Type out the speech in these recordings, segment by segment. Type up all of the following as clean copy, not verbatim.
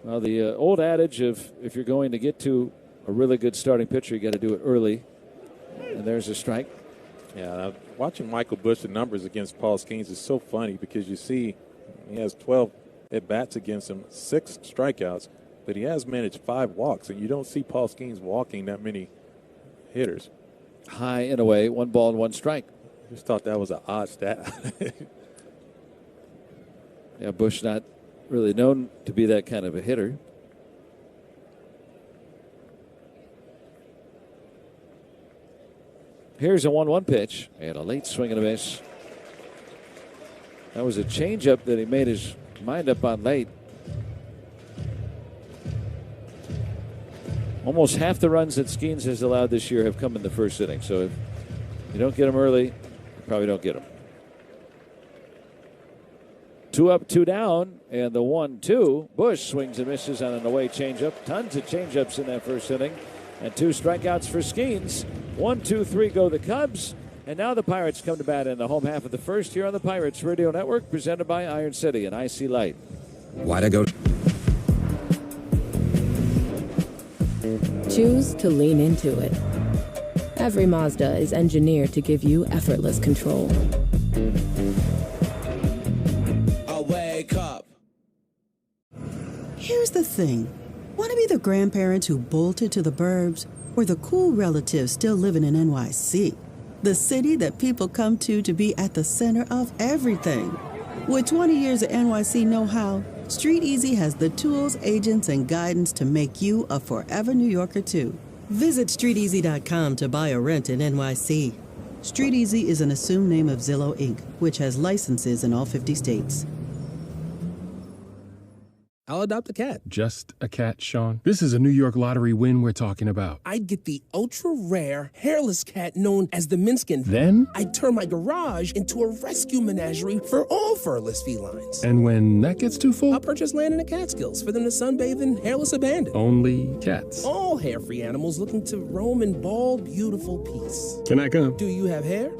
Well, the old adage of if you're going to get to a really good starting pitcher, you got to do it early. And there's a strike. Yeah, watching Michael Busch, the numbers against Paul Skeens is so funny because you see he has 12 at-bats against him, 6 strikeouts, but he has managed 5 walks, and you don't see Paul Skeens walking that many hitters. High and away, 1 ball and 1 strike. Just thought that was an odd stat. Yeah, Busch not really known to be that kind of a hitter. Here's a 1-1 pitch and a late swing and a miss. That was a changeup that he made his mind up on late. Almost half the runs that Skeens has allowed this year have come in the first inning. So if you don't get them early, you probably don't get them. 2 up, 2 down, and the 1-2. Busch swings and misses on an away changeup. Tons of changeups in that first inning. And 2 strikeouts for Skeens. 1, 2, 3 go the Cubs. And now the Pirates come to bat in the home half of the first here on the Pirates Radio Network, presented by Iron City and IC Light. Why to go? Choose to lean into it. Every Mazda is engineered to give you effortless control. I'll wake up. Here's the thing. Want to be the grandparents who bolted to the burbs, or the cool relatives still living in NYC? The city that people come to be at the center of everything. With 20 years of NYC know-how, Street Easy has the tools, agents, and guidance to make you a forever New Yorker, too. Visit StreetEasy.com to buy or rent in NYC. Street Easy is an assumed name of Zillow, Inc., which has licenses in all 50 states. I'll adopt a cat. Just a cat, Sean? This is a New York Lottery win we're talking about. I'd get the ultra-rare, hairless cat known as the Minskin. Then? I'd turn my garage into a rescue menagerie for all furless felines. And when that gets too full? I'll purchase land in the Catskills for them to sunbathe in hairless abandon. Only cats. All hair-free animals looking to roam in bald, beautiful peace. Can I come? Do you have hair?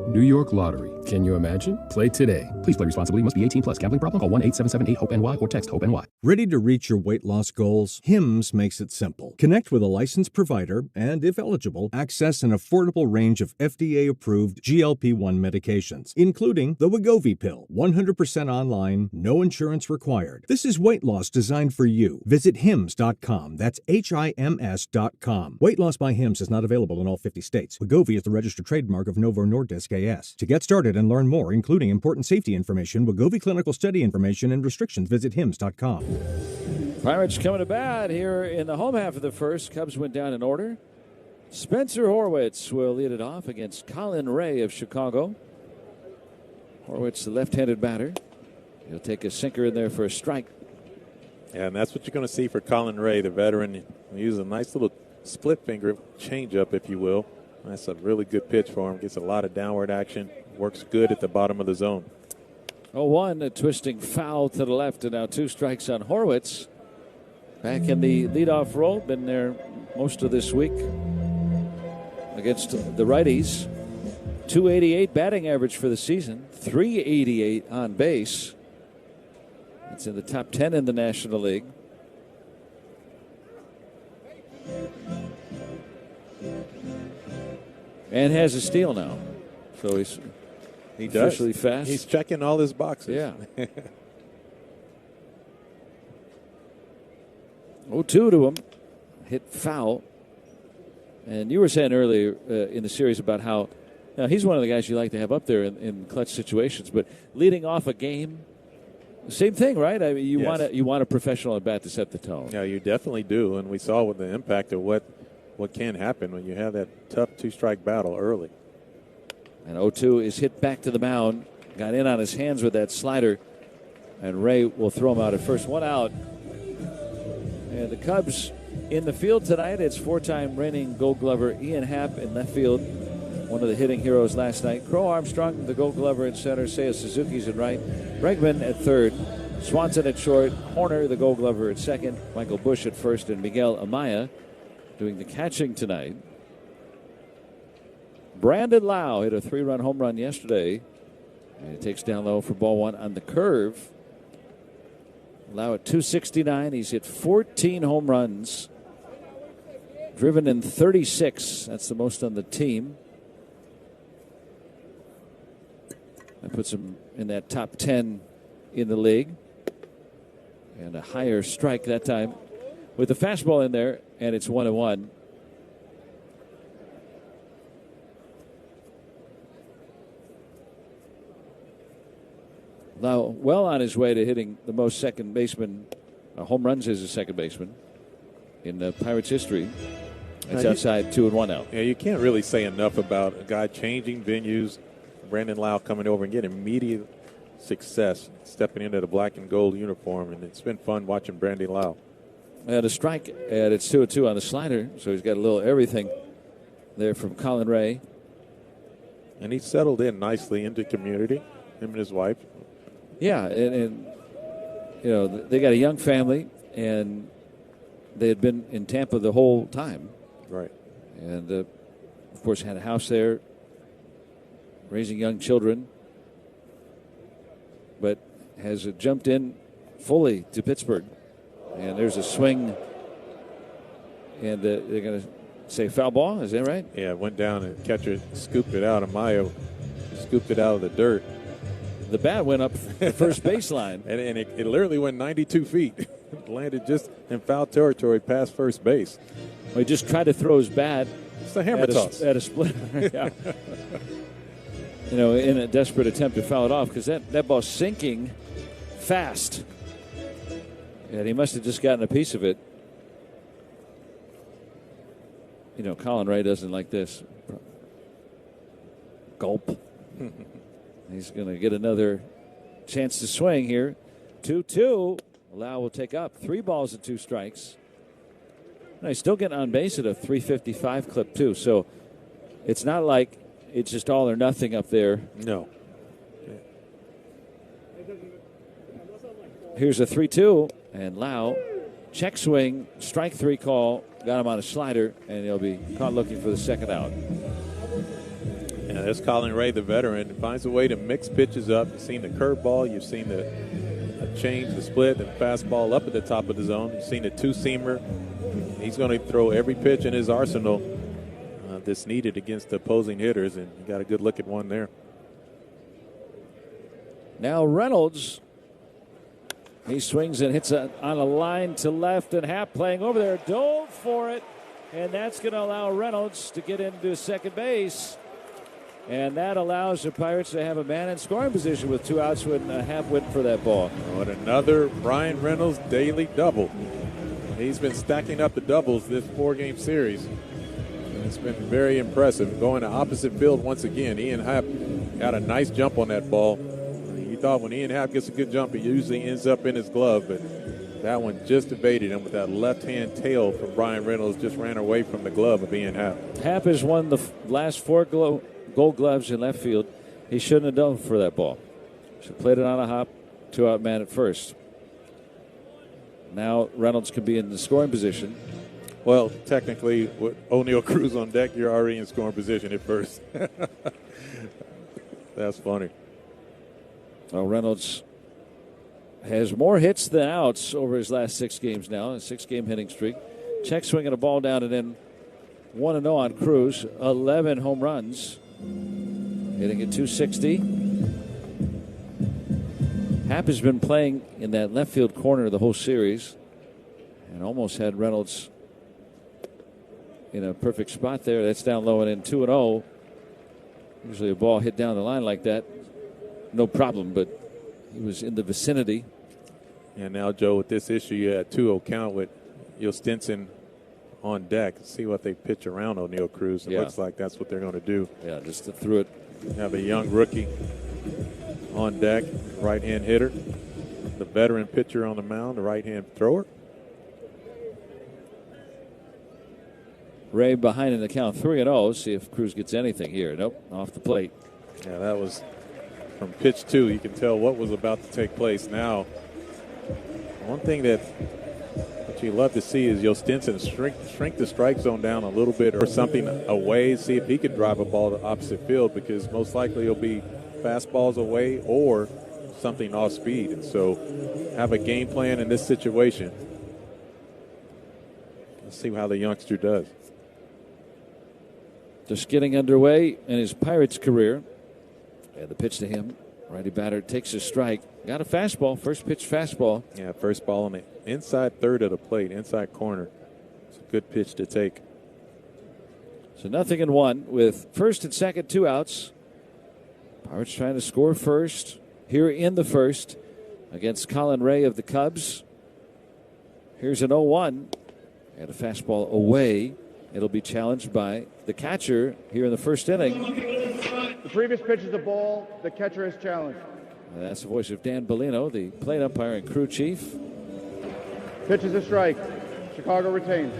New York Lottery. Can you imagine? Play today. Please play responsibly. Must be 18 plus. Gambling problem? Call 1-877-8-HOPE-NY or text HOPE-NY. Ready to reach your weight loss goals? HIMS makes it simple. Connect with a licensed provider and, if eligible, access an affordable range of FDA-approved GLP-1 medications, including the Wegovy pill. 100% online, no insurance required. This is weight loss designed for you. Visit HIMS.com. That's HIMS.com. Weight loss by HIMS is not available in all 50 states. Wegovy is the registered trademark of Novo Nordisk A.S. To get started and learn more, including important safety information, Wegovy clinical study information, and restrictions, visit HIMS.com. Pirates coming to bat here in the home half of the first. Cubs went down in order. Spencer Horwitz will lead it off against Colin Ray of Chicago. Horwitz, the left-handed batter. He'll take a sinker in there for a strike. Yeah, and that's what you're going to see for Colin Ray, the veteran. He uses a nice little split finger changeup, if you will. That's a really good pitch for him. Gets a lot of downward action. Works good at the bottom of the zone. 0-1, a twisting foul to the left, and now 2 strikes on Horwitz. Back in the leadoff role. Been there most of this week against the righties. .288 batting average for the season. .388 on base. It's in the top 10 in the National League. And has a steal now. So he's officially fast. He's checking all his boxes. Yeah. 0-2 to him. Hit foul. And you were saying earlier in the series about how he's one of the guys you like to have up there in clutch situations. But leading off a game, same thing, right? I mean, you want a professional at bat to set the tone. Yeah, you definitely do. And we saw with the impact of what can happen when you have that tough 2-strike battle early. And 0-2 is hit back to the mound. Got in on his hands with that slider. And Ray will throw him out at first. 1 out. And the Cubs in the field tonight. It's 4-time reigning Gold Glover Ian Happ in left field. One of the hitting heroes last night. Crow Armstrong, the Gold Glover in center. Seiya Suzuki's at right. Bregman at third. Swanson at short. Horner, the Gold Glover, at second. Michael Busch at first. And Miguel Amaya doing the catching tonight. Brandon Lau hit a 3-run home run yesterday. And he takes down low for ball 1 on the curve. Lau at 269. He's hit 14 home runs. Driven in 36. That's the most on the team. That puts him in that top 10 in the league. And a higher strike that time with the fastball in there, and it's 1-1. Now, well on his way to hitting the most second baseman home runs as a second baseman in the Pirates' history. It's outside 2-1 now. Yeah, you can't really say enough about a guy changing venues. Brandon Lau coming over and getting immediate success, stepping into the black and gold uniform, and it's been fun watching Brandon Lau. And a strike, and it's 2-2 on the slider, so he's got a little everything there from Colin Ray. And he's settled in nicely into community, him and his wife. Yeah, and you know, they got a young family, and they had been in Tampa the whole time. Right. And, of course, had a house there, raising young children, but has jumped in fully to Pittsburgh. And there's a swing, and they're going to say foul ball. Is that right? Yeah, it went down and catcher scooped it out. Amayo scooped it out of the dirt. The bat went up the first baseline. and it literally went 92 feet. It landed just in foul territory past first base. Well, he just tried to throw his bat. It's a hammer toss. At a split. Yeah. You know, in a desperate attempt to foul it off, because that ball's sinking fast. And he must have just gotten a piece of it. You know, Colin Ray doesn't like this. Gulp. He's going to get another chance to swing here. 2-2. Lau will take up 3 balls and 2 strikes. And he's still getting on base at a 355 clip, too. So it's not like it's just all or nothing up there. No. Here's a 3-2. And Lau, check swing, strike 3 call. Got him on a slider, and he'll be caught looking for the second out. Yeah, there's Colin Ray, the veteran, finds a way to mix pitches up. You've seen the curveball, you've seen the change, the split, and fastball up at the top of the zone. You've seen the two-seamer. He's going to throw every pitch in his arsenal that's needed against the opposing hitters, and you got a good look at one there. Now Reynolds, he swings and hits on a line to left, and Happ playing over there, dove for it, and that's going to allow Reynolds to get into second base. And that allows the Pirates to have a man in scoring position with 2 outs when Happ went for that ball. Oh, and another Brian Reynolds daily double. He's been stacking up the doubles this 4-game series. And it's been very impressive. Going to opposite field once again. Ian Happ got a nice jump on that ball. You thought when Ian Happ gets a good jump, it usually ends up in his glove. But that one just evaded him with that left-hand tail from Brian Reynolds. Just ran away from the glove of Ian Happ. Happ has won the last 4 Gold Gloves in left field. He shouldn't have done for that ball. Should have played it on a hop, 2-out man at first. Now Reynolds could be in the scoring position. Well, technically, with O'Neill Cruz on deck, you're already in scoring position at first. That's funny. Well, Reynolds has more hits than outs over his last 6 games now, a 6-game hitting streak. Check swinging a ball down and in. 1-0 on Cruz, 11 home runs. Hitting at 260. Happ has been playing in that left field corner the whole series and almost had Reynolds in a perfect spot there. That's down low and in 2-0. Usually a ball hit down the line like that, no problem, but he was in the vicinity. And now, Joe, with this issue, you had 2-0 count with Will Stinson on deck. See what they pitch around O'Neill Cruz. It looks like that's what they're going to do. Yeah, just to throw it. Have a young rookie on deck, right-hand hitter. The veteran pitcher on the mound, the right-hand thrower. Ray behind in the count, 3-0. See if Cruz gets anything here. Nope, off the plate. Yeah, that was from pitch 2. You can tell what was about to take place. Now, one thing that you love to see is Stinson shrink the strike zone down a little bit or something away, see if he could drive a ball to opposite field, because most likely it'll be fastballs away or something off speed. And so have a game plan in this situation. Let's see how the youngster does. Just getting underway in his Pirates career. And the pitch to him. Righty batter takes a strike. Got a fastball. First pitch fastball. Yeah, first ball on the inside third of the plate, inside corner. It's a good pitch to take. So 0-1 with first and second, 2 outs. Pirates trying to score first here in the first against Colin Ray of the Cubs. Here's an 0-1 and a fastball away. It'll be challenged by the catcher here in the first inning. The previous pitch is a ball. The catcher is challenged. And that's the voice of Dan Bellino, the plate umpire and crew chief. Pitch is a strike. Chicago retains.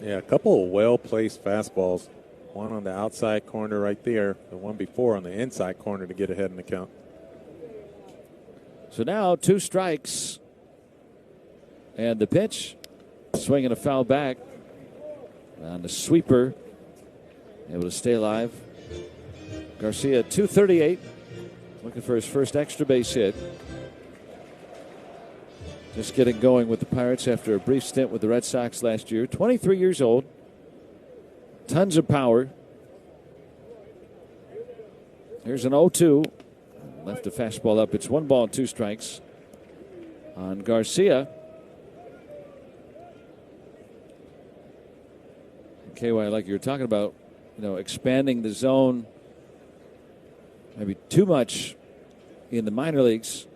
Yeah, a couple of well-placed fastballs. One on the outside corner right there. The one before on the inside corner to get ahead in the count. So now 2 strikes. And the pitch. Swinging a foul back. On the sweeper. Able to stay alive. Garcia, 238. Looking for his first extra base hit. Just getting going with the Pirates after a brief stint with the Red Sox last year. 23 years old. Tons of power. Here's an 0-2. Left a fastball up. It's 1 ball and 2 strikes on Garcia. KY, like you were talking about, expanding the zone maybe too much in the minor leagues.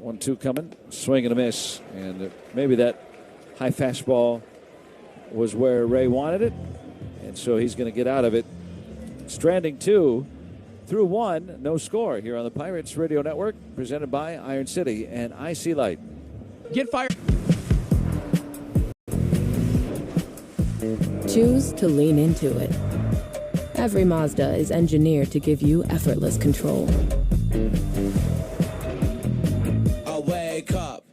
1-2 coming, swing and a miss, and maybe that high fastball was where Ray wanted it, and so he's going to get out of it. Stranding 2 through 1, no score here on the Pirates Radio Network, presented by Iron City and IC Light. Get fired. Choose to lean into it. Every Mazda is engineered to give you effortless control. Wake up.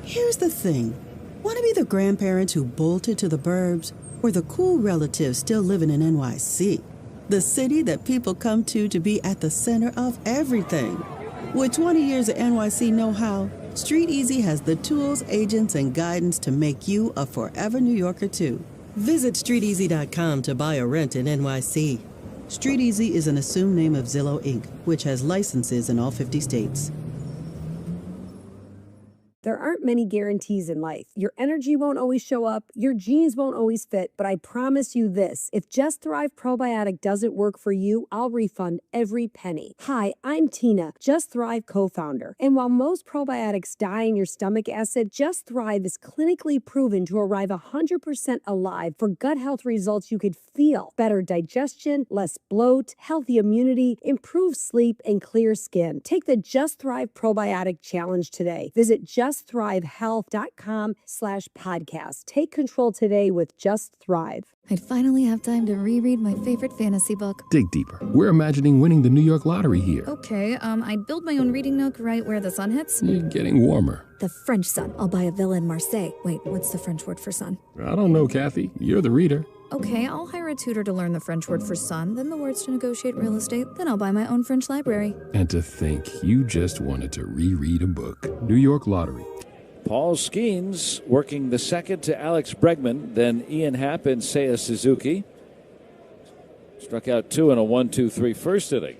Here's the thing. Want to be the grandparents who bolted to the burbs, or the cool relatives still living in NYC? The city that people come to be at the center of everything. With 20 years of NYC know-how, Street Easy has the tools, agents, and guidance to make you a forever New Yorker, too. Visit StreetEasy.com to buy or rent in NYC. Street Easy is an assumed name of Zillow, Inc., which has licenses in all 50 states. There aren't many guarantees in life. Your energy won't always show up, your jeans won't always fit, but I promise you this. If Just Thrive Probiotic doesn't work for you, I'll refund every penny. Hi, I'm Tina, Just Thrive co-founder. And while most probiotics die in your stomach acid, Just Thrive is clinically proven to arrive 100% alive for gut health results you could feel. Better digestion, less bloat, healthy immunity, improved sleep, and clear skin. Take the Just Thrive Probiotic Challenge today. Visit justthrivehealth.com/podcast. Take control today with Just Thrive. I'd finally have time to reread my favorite fantasy book. Dig deeper. We're imagining winning the New York lottery here. Okay, I'd build my own reading nook right where the sun hits. You're getting warmer. The French sun. I'll buy a villa in Marseille. Wait, what's the French word for sun? I don't know, Kathy. You're the reader. Okay, I'll hire a tutor to learn the French word for sun, then the words to negotiate real estate, then I'll buy my own French library. And to think you just wanted to reread a book. New York Lottery. Paul Skeens working the second to Alex Bregman, then Ian Happ and Seiya Suzuki. Struck out 2 in a 1-2-3 first inning.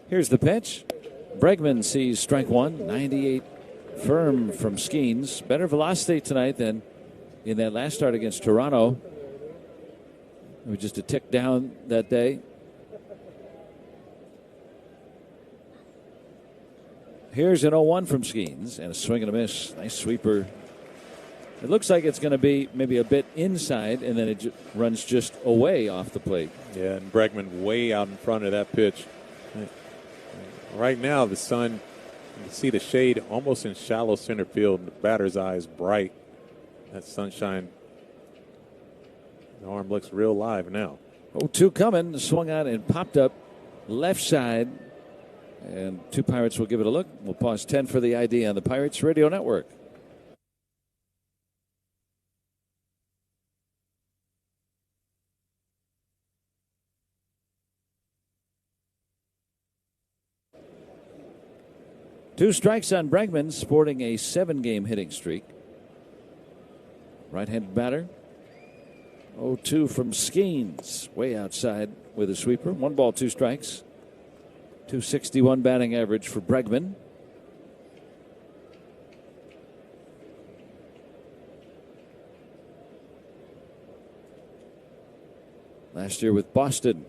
Here's the pitch. Bregman sees strike 1, 98 firm from Skeens. Better velocity tonight than in that last start against Toronto. It was just a tick down that day. Here's an 0-1 from Skeens and a swing and a miss. Nice sweeper. It looks like it's going to be maybe a bit inside, and then it runs just away off the plate. Yeah, and Bregman way out in front of that pitch. Right now, the sun, you can see the shade almost in shallow center field. The batter's eye is bright. That sunshine. The arm looks real live now. 0-2 coming. Swung out and popped up left side. And 2 Pirates will give it a look. We'll pause 10 for the ID on the Pirates Radio Network. 2 strikes on Bregman, sporting a 7-game hitting streak. Right-handed batter. 0-2 from Skeens, way outside with a sweeper. 1 ball, 2 strikes. .261 batting average for Bregman. Last year with Boston.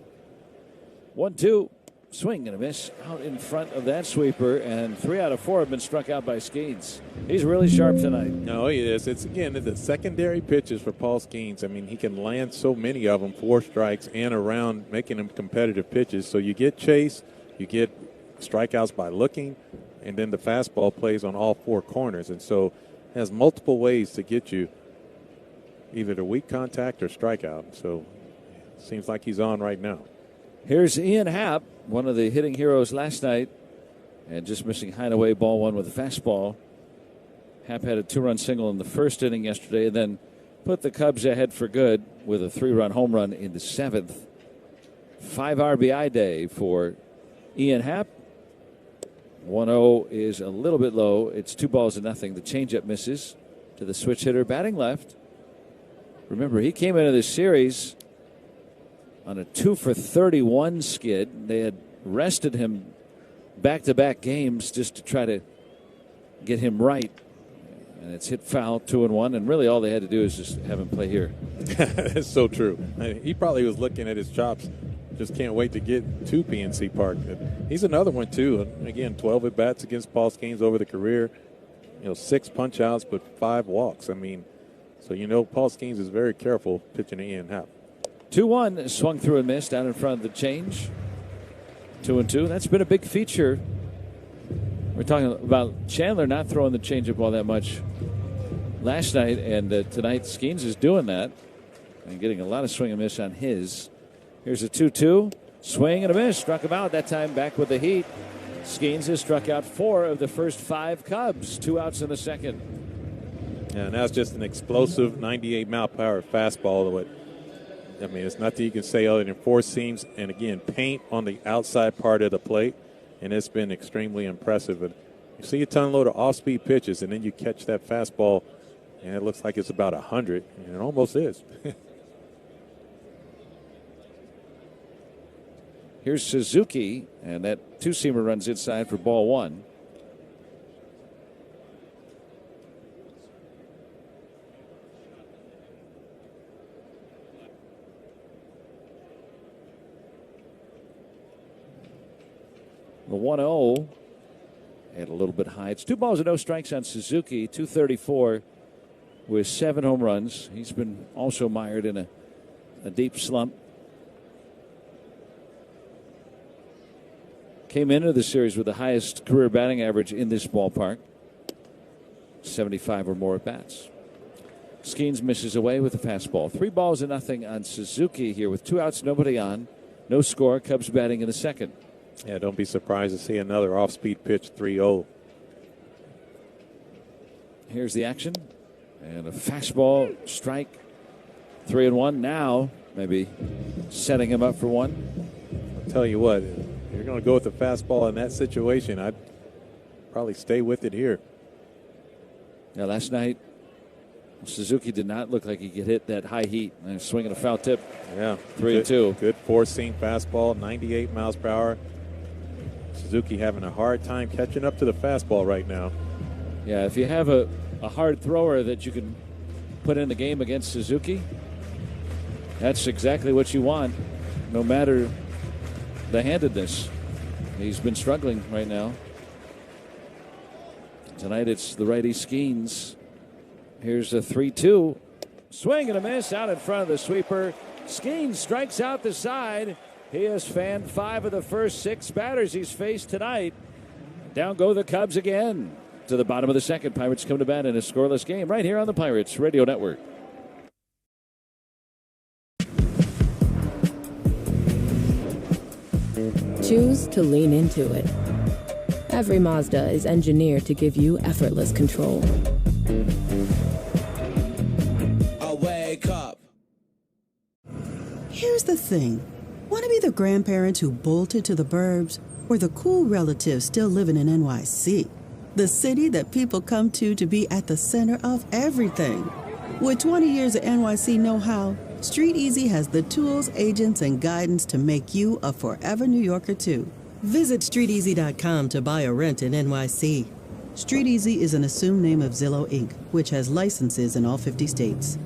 1-2. Swing and a miss out in front of that sweeper, and 3 out of 4 have been struck out by Skeens. He's really sharp tonight. No, he is. It's the secondary pitches for Paul Skeens. I mean, he can land so many of them, 4 strikes and around, making them competitive pitches. So you get chase, you get strikeouts by looking, and then the fastball plays on all 4 corners. And so it has multiple ways to get you either to weak contact or strikeout. So it seems like he's on right now. Here's Ian Happ, one of the hitting heroes last night, and just missing Hideaway, ball 1 with a fastball. Happ had a 2-run single in the first inning yesterday, and then put the Cubs ahead for good with a 3-run home run in the 7th. 5 RBI day for Ian Happ. 1-0 is a little bit low. It's 2-0. The changeup misses to the switch hitter batting left. Remember, he came into this series on a 2-for-31 skid. They had rested him back-to-back games just to try to get him right. And it's hit foul, 2-1, and really all they had to do is just have him play here. That's so true. I mean, he probably was looking at his chops. Just can't wait to get to PNC Park. He's another one, too. Again, 12 at-bats against Paul Skeens over the career. 6 punch-outs, but 5 walks. I mean, so Paul Skeens is very careful pitching to Ian Happ. 2-1, swung through and missed out in front of the change. 2-2. That's been a big feature. We're talking about Chandler not throwing the changeup all that much last night, and tonight Skeens is doing that and getting a lot of swing and miss on his. Here's a 2-2. Swing and a miss. Struck him out that time back with the heat. Skeens has struck out 4 of the first 5 Cubs. 2 outs in the second. Yeah, and that's just an explosive 98-mile-per-hour fastball. I mean, it's nothing you can say other than 4 seams and, again, paint on the outside part of the plate, and it's been extremely impressive. And you see a ton load of off-speed pitches, and then you catch that fastball, and it looks like it's about 100, and it almost is. Here's Suzuki, and that 2-seamer runs inside for ball 1. The 1-0 and a little bit high. It's 2 balls and no strikes on Suzuki. 234 with 7 home runs. He's been also mired in a deep slump. Came into the series with the highest career batting average in this ballpark. 75 or more at bats. Skeens misses away with a fastball. 3-0 on Suzuki here with 2 outs, nobody on. No score. Cubs batting in the second. Yeah, don't be surprised to see another off-speed pitch, 3-0. Here's the action. And a fastball, strike, 3-1. Now, maybe setting him up for 1. I'll tell you what, if you're going to go with the fastball in that situation, I'd probably stay with it here. Yeah, last night, Suzuki did not look like he could hit that high heat. And swinging a foul tip. Yeah. 3-2. Good 4-seam fastball, 98 miles per hour. Suzuki having a hard time catching up to the fastball right now. Yeah, if you have a hard thrower that you can put in the game against Suzuki, that's exactly what you want, no matter the handedness. He's been struggling right now. Tonight it's the righty Skeens. Here's a 3-2. Swing and a miss out in front of the sweeper. Skeens strikes out the side. He has fanned 5 of the first 6 batters he's faced tonight. Down go the Cubs again. To the bottom of the second, Pirates come to bat in a scoreless game right here on the Pirates Radio Network. Choose to lean into it. Every Mazda is engineered to give you effortless control. I wake up. Here's the thing. Want to be the grandparents who bolted to the burbs, or the cool relatives still living in NYC? the city that people come to be at the center of everything. With 20 years of NYC know-how, Street Easy has the tools, agents, and guidance to make you a forever New Yorker, too. Visit StreetEasy.com to buy or rent in NYC. Street Easy is an assumed name of Zillow, Inc., which has licenses in all 50 states.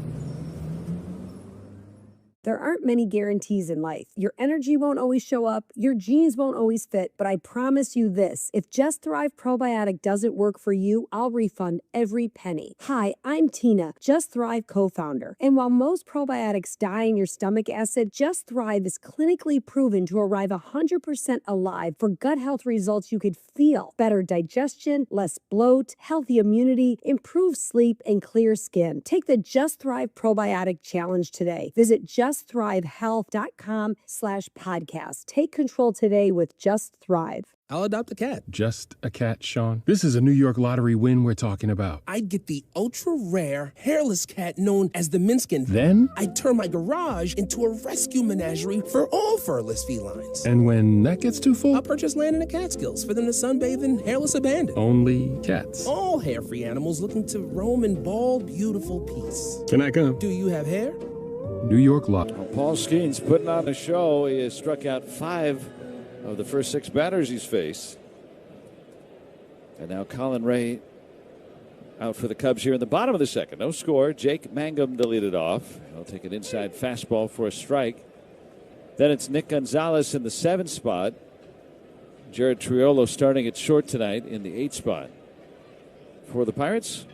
There aren't many guarantees in life. Your energy won't always show up, your jeans won't always fit, but I promise you this, if Just Thrive Probiotic doesn't work for you, I'll refund every penny. Hi, I'm Tina, Just Thrive co-founder. And while most probiotics die in your stomach acid, Just Thrive is clinically proven to arrive 100% alive for gut health results you could feel. Better digestion, less bloat, healthy immunity, improved sleep, and clear skin. Take the Just Thrive Probiotic Challenge today. Visit JustThriveHealth.com/podcast. Take control today with Just Thrive. I'll adopt a cat. Just a cat, Sean? This is a New York Lottery win we're talking about. I'd get the ultra-rare, hairless cat known as the Minskin. Then? I'd turn my garage into a rescue menagerie for all furless felines. And when that gets too full? I'll purchase land in the Catskills for them to sunbathe in hairless abandon. Only cats? All hair-free animals looking to roam in bald, beautiful peace. Can I come? Do you have hair? New York Lottery. Well, Paul Skeens putting on a show. He has struck out 5 of the first 6 batters he's faced. And now Colin Ray out for the Cubs here in the bottom of the second. No score. Jake Mangum to lead it off. He'll take an inside fastball for a strike. Then it's Nick Gonzalez in the 7th spot. Jared Triolo starting at short tonight in the 8th spot. For the Pirates,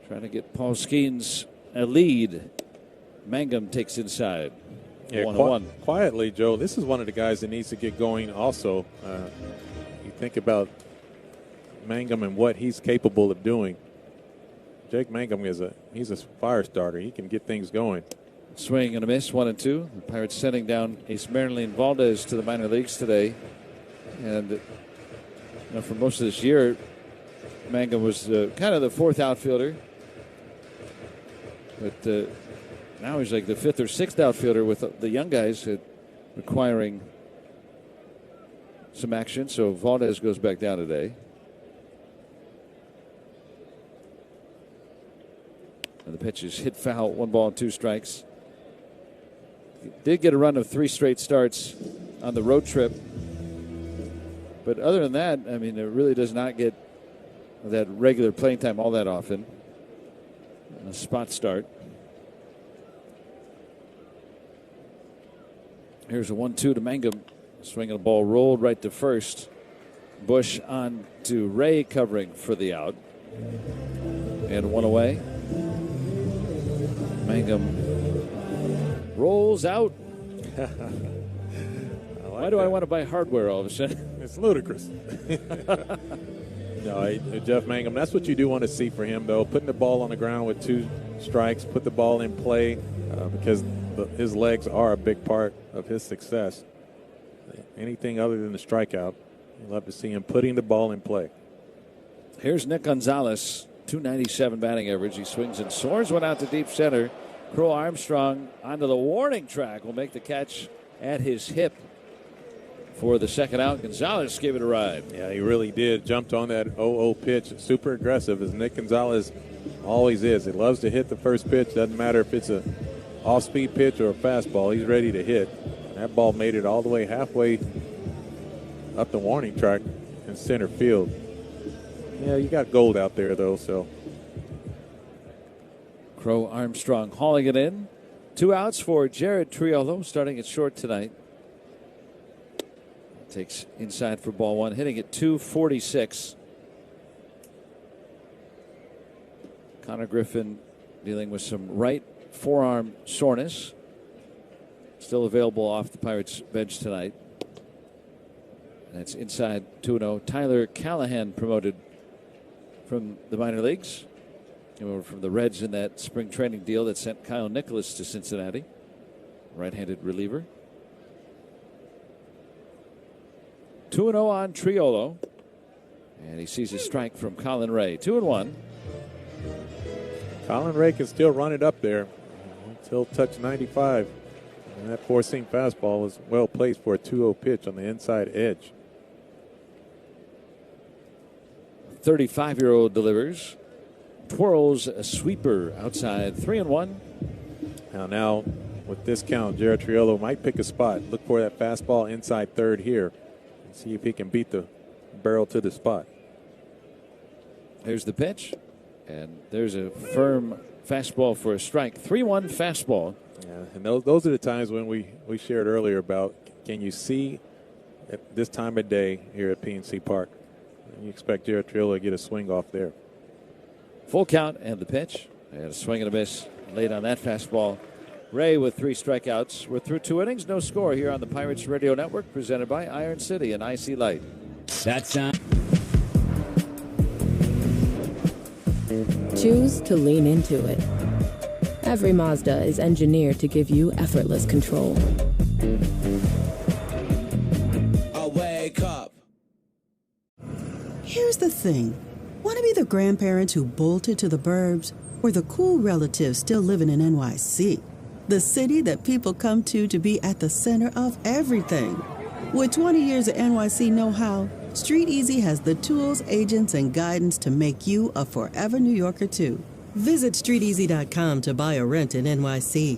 trying to get Paul Skeens a lead. Mangum takes inside. Yeah, 1-1. Quietly, Joe, this is one of the guys that needs to get going also. You think about Mangum and what he's capable of doing. Jake Mangum he's a fire starter. He can get things going. Swing and a miss, 1-2. The Pirates sending down Ace Marilyn Valdez to the minor leagues today. And for most of this year, Mangum was kind of the 4th outfielder. But now he's like the 5th or 6th outfielder with the young guys requiring some action. So Valdez goes back down today. And the pitch is hit foul, 1 ball and 2 strikes. Did get a run of 3 straight starts on the road trip. But other than that, I mean, it really does not get that regular playing time all that often. A spot start. Here's a 1-2 to Mangum. Swinging a ball rolled right to first. Bush on to Ray covering for the out. And 1 away. Mangum rolls out. Why do I want to buy hardware all of a sudden? It's ludicrous. No, Jeff Mangum, that's what you do want to see for him, though. Putting the ball on the ground with 2 strikes, put the ball in play because his legs are a big part of his success. Anything other than the strikeout, you love to see him putting the ball in play. Here's Nick Gonzalez, 297 batting average. He swings and soars one out to deep center. Crow Armstrong onto the warning track will make the catch at his hip for the second out. Gonzalez gave it a ride. Yeah, he really did. Jumped on that 0-0 pitch. Super aggressive, as Nick Gonzalez always is. He loves to hit the first pitch. Doesn't matter if it's a off-speed pitch or a fastball. He's ready to hit. That ball made it all the way halfway up the warning track in center field. Yeah, you got gold out there, though, so. Crow Armstrong hauling it in. 2 outs for Jared Triolo, starting at short tonight. Takes inside for ball 1, hitting at 246. Connor Griffin dealing with some right forearm soreness. Still available off the Pirates bench tonight. That's inside 2-0. Tyler Callahan promoted from the minor leagues. Came over from the Reds in that spring training deal that sent Kyle Nicholas to Cincinnati. Right-handed reliever. 2-0 on Triolo. And he sees a strike from Colin Ray. 2-1. Colin Ray can still run it up there until touch 95. And that 4-seam fastball was well placed for a 2-0 pitch on the inside edge. 35-year-old delivers. Twirls a sweeper outside, 3-1. Now, with this count, Jared Triolo might pick a spot. Look for that fastball inside third here. See if he can beat the barrel to the spot. There's the pitch, and there's a firm fastball for a strike. 3-1 fastball. Yeah, and those are the times when we shared earlier about, can you see at this time of day here at PNC Park? You expect Jared Triolo to get a swing off there. Full count and the pitch. And a swing and a miss late on that fastball. Ray with 3 strikeouts. We're through 2 innings. No score here on the Pirates Radio Network, presented by Iron City and IC Light. That's Choose to lean into it. Every Mazda is engineered to give you effortless control. I wake up. Here's the thing. Want to be the grandparents who bolted to the burbs, or the cool relatives still living in NYC? The city that people come to be at the center of everything. With 20 years of NYC know-how, Street Easy has the tools, agents, and guidance to make you a forever New Yorker, too. Visit StreetEasy.com to buy or rent in NYC.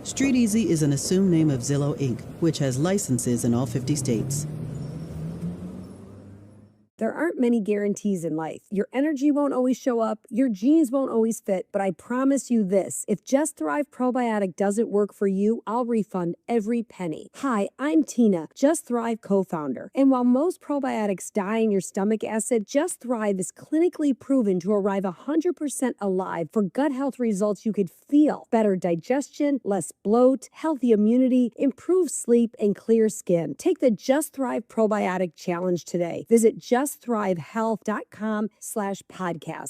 Street Easy is an assumed name of Zillow, Inc., which has licenses in all 50 states. There aren't many guarantees in life. Your energy won't always show up, your jeans won't always fit, but I promise you this. If Just Thrive Probiotic doesn't work for you, I'll refund every penny. Hi, I'm Tina, Just Thrive co-founder. And while most probiotics die in your stomach acid, Just Thrive is clinically proven to arrive 100% alive for gut health results you could feel. Better digestion, less bloat, healthy immunity, improved sleep, and clear skin. Take the Just Thrive Probiotic Challenge today. Visit justthrivehealth.com/podcast.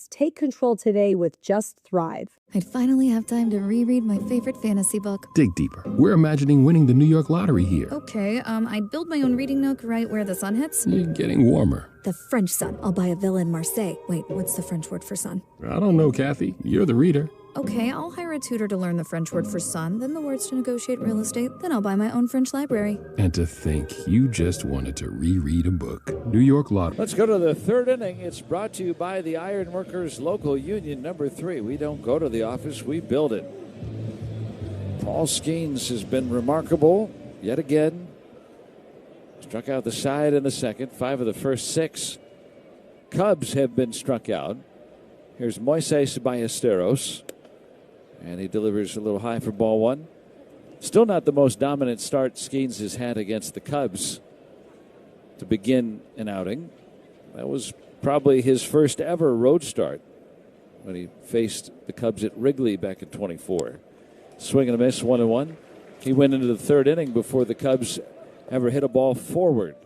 Take control today with Just Thrive. I'd finally have time to reread my favorite fantasy book. Dig deeper. We're imagining winning the New York lottery here. Okay, I'd build my own reading nook right where the sun hits. You're getting warmer. The French sun. I'll buy a villa in Marseille. Wait, what's the French word for sun? I don't know, Kathy. You're the reader. Okay, I'll hire a tutor to learn the French word for sun, then the words to negotiate real estate, then I'll buy my own French library. And to think you just wanted to reread a book. New York Lottery. Let's go to the 3rd inning. It's brought to you by the Iron Workers Local Union number 3. We don't go to the office, we build it. Paul Skeens has been remarkable yet again. Struck out the side in the second. 5 of the first 6 Cubs have been struck out. Here's Moises Ballesteros. And he delivers a little high for ball 1. Still not the most dominant start Skeens has had against the Cubs to begin an outing. That was probably his first ever road start when he faced the Cubs at Wrigley back in 24. Swing and a miss, 1-1. He went into the 3rd inning before the Cubs ever hit a ball forward.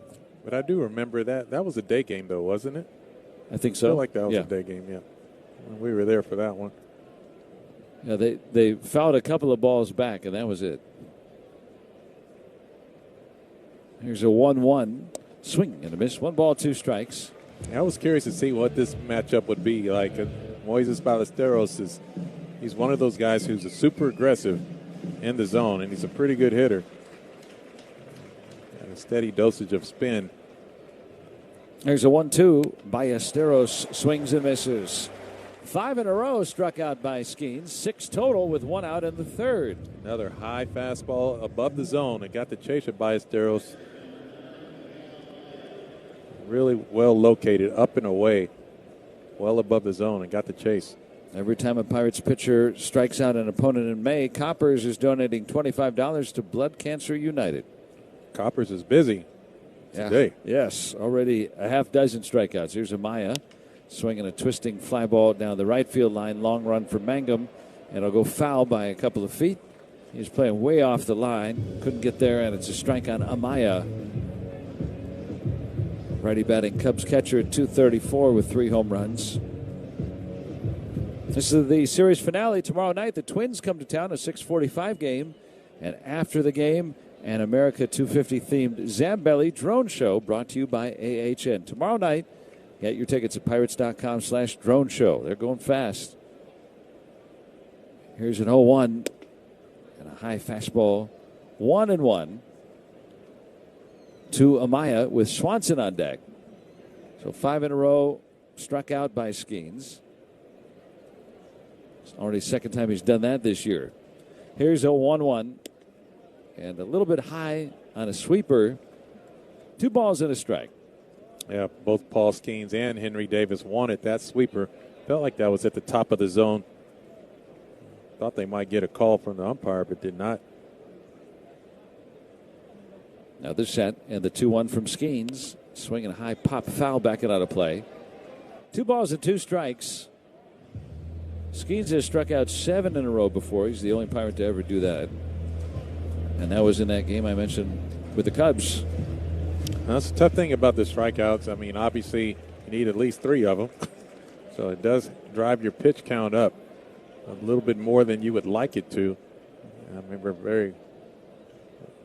But I do remember that. That was a day game, though, wasn't it? I think so. I feel like that was a day game, yeah. We were there for that one. Yeah, they fouled a couple of balls back, and that was it. Here's a 1-1 swing and a miss. 1 ball, 2 strikes. I was curious to see what this matchup would be like. Moises Ballesteros he's one of those guys who's super aggressive in the zone, and he's a pretty good hitter. And a steady dosage of spin. There's a 1-2. Ballesteros swings and misses. 5 in a row struck out by Skeens. 6 total with 1 out in the 3rd. Another high fastball above the zone. It got the chase of Ballesteros. Really well located, up and away, well above the zone, and got the chase. Every time a Pirates pitcher strikes out an opponent in May, Coppers is donating $25 to Blood Cancer United. Coppers is busy today. Yes, already a half dozen strikeouts. Here's Amaya swinging a twisting fly ball down the right field line. Long run for Mangum, and it'll go foul by a couple of feet. He's playing way off the line. Couldn't get there, and it's a strike on Amaya. Righty batting Cubs catcher at 234 with 3 home runs. This is the series finale tomorrow night. The Twins come to town, a 6:45 game. And after the game, an America 250 themed Zambelli drone show brought to you by AHN. Tomorrow night, get your tickets at pirates.com/drone show. They're going fast. Here's an 0-1 and a high fastball. 1-1 to Amaya with Swanson on deck. So 5 in a row struck out by Skeens. It's already second time he's done that this year. Here's a 1-1. And a little bit high on a sweeper. 2 balls and a strike. Yeah, both Paul Skeens and Henry Davis wanted that sweeper. Felt like that was at the top of the zone. Thought they might get a call from the umpire, but did not. Another set, and the 2-1 from Skeens. Swinging a high pop foul, backing out of play. 2 balls and 2 strikes. Skeens has struck out 7 in a row before. He's the only Pirate to ever do that. And that was in that game I mentioned with the Cubs. That's the tough thing about the strikeouts. I mean, obviously, you need at least 3 of them. So it does drive your pitch count up a little bit more than you would like it to. I remember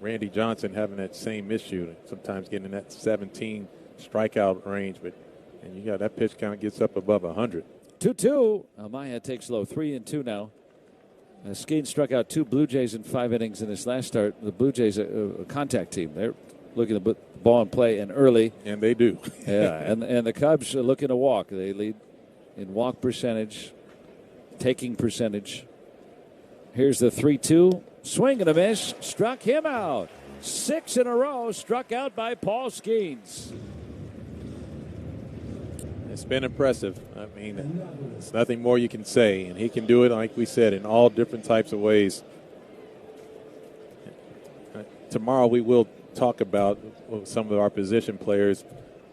Randy Johnson having that same issue, sometimes getting in that 17 strikeout range. And you got that pitch count gets up above 100. 2-2. Amaya takes low. 3-2 now. Skeens struck out 2 Blue Jays in 5 innings in this last start. The Blue Jays, a contact team. They're looking to put the ball in play and early. And they do. Yeah, and the Cubs are looking to walk. They lead in walk percentage, taking percentage. Here's the 3-2. Swing and a miss. Struck him out. 6 in a row struck out by Paul Skeens. It's been impressive. I mean, there's nothing more you can say. And he can do it, like we said, in all different types of ways. Tomorrow we will talk about some of our position players.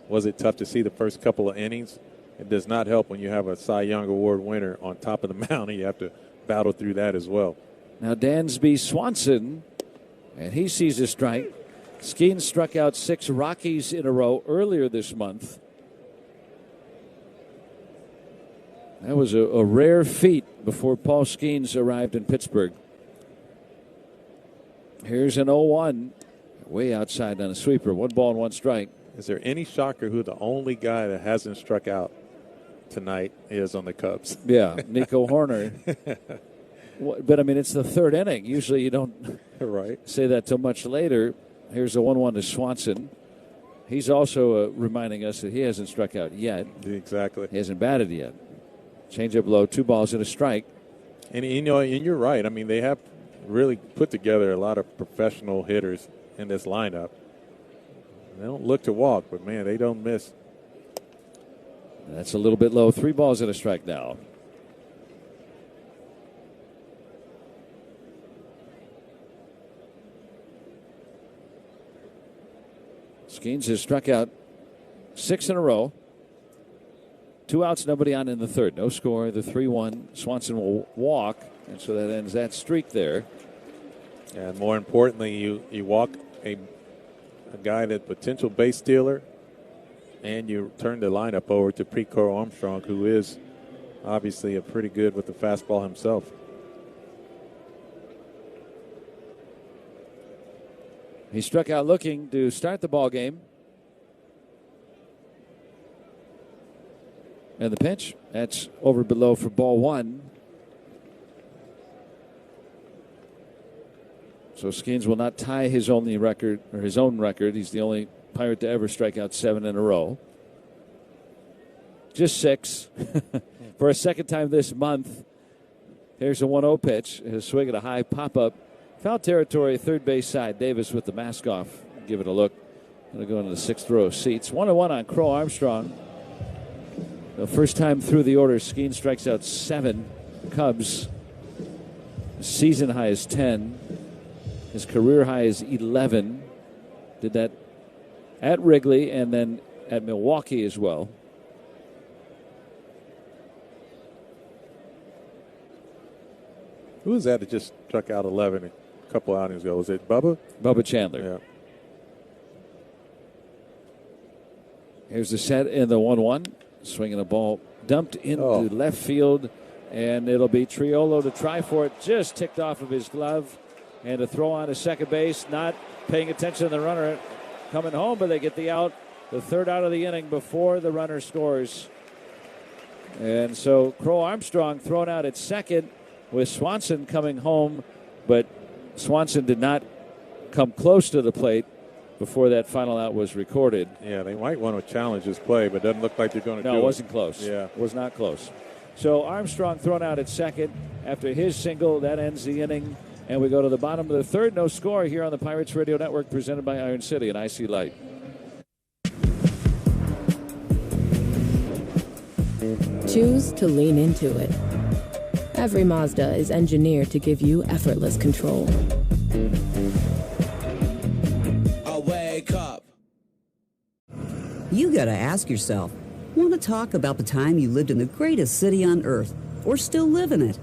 Was it tough to see the first couple of innings? It does not help when you have a Cy Young Award winner on top of the mound. You have to battle through that as well. Now Dansby Swanson, and he sees a strike. Skeens struck out 6 Rockies in a row earlier this month. That was a rare feat before Paul Skeens arrived in Pittsburgh. Here's an 0-1. Way outside on a sweeper. 1 ball and 1 strike. Is there any shocker who the only guy that hasn't struck out tonight is on the Cubs? Yeah, Nico Horner. But, I mean, it's the 3rd inning. Usually you don't say that till much later. Here's a 1-1 to Swanson. He's also reminding us that he hasn't struck out yet. Exactly. He hasn't batted yet. Change up low, 2 balls and a strike. And, you know, and you're right. I mean, they have really put together a lot of professional hitters in this lineup. They don't look to walk, but, man, they don't miss. That's a little bit low. 3 balls and a strike now. Skeens has struck out 6 in a row. 2 outs, nobody on in the 3rd. No score. The 3-1. Swanson will walk, and so that ends that streak there. And more importantly, you walk a guy that potential base stealer, and you turn the lineup over to Preco Armstrong, who is obviously pretty good with the fastball himself. He struck out looking to start the ball game. And the pitch, that's over below for ball 1. So Skeens will not tie his only record, or his own record. He's the only Pirate to ever strike out 7 in a row. Just 6 for a second time this month. Here's a 1-0 pitch. A swing at a high pop-up. Foul territory, 3rd base side. Davis with the mask off. Give it a look. Going to go into the 6th row seats. 1-1 on Crow Armstrong. The first time through the order, Skeens strikes out 7. Cubs, season high is 10. His career high is 11. Did that at Wrigley and then at Milwaukee as well. Who was that just struck out 11 a couple outings ago? Was it Bubba? Bubba Chandler. Yeah. Here's the set in the 1-1. Swinging a ball dumped into left field, and it'll be Triolo to try for it. Just ticked off of his glove, and a throw on to second base. Not paying attention to the runner coming home, but they get the out, the 3rd out of the inning before the runner scores. And so Crow Armstrong thrown out at second with Swanson coming home, but Swanson did not come close to the plate before that final out was recorded. Yeah, they might want to challenge this play, but it doesn't look like they're going to do it. No, it wasn't close. Yeah. It was not close. So Armstrong thrown out at second after his single. That ends the inning. And we go to the bottom of the third. No score here on the Pirates Radio Network, presented by Iron City and IC Light. Choose to lean into it. Every Mazda is engineered to give you effortless control. I wake up. You gotta ask yourself, want to talk about the time you lived in the greatest city on earth, or still live in it?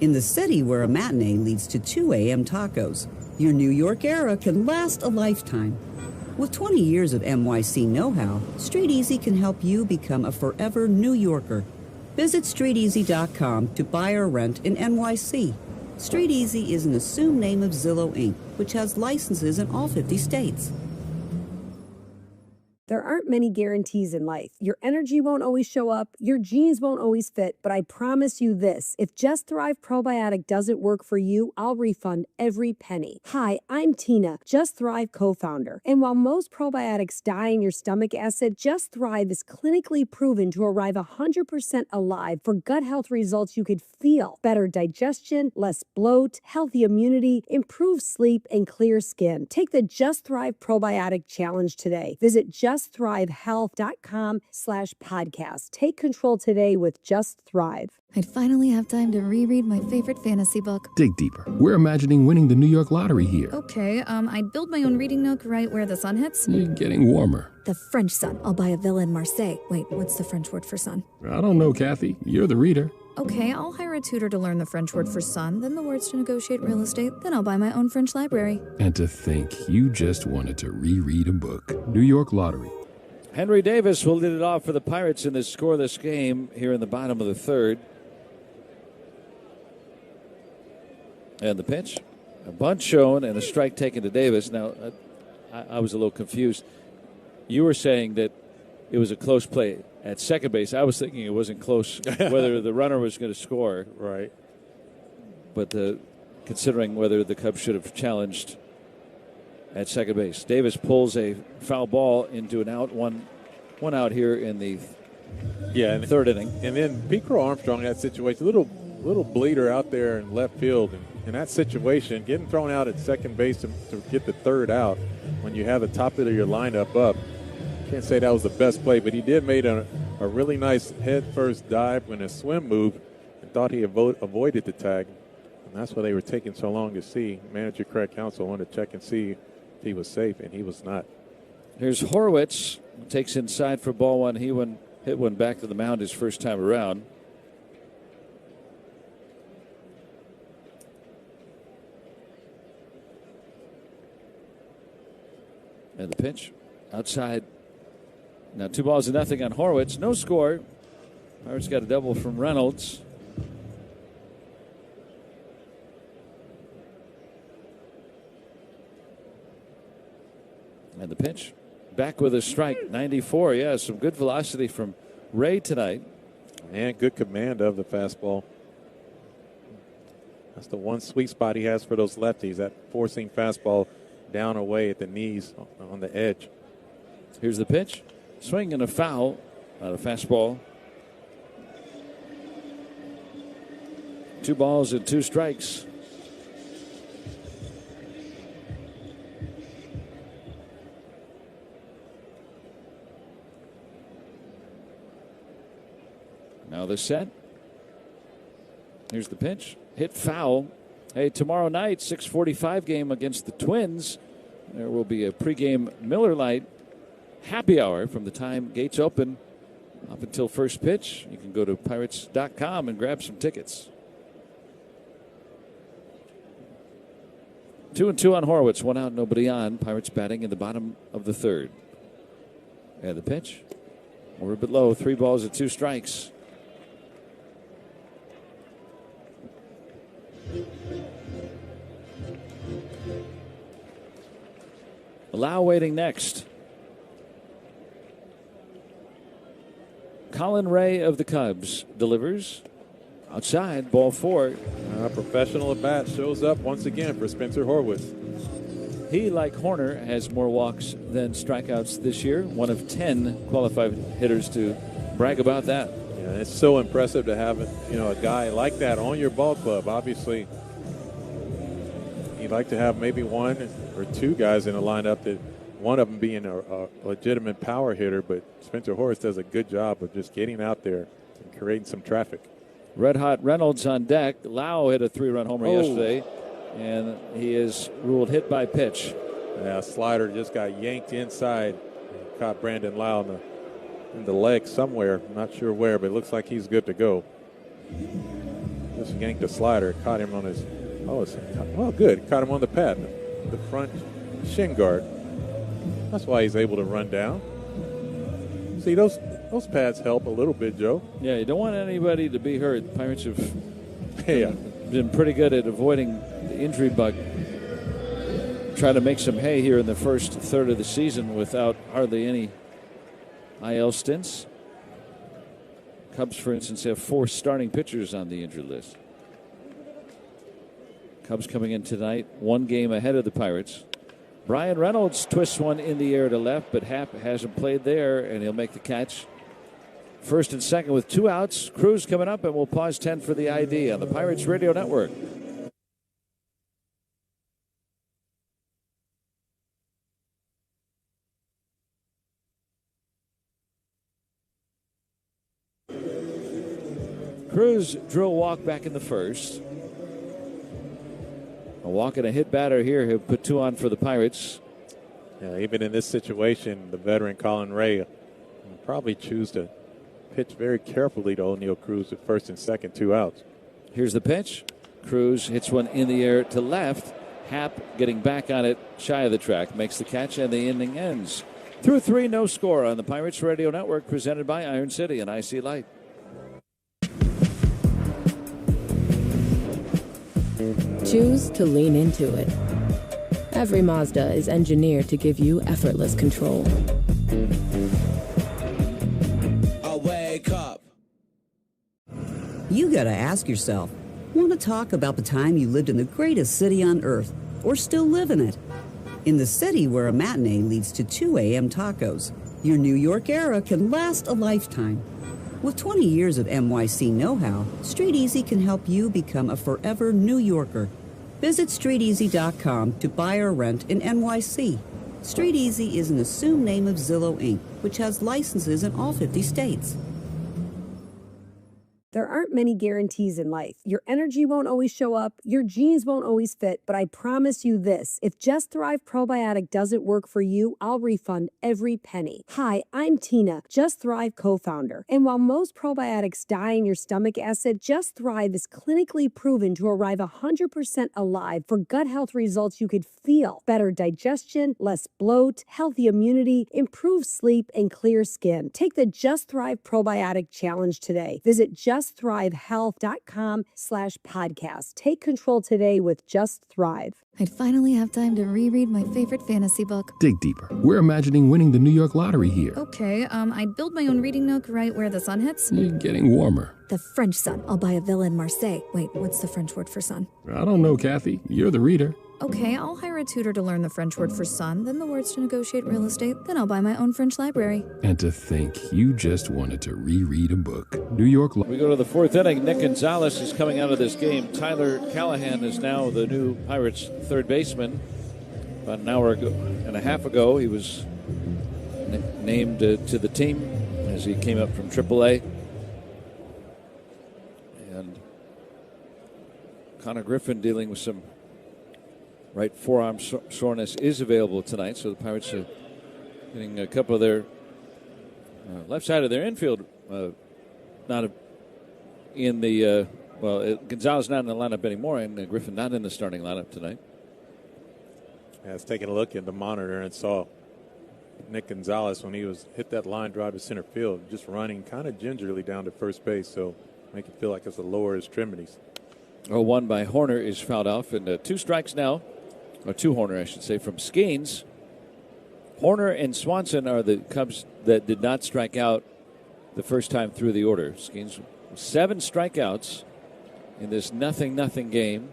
In the city where a matinee leads to 2 a.m. tacos, your New York era can last a lifetime. With 20 years of NYC know-how, Street Easy can help you become a forever New Yorker. Visit StreetEasy.com to buy or rent in NYC. Street Easy is an assumed name of Zillow Inc., which has licenses in all 50 states. There aren't many guarantees in life. Your energy won't always show up, your jeans won't always fit, but I promise you this, if Just Thrive Probiotic doesn't work for you, I'll refund every penny. Hi, I'm Tina, Just Thrive co-founder. And while most probiotics die in your stomach acid, Just Thrive is clinically proven to arrive 100% alive for gut health results you could feel. Better digestion, less bloat, healthy immunity, improved sleep, and clear skin. Take the Just Thrive Probiotic Challenge today. Visit justthrivehealth.com/podcast. Take control today with Just Thrive. I'd finally have time to reread my favorite fantasy book. Dig deeper. We're imagining winning the New York lottery here. Okay, I'd build my own reading nook right where the sun hits. You're getting warmer. The French sun. I'll buy a villa in Marseille. Wait, what's the French word for sun? I don't know, Kathy. You're the reader. Okay, I'll hire a tutor to learn the French word for sun, then the words to negotiate real estate, then I'll buy my own French library. And to think you just wanted to reread a book. New York Lottery. Henry Davis will lead it off for the Pirates in this scoreless game here in the bottom of the third. And the pitch, a bunt shown and a strike taken to Davis. Now, I was a little confused. You were saying that it was a close play at second base. I was thinking it wasn't close whether the runner was going to score. Right. But considering whether the Cubs should have challenged at second base. Davis pulls a foul ball into an out, one out here in the third inning. And then Pete Crow Armstrong in that situation, little bleeder out there in left field. And in that situation, getting thrown out at second base to get the third out when you have the top of your lineup up, can't say that was the best play, but he did make a really nice head-first dive and a swim move and thought he avoided the tag. And that's why they were taking so long to see. Manager Craig Counsell wanted to check and see if he was safe, and he was not. Here's Horwitz, takes inside for ball one. He hit one back to the mound his first time around. And the pitch outside. Now 2-0 on Horwitz. No score. Pirates got a double from Reynolds. And the pitch. Back with a strike. 94. Yeah, some good velocity from Ray tonight. And good command of the fastball. That's the one sweet spot he has for those lefties, that forcing fastball down away at the knees on the edge. Here's the pitch. Swing and a foul on a fastball. 2 balls and 2 strikes. Now the set. Here's the pitch. Hit foul. Hey, tomorrow night, 6:45 game against the Twins. There will be a pregame Miller Lite happy hour from the time gates open up until first pitch. You can go to Pirates.com and grab some tickets. 2-2 on Horwitz. 1 out, nobody on. Pirates batting in the bottom of the third. And the pitch. We're a bit low. 3 balls and 2 strikes. Lau waiting next. Colin Ray of the Cubs delivers. Outside, ball 4. Professional at bat shows up once again for Spencer Horwitz. He, like Horner, has more walks than strikeouts this year. One of 10 qualified hitters to brag about that. Yeah, it's so impressive to have a guy like that on your ball club. Obviously, you'd like to have maybe one or two guys in a lineup, that one of them being a legitimate power hitter, but Spencer Horace does a good job of just getting out there and creating some traffic. Red Hot Reynolds on deck. Lau hit a 3-run homer yesterday, and he is ruled hit by pitch. Yeah, slider just got yanked inside. Caught Brandon Lau in the leg somewhere. I'm not sure where, but it looks like he's good to go. Just yanked a slider. Caught him on his, good. Caught him on the pad, the front shin guard. That's why he's able to run down. See, those pads help a little bit, Joe. Yeah, you don't want anybody to be hurt. Pirates have been pretty good at avoiding the injury bug. Try to make some hay here in the first third of the season without hardly any IL stints. Cubs, for instance, have 4 starting pitchers on the injured list. Cubs coming in tonight, 1 game ahead of the Pirates. Brian Reynolds twists one in the air to left, but Happ hasn't played there, and he'll make the catch. First and second with 2 outs. Cruz coming up, and we'll pause 10 for the ID on the Pirates Radio Network. Cruz drew a walk back in the first. A walk and a hit batter here have put 2 on for the Pirates. Yeah, even in this situation, the veteran Colin Ray will probably choose to pitch very carefully to O'Neal Cruz at first and second, 2 outs. Here's the pitch. Cruz hits one in the air to left. Happ getting back on it shy of the track. Makes the catch, and the inning ends. Through 3, no score on the Pirates Radio Network, presented by Iron City and IC Light. Choose to lean into it. Every Mazda is engineered to give you effortless control. I wake up. You gotta ask yourself, want to talk about the time you lived in the greatest city on earth, or still live in it? In the city where a matinee leads to 2 a.m. tacos, your New York era can last a lifetime. With 20 years of NYC know-how, Street Easy can help you become a forever New Yorker. Visit StreetEasy.com to buy or rent in NYC. Street Easy is an assumed name of Zillow Inc., which has licenses in all 50 states. There aren't many guarantees in life. Your energy won't always show up, your jeans won't always fit, but I promise you this, if Just Thrive Probiotic doesn't work for you, I'll refund every penny. Hi, I'm Tina, Just Thrive co-founder. And while most probiotics die in your stomach acid, Just Thrive is clinically proven to arrive 100% alive for gut health results you could feel. Better digestion, less bloat, healthy immunity, improved sleep, and clear skin. Take the Just Thrive Probiotic Challenge today. Visit JustThriveHealth.com/podcast. Take control today with Just Thrive. I'd finally have time to reread my favorite fantasy book. Dig deeper. We're imagining winning the New York lottery here. Okay, I'd build my own reading nook right where the sun hits. You're getting warmer. The French sun. I'll buy a villa in Marseille. Wait, what's the French word for sun? I don't know, Kathy. You're the reader. Okay, I'll hire a tutor to learn the French word for sun, then the words to negotiate real estate, then I'll buy my own French library. And to think you just wanted to reread a book. New York. We go to the 4th inning. Nick Gonzalez is coming out of this game. Tyler Callahan is now the new Pirates third baseman. About an hour and a half ago, he was named to the team as he came up from AAA. And Connor Griffin dealing with some right forearm soreness is available tonight, so the Pirates are getting a couple of their left side of their infield not in the Gonzalez not in the lineup anymore, and Griffin not in the starting lineup tonight. I was taking a look at the monitor and saw Nick Gonzalez when he hit that line drive to center field, just running kind of gingerly down to first base, so make it feel like it's the lower extremities. 0-1 by Horner is fouled off, and 2 strikes now. Or 2 Horner, I should say, from Skeens. Horner and Swanson are the Cubs that did not strike out the first time through the order. Skeens 7 strikeouts in this 0-0 game.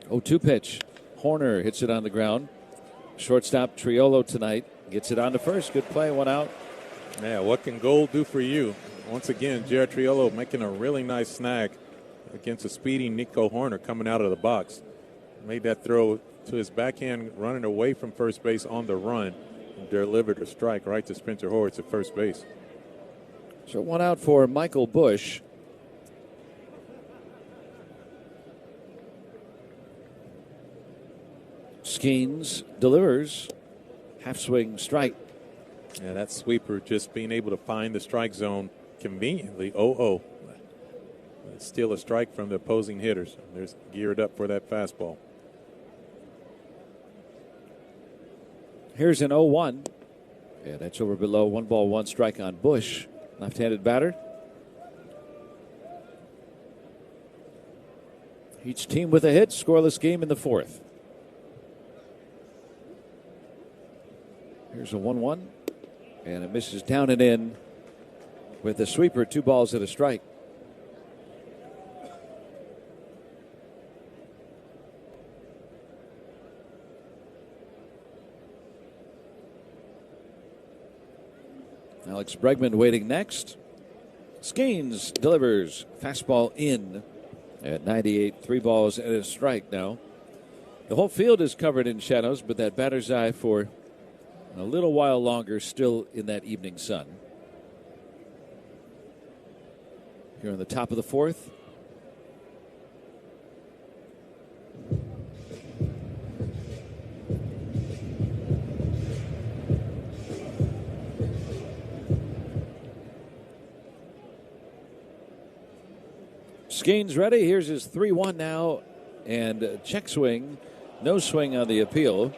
0-2 pitch. Horner hits it on the ground. Shortstop Triolo tonight gets it on to first. Good play, 1 out. Yeah, what can gold do for you? Once again, Jared Triolo making a really nice snag against a speedy Nico Horner coming out of the box. Made that throw to his backhand, running away from first base on the run. And delivered a strike right to Spencer Horwitz at first base. So 1 out for Michael Busch. Skeens delivers. Half swing strike. Yeah, that sweeper just being able to find the strike zone conveniently. 0-0. Steal a strike from the opposing hitters. They're geared up for that fastball. Here's an 0-1. Yeah, that's over below. 1 ball, 1 strike on Busch. Left-handed batter. Each team with a hit. Scoreless game in the 4th. Here's a 1-1. And it misses down and in with a sweeper. 2 balls and a strike. Alex Bregman waiting next. Skeens delivers. Fastball in at 98. 3 balls and a strike now. The whole field is covered in shadows, but that batter's eye for a little while longer still in that evening sun. Here on the top of the 4th. Skeens ready. Here's his 3-1 now. And check swing. No swing on the appeal.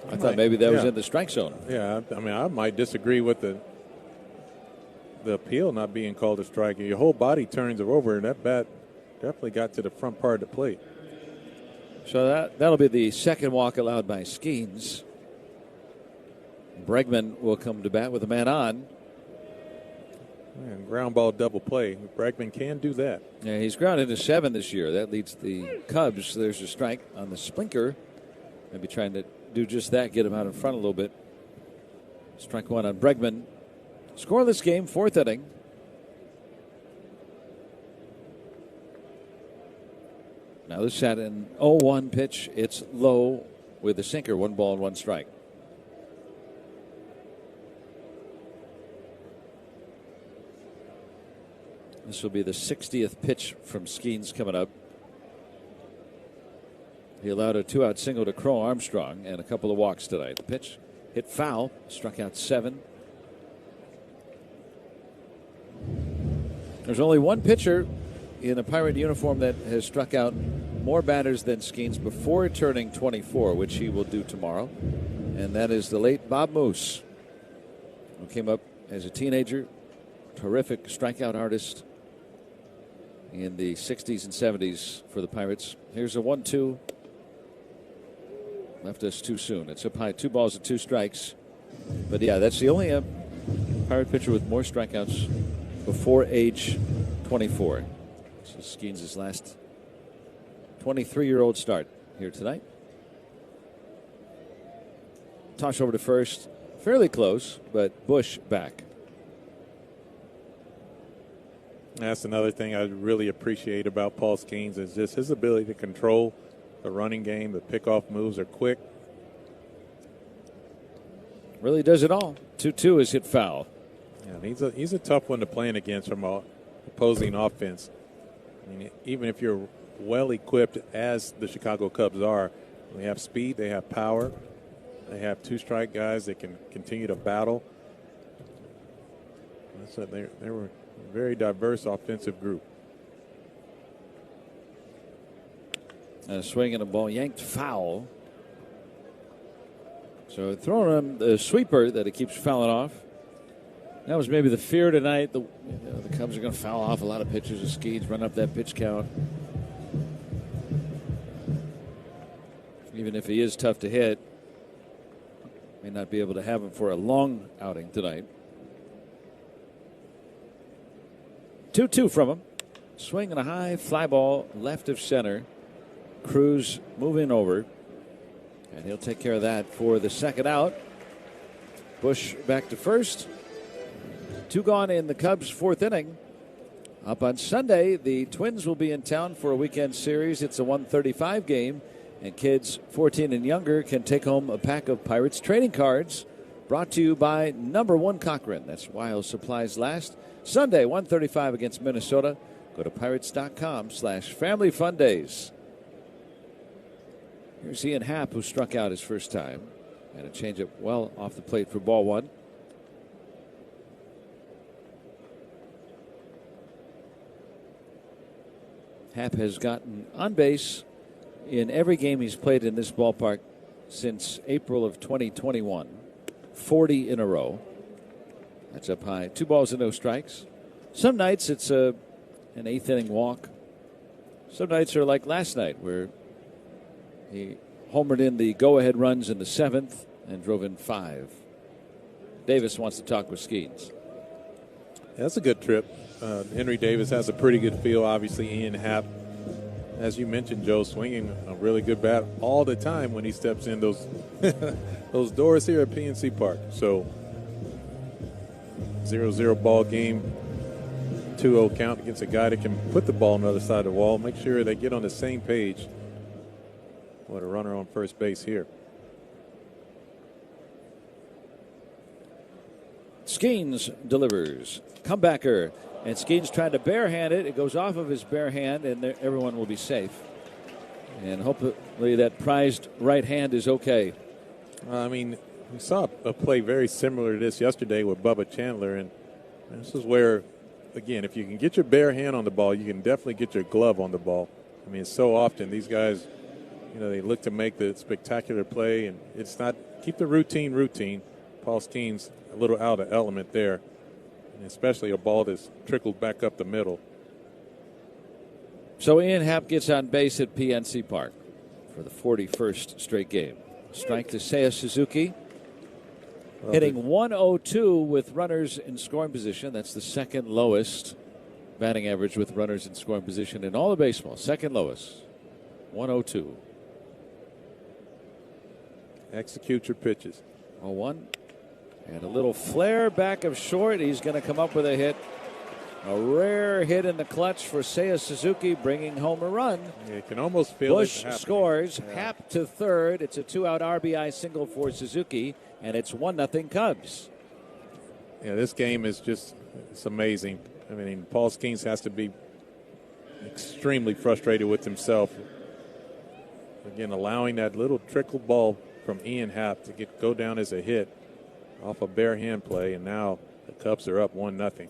I thought maybe that was in the strike zone. Yeah, I mean, I might disagree with the appeal not being called a strike. Your whole body turns over, and that bat definitely got to the front part of the plate. So that'll be the second walk allowed by Skeens. Bregman will come to bat with a man on. Man, ground ball double play. Bregman can do that. Yeah, he's grounded to 7 this year. That leads the Cubs. There's a strike on the Splinker. Maybe trying to do just that, get him out in front a little bit. Strike 1 on Bregman. Scoreless game, 4th inning. Now this at an 0-1 pitch. It's low with a sinker. 1 ball and 1 strike. This will be the 60th pitch from Skeens coming up. He allowed a 2-out single to Crow Armstrong and a couple of walks tonight. The pitch hit foul, struck out 7. There's only one pitcher in a Pirate uniform that has struck out more batters than Skeens before turning 24, which he will do tomorrow. And that is the late Bob Moose, who came up as a teenager, terrific strikeout artist in the 60s and 70s for the Pirates. Here's a 1-2. Left us too soon. It's up high, 2 balls and 2 strikes. But yeah, that's the only Pirate pitcher with more strikeouts before age 24. So Skeens' last 23-year-old start here tonight. Toss over to first. Fairly close, but Busch back. That's another thing I really appreciate about Paul Skeens is just his ability to control the running game. The pickoff moves are quick. Really does it all. 2-2 is hit foul. Yeah, he's a tough one to play against from an opposing offense. I mean, even if you're well equipped as the Chicago Cubs are, they have speed, they have power, they have 2-strike guys that can continue to battle. So they were a very diverse offensive group. And a swing and a ball yanked foul. So throwing him the sweeper that he keeps fouling off. That was maybe the fear tonight. The Cubs are going to foul off a lot of pitches of Skeens, run up that pitch count. Even if he is tough to hit, may not be able to have him for a long outing tonight. 2-2 from him. Swing and a high fly ball left of center. Cruz moving over, and he'll take care of that for the second out. Bush back to first. 2 gone in the Cubs' 4th inning. Up on Sunday, the Twins will be in town for a weekend series. It's a 1:35 game, and kids 14 and younger can take home a pack of Pirates trading cards, brought to you by Number 1 Cochran. That's while supplies last. Sunday, 1:35 against Minnesota. Go to pirates.com/Family Fun Days. Here's Ian Happ, who struck out his first time. And a changeup well off the plate for ball 1. Happ has gotten on base in every game he's played in this ballpark since April of 2021. 40 in a row. That's up high. 2 balls and no strikes. Some nights it's an 8th inning walk. Some nights are like last night, where he homered in the go-ahead runs in the 7th and drove in 5. Davis wants to talk with Skeens. That's a good trip. Henry Davis has a pretty good feel. Obviously, Ian Happ, as you mentioned, Joe, swinging a really good bat all the time when he steps in those those doors here at PNC Park. So 0-0 ball game, 2-0 count against a guy that can put the ball on the other side of the wall. Make sure they get on the same page. What a runner on first base here. Skeens delivers. Comebacker. And Skeens tried to barehand it. It goes off of his bare hand, and everyone will be safe. And hopefully that prized right hand is okay. I mean, we saw a play very similar to this yesterday with Bubba Chandler. And this is where, again, if you can get your bare hand on the ball, you can definitely get your glove on the ball. I mean, so often these guys, they look to make the spectacular play, and it's not – keep the routine. Paul Skeens a little out of element there, and especially a ball that's trickled back up the middle. So Ian Happ gets on base at PNC Park for the 41st straight game. Strike to Seiya Suzuki. Hitting 102 with runners in scoring position. That's the second lowest batting average with runners in scoring position in all of baseball. Second lowest. 102. Execute your pitches. 0-1. And a little flare back of short. He's going to come up with a hit. A rare hit in the clutch for Seiya Suzuki, bringing home a run. Yeah, you can almost feel Bush it scores. Yeah. Happ to third. It's a 2-out RBI single for Suzuki, and it's 1-0 Cubs. Yeah, this game is it's amazing. I mean, Paul Skeens has to be extremely frustrated with himself. Again, allowing that little trickle ball from Ian Happ to go down as a hit off a bare hand play, and now the Cubs are up 1-0.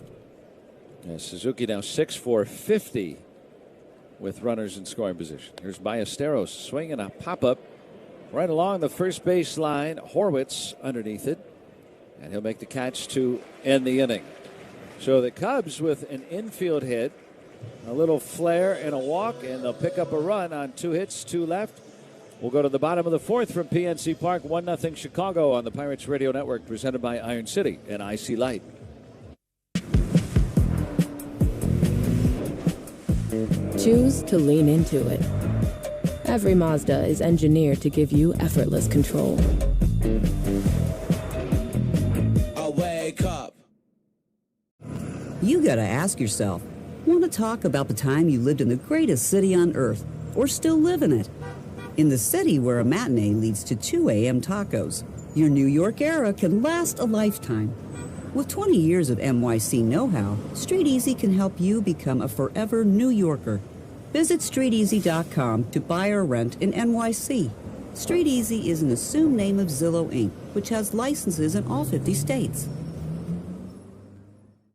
Yeah, Suzuki now 6 for 50 with runners in scoring position. Here's Ballesteros swinging a pop-up right along the first base line. Horwitz underneath it, and he'll make the catch to end the inning. So the Cubs with an infield hit, a little flare and a walk, and they'll pick up a run on 2 hits, 2 left. We'll go to the bottom of the 4th from PNC Park. 1-0 Chicago on the Pirates Radio Network, presented by Iron City and IC Light. Choose to lean into it. Every Mazda is engineered to give you effortless control. I wake up. You gotta ask yourself, want to talk about the time you lived in the greatest city on earth, or still live in it? In the city where a matinee leads to 2 a.m. tacos, your New York era can last a lifetime. With 20 years of NYC know-how, Street Easy can help you become a forever New Yorker. Visit StreetEasy.com to buy or rent in NYC. Street Easy is an assumed name of Zillow Inc., which has licenses in all 50 states.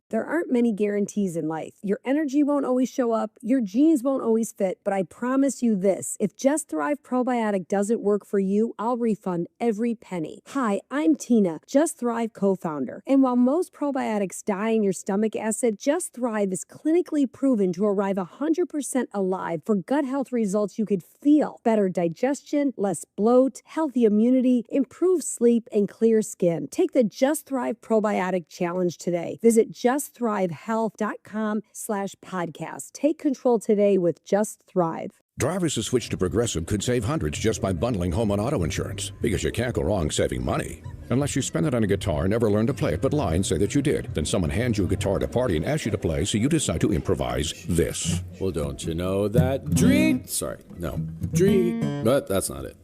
There aren't many guarantees in life. Your energy won't always show up, your jeans won't always fit, but I promise you this. If Just Thrive Probiotic doesn't work for you, I'll refund every penny. Hi, I'm Tina, Just Thrive co-founder. And while most probiotics die in your stomach acid, Just Thrive is clinically proven to arrive 100% alive for gut health results you could feel. Better digestion, less bloat, healthy immunity, improved sleep, and clear skin. Take the Just Thrive Probiotic Challenge today. Visit JustThriveHealth.com/podcast. Take control today with Just Thrive. Drivers who switch to Progressive could save hundreds just by bundling home and auto insurance, because you can't go wrong saving money. Unless you spend it on a guitar and never learn to play it but lie and say that you did. Then someone hands you a guitar at a party and asks you to play, so you decide to improvise this. Well, don't you know that dream... Sorry, no. Dream... But that's not it.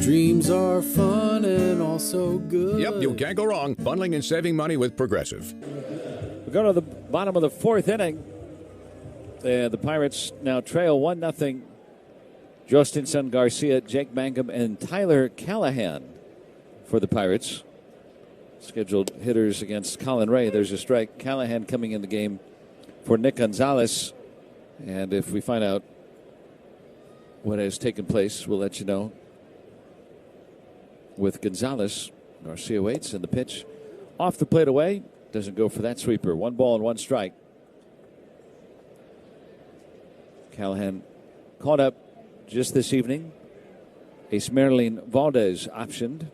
Dreams are fun and also good. Yep, you can't go wrong bundling and saving money with Progressive. We go to the bottom of the fourth inning. The Pirates now trail 1-0. Justinson Garcia, Jake Mangum, and Tyler Callahan for the Pirates. Scheduled hitters against Colin Ray. There's a strike. Callahan coming in the game for Nick Gonzalez. And if we find out what has taken place, we'll let you know. With Gonzalez, Garcia waits, and the pitch off the plate away. Doesn't go for that sweeper. 1 ball and 1 strike. Callahan caught up just this evening. Ace Marilyn Valdez optioned.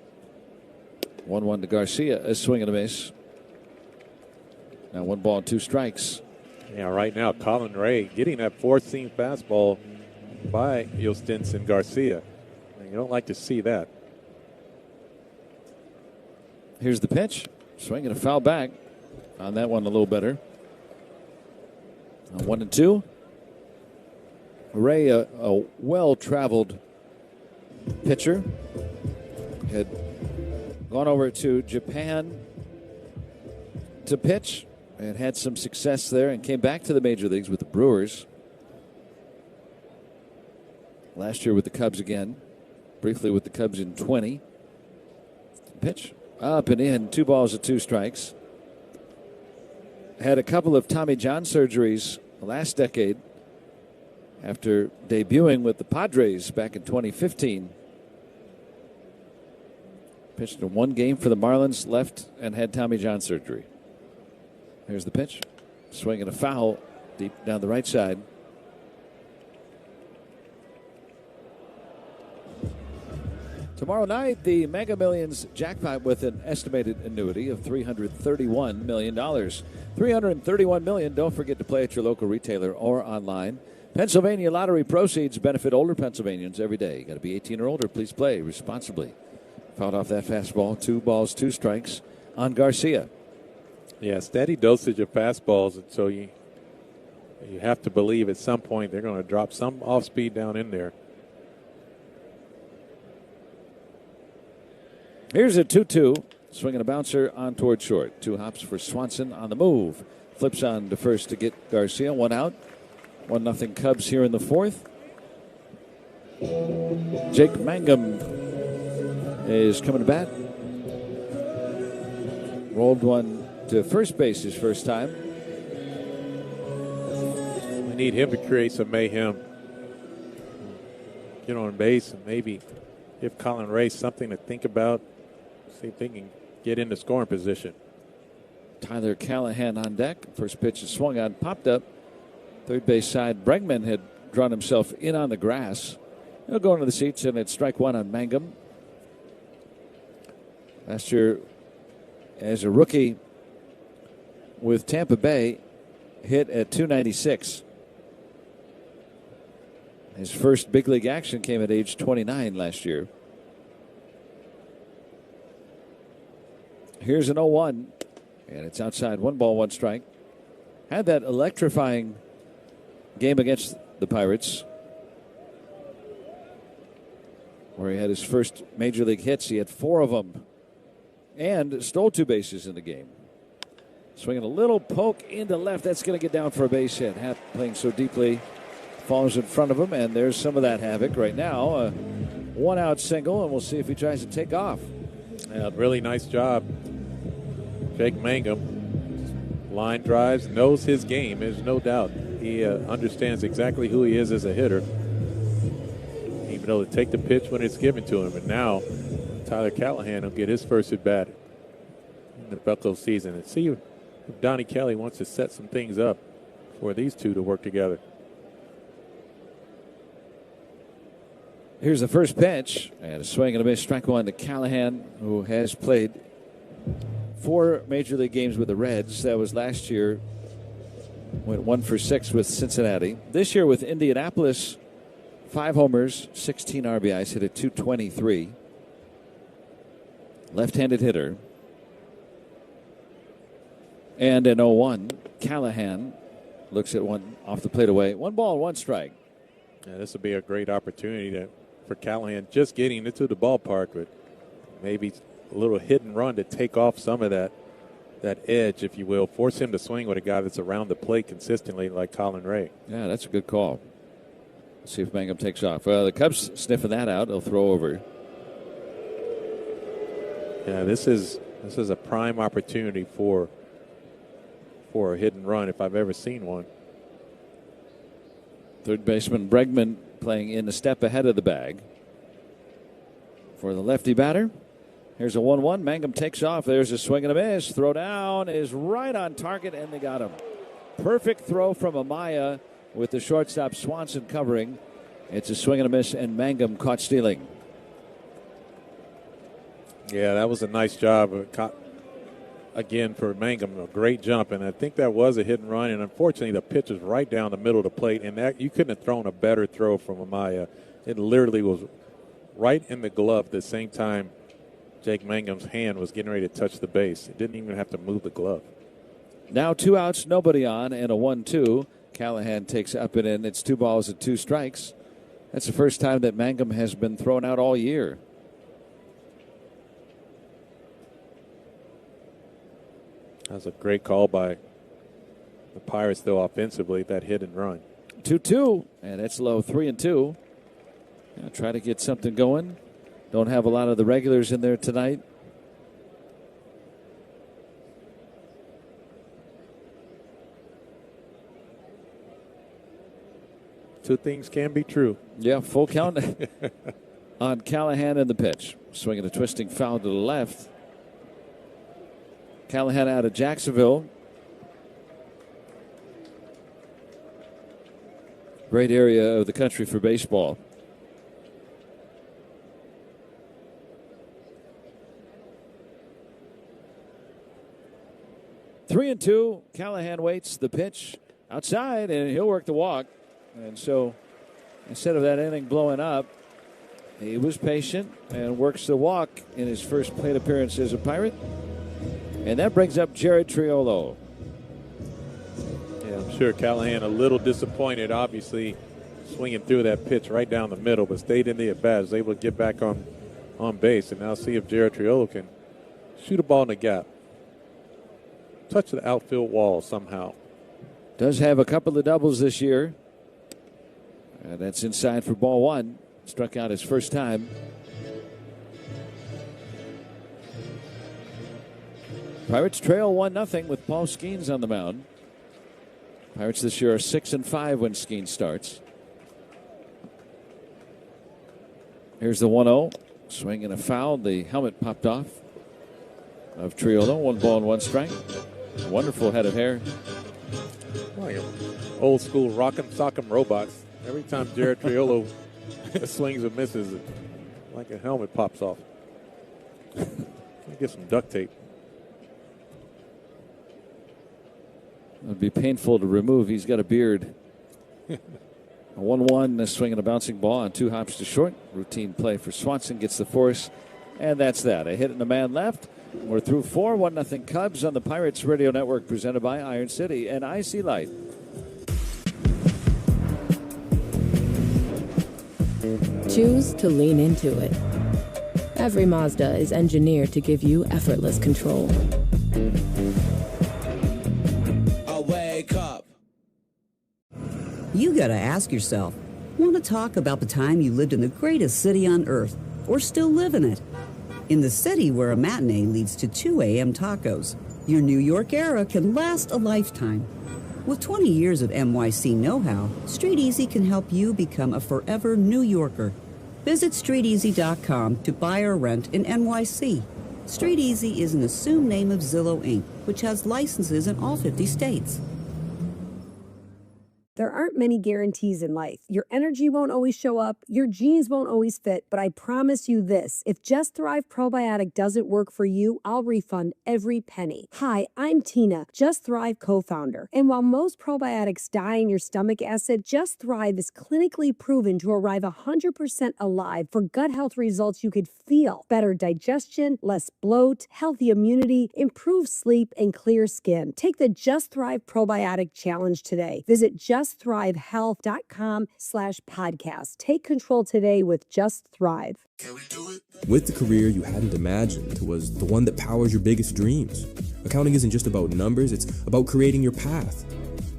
1-1 to Garcia. A swing and a miss. Now 1 ball and 2 strikes. Yeah, right now Colin Ray getting that 4-seam fastball by Yostinson Garcia. And you don't like to see that. Here's the pitch. Swing and a foul back. On that one a little better. 1-2. Ray, a well-traveled pitcher, had gone over to Japan to pitch and had some success there and came back to the major leagues with the Brewers. Last year with the Cubs again. Briefly with the Cubs in 20. Pitch up and in. 2 balls and 2 strikes. Had a couple of Tommy John surgeries last decade after debuting with the Padres back in 2015. Pitched in 1 game for the Marlins, left and had Tommy John surgery. Here's the pitch. Swing and a foul deep down the right side. Tomorrow night, the Mega Millions jackpot with an estimated annuity of $331 million. $331 million. Don't forget to play at your local retailer or online. Pennsylvania lottery proceeds benefit older Pennsylvanians every day. You got to be 18 or older. Please play responsibly. Fouled off that fastball. 2 balls, 2 strikes on Garcia. Yeah, steady dosage of fastballs, and so you have to believe at some point they're going to drop some off speed down in there. Here's a 2-2. Swinging a bouncer on toward short. 2 hops for Swanson on the move. Flips on to first to get Garcia. 1 out. 1-0 Cubs here in the 4th. Jake Mangum is coming to bat. Rolled one to first base his first time. We need him to create some mayhem. Get on base and maybe give Colin Ray something to think about. See if they can get into scoring position. Tyler Callahan on deck. First pitch is swung on, popped up. Third base side, Bregman had drawn himself in on the grass. He'll go into the seats, and it's strike 1 on Mangum. Last year, as a rookie with Tampa Bay, hit at .296. His first big league action came at age 29 last year. Here's an 0-1, and it's outside. 1 ball, 1 strike. Had that electrifying game against the Pirates where he had his first major league hits. He had 4 of them and stole 2 bases in the game. Swinging a little poke into left. That's going to get down for a base hit. Happ playing so deeply. Falls in front of him, and there's some of that havoc right now. A 1-out single, and we'll see if he tries to take off. Yeah, really nice job. Jake Mangum. Line drives, knows his game, there's no doubt. He understands exactly who he is as a hitter. Even though to take the pitch when it's given to him. And now Tyler Callahan will get his first at bat in the Buffalo season. And see if Donnie Kelly wants to set some things up for these two to work together. Here's the first pitch, and a swing and a miss. Strike 1 to Callahan, who has played 4 major league games with the Reds. That was last year Went 1 for 6 with Cincinnati. This year with Indianapolis, 5 homers, 16 RBIs, hit at .223. Left-handed hitter. And an 0-1, Callahan looks at one off the plate away. 1 ball, 1 strike. Yeah, this would be a great opportunity for Callahan just getting into the ballpark, but maybe a little hit and run to take off some of that edge, if you will. Force him to swing with a guy that's around the plate consistently like Colin Ray. Yeah, that's a good call. Let's see if Mangum takes off. The Cubs sniffing that out. They'll throw over. Yeah, this is a prime opportunity for a hit and run if I've ever seen one. Third baseman Bregman playing in a step ahead of the bag. For the lefty batter, here's a 1-1. Mangum takes off. There's a swing and a miss. Throw down is right on target, and they got him. Perfect throw from Amaya with the shortstop Swanson covering. It's a swing and a miss, and Mangum caught stealing. Yeah, that was a nice job. Again, for Mangum, a great jump, and I think that was a hit and run, and unfortunately the pitch is right down the middle of the plate, and that you couldn't have thrown a better throw from Amaya. It literally was right in the glove at the same time Jake Mangum's hand was getting ready to touch the base. It didn't even have to move the glove. Now 2 outs, nobody on, and a 1-2. Callahan takes up and in. It's 2 balls and 2 strikes. That's the first time that Mangum has been thrown out all year. That's a great call by the Pirates, though, offensively, that hit and run. 2-2, and it's low. 3-2. Try to get something going. Don't have a lot of the regulars in there tonight. Two things can be true. Yeah, full count on Callahan and the pitch. Swinging a twisting foul to the left. Callahan out of Jacksonville. Great area of the country for baseball. Three and two. Callahan waits the pitch outside, and he'll work the walk. And so instead of that inning blowing up, he was patient and works the walk in his first plate appearance as a Pirate. And that brings up Jared Triolo. Yeah, I'm sure Callahan a little disappointed, obviously, swinging through that pitch right down the middle, but stayed in the at-bat, was able to get back on base. And now see if Jared Triolo can shoot a ball in the gap. Touch the outfield wall somehow. Does have a couple of doubles this year. And that's inside for ball one. Struck out his first time. Pirates trail 1-0 with Paul Skeens on the mound. Pirates this year are 6-5 when Skeens starts. Here's the 1-0. Swing and a foul. The helmet popped off of Triolo. 1 ball and 1 strike. Wonderful head of hair. Like old school rock'em sock'em robots. Every time Jared Triolo swings or misses, like a helmet pops off. Get some duct tape. It would be painful to remove. He's got a beard. A 1-1, swinging a bouncing ball on 2 hops to short. Routine play for Swanson. Gets the force. And that's that. A hit and a man left. We're through 4. 1-0 Cubs on the Pirates Radio Network, presented by Iron City and IC Light. Choose to lean into it. Every Mazda is engineered to give you effortless control. Wake up. You gotta ask yourself, want to talk about the time you lived in the greatest city on earth, or still live in it? In the city where a matinee leads to 2 a.m. tacos, your New York era can last a lifetime. With 20 years of NYC know-how, Street Easy can help you become a forever New Yorker. Visit StreetEasy.com to buy or rent in NYC. Street Easy is an assumed name of Zillow Inc., which has licenses in all 50 states. There aren't many guarantees in life. Your energy won't always show up, your genes won't always fit, but I promise you this, if Just Thrive Probiotic doesn't work for you, I'll refund every penny. Hi, I'm Tina, Just Thrive co-founder. And while most probiotics die in your stomach acid, Just Thrive is clinically proven to arrive 100% alive for gut health results you could feel. Better digestion, less bloat, healthy immunity, improved sleep, and clear skin. Take the Just Thrive Probiotic Challenge today. Visit justthrivehealth.com/podcast. Take control today with Just Thrive. With the career you hadn't imagined was the one that powers your biggest dreams. Accounting isn't just about numbers, it's about creating your path.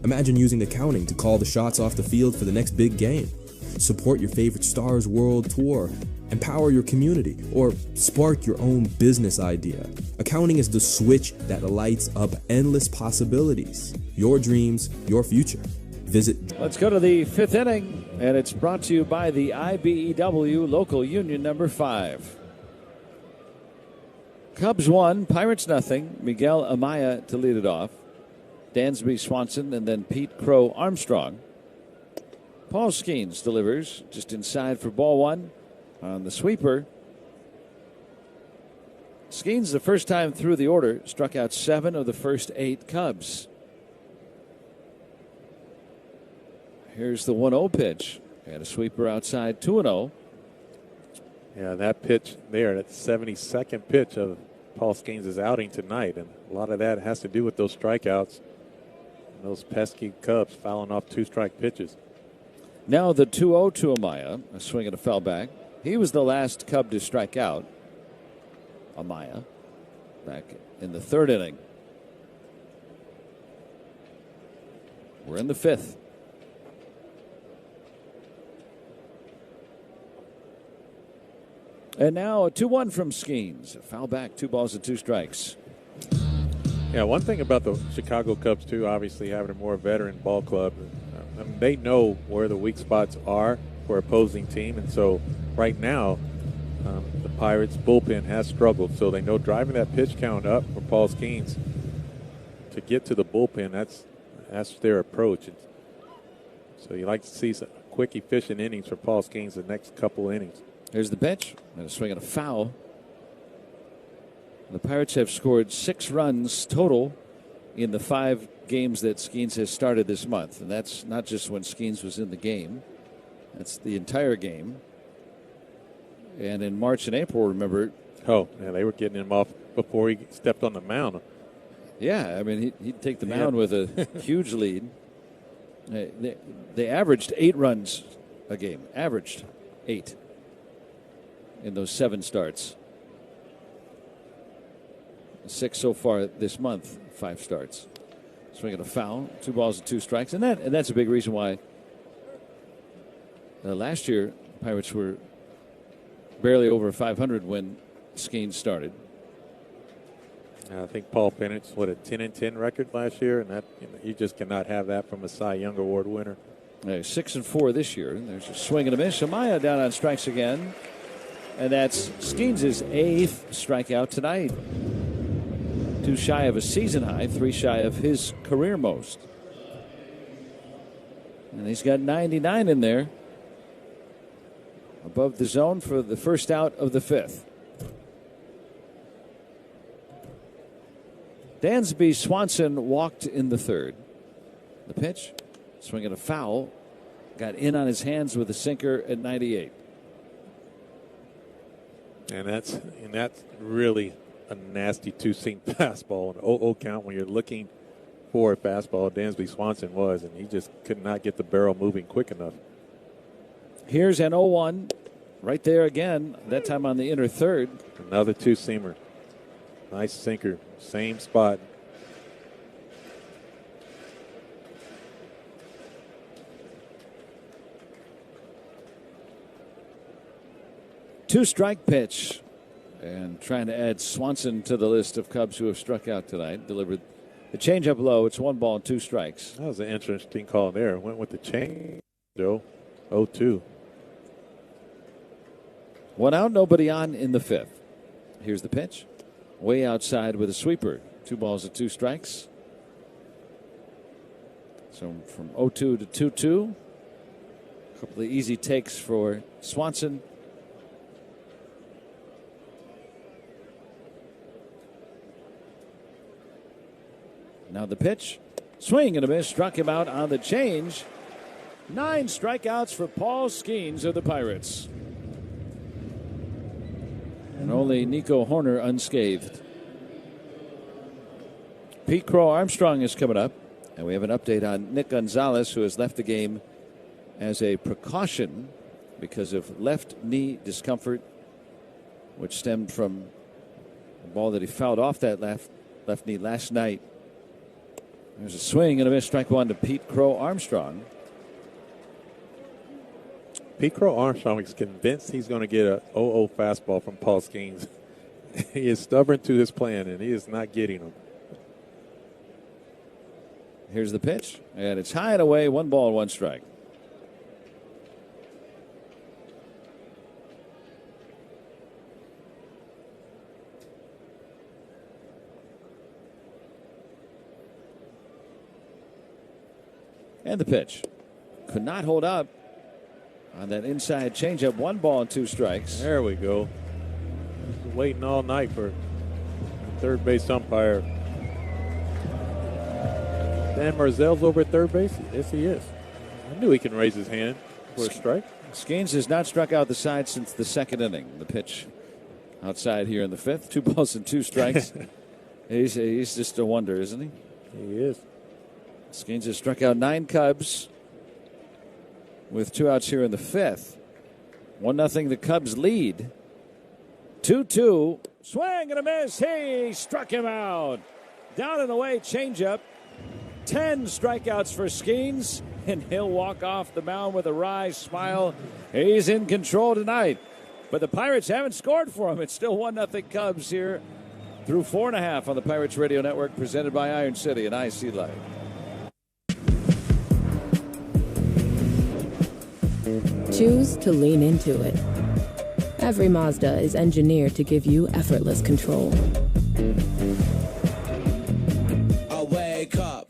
Imagine using accounting to call the shots off the field for the next big game, support your favorite stars' world tour, empower your community, or spark your own business idea. Accounting is the switch that lights up endless possibilities. Your dreams, your future. Visit. Let's go to the fifth inning, and it's brought to you by the IBEW Local Union number 5. Cubs 1, Pirates nothing. Miguel Amaya to lead it off. Dansby Swanson, and then Pete Crow Armstrong. Paul Skeens delivers just inside for ball 1 on the sweeper. Skeens, the first time through the order, struck out 7 of the first 8 Cubs. Here's the 1-0 pitch. And a sweeper outside, 2-0. Yeah, that pitch there, that 72nd pitch of Paul Skeens' outing tonight. And a lot of that has to do with those strikeouts and those pesky Cubs fouling off 2-strike pitches. Now the 2-0 to Amaya, a swing and a foul back. He was the last Cub to strike out. Amaya, back in the 3rd inning. We're in the 5th. And now a 2-1 from Skeens. A foul back, 2 balls and 2 strikes. Yeah, one thing about the Chicago Cubs, too, obviously having a more veteran ball club, I mean, they know where the weak spots are for opposing team. And so right now, the Pirates bullpen has struggled. So they know driving that pitch count up for Paul Skeens to get to the bullpen, that's their approach. So you like to see some quick, efficient innings for Paul Skeens the next couple innings. Here's the pitch, and a swing and a foul. The Pirates have scored 6 runs total in the 5 games that Skeens has started this month. And that's not just when Skeens was in the game. That's the entire game. And in March and April, remember. Oh, yeah, they were getting him off before he stepped on the mound. Yeah, I mean, he'd take the mound with a huge lead. They averaged 8 runs a game. Averaged 8. In those 7 starts. 6 so far this month, 5 starts. Swinging a foul, 2 balls and 2 strikes. And that's a big reason why last year Pirates were barely over 500 when Skeens started. I think Paul finished, a 10-10 record last year, and that you just cannot have that from a Cy Young Award winner. 6-4 this year. There's a swing and a miss. Amaya down on strikes again. And that's Skeens' 8th strikeout tonight. 2 shy of a season high, 3 shy of his career most. And he's got 99 in there. Above the zone for the first out of the 5th. Dansby Swanson walked in the 3rd. The pitch, swinging a foul, got in on his hands with a sinker at 98. And that's really a nasty 2-seam fastball, an 0-0 count when you're looking for a fastball. Dansby Swanson was, and he just could not get the barrel moving quick enough. Here's an 0-1 right there again, that time on the inner 3rd. Another 2-seamer. Nice sinker, same spot. Two-strike pitch. And trying to add Swanson to the list of Cubs who have struck out tonight. Delivered the changeup low. It's 1 ball and 2 strikes. That was an interesting call there. Went with the change, Joe. 0-2. 1 out, nobody on in the 5th. Here's the pitch. Way outside with a sweeper. 2 balls and 2 strikes. So from 0-2 to 2-2. A couple of easy takes for Swanson. Now the pitch. Swing and a miss. Struck him out on the change. 9 strikeouts for Paul Skeens of the Pirates. And only Nico Horner unscathed. Pete Crow Armstrong is coming up. And we have an update on Nick Gonzalez, who has left the game as a precaution because of left knee discomfort, which stemmed from a ball that he fouled off that left knee last night. There's a swing and a miss. Strike one to Pete Crow Armstrong. Pete Crow Armstrong is convinced he's going to get a 0-0 fastball from Paul Skeens. He is stubborn to his plan, and he is not getting them. Here's the pitch, and it's high and away. 1 ball, 1 strike. And the pitch. Could not hold up on that inside changeup. 1 ball and 2 strikes. There we go. Waiting all night for third base umpire. Dan Marzell's over at third base? Yes, he is. I knew he can raise his hand for a strike. Skeens has not struck out the side since the 2nd inning. The pitch outside here in the 5th. 2 balls and 2 strikes. He's just a wonder, isn't he? He is. Skeens has struck out 9 Cubs with 2 outs here in the 5th. 1-0 the Cubs lead. 2-2. Swing and a miss. He struck him out. Down and away changeup. 10 strikeouts for Skeens, and he'll walk off the mound with a wry smile. He's in control tonight. But the Pirates haven't scored for him. It's still 1-0 Cubs here through 4.5 on the Pirates Radio Network, presented by Iron City and IC Light. Choose to lean into it. Every Mazda is engineered to give you effortless control. I wake up.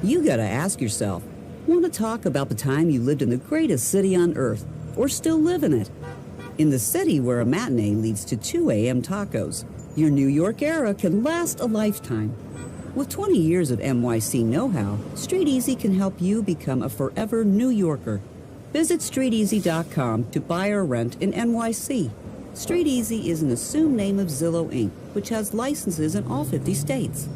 You gotta ask yourself, want to talk about the time you lived in the greatest city on earth, or still live in it? In the city where a matinee leads to 2 a.m. tacos, your New York era can last a lifetime. With 20 years of NYC know-how, Street Easy can help you become a forever New Yorker. Visit StreetEasy.com to buy or rent in NYC. Street Easy is an assumed name of Zillow Inc., which has licenses in all 50 states.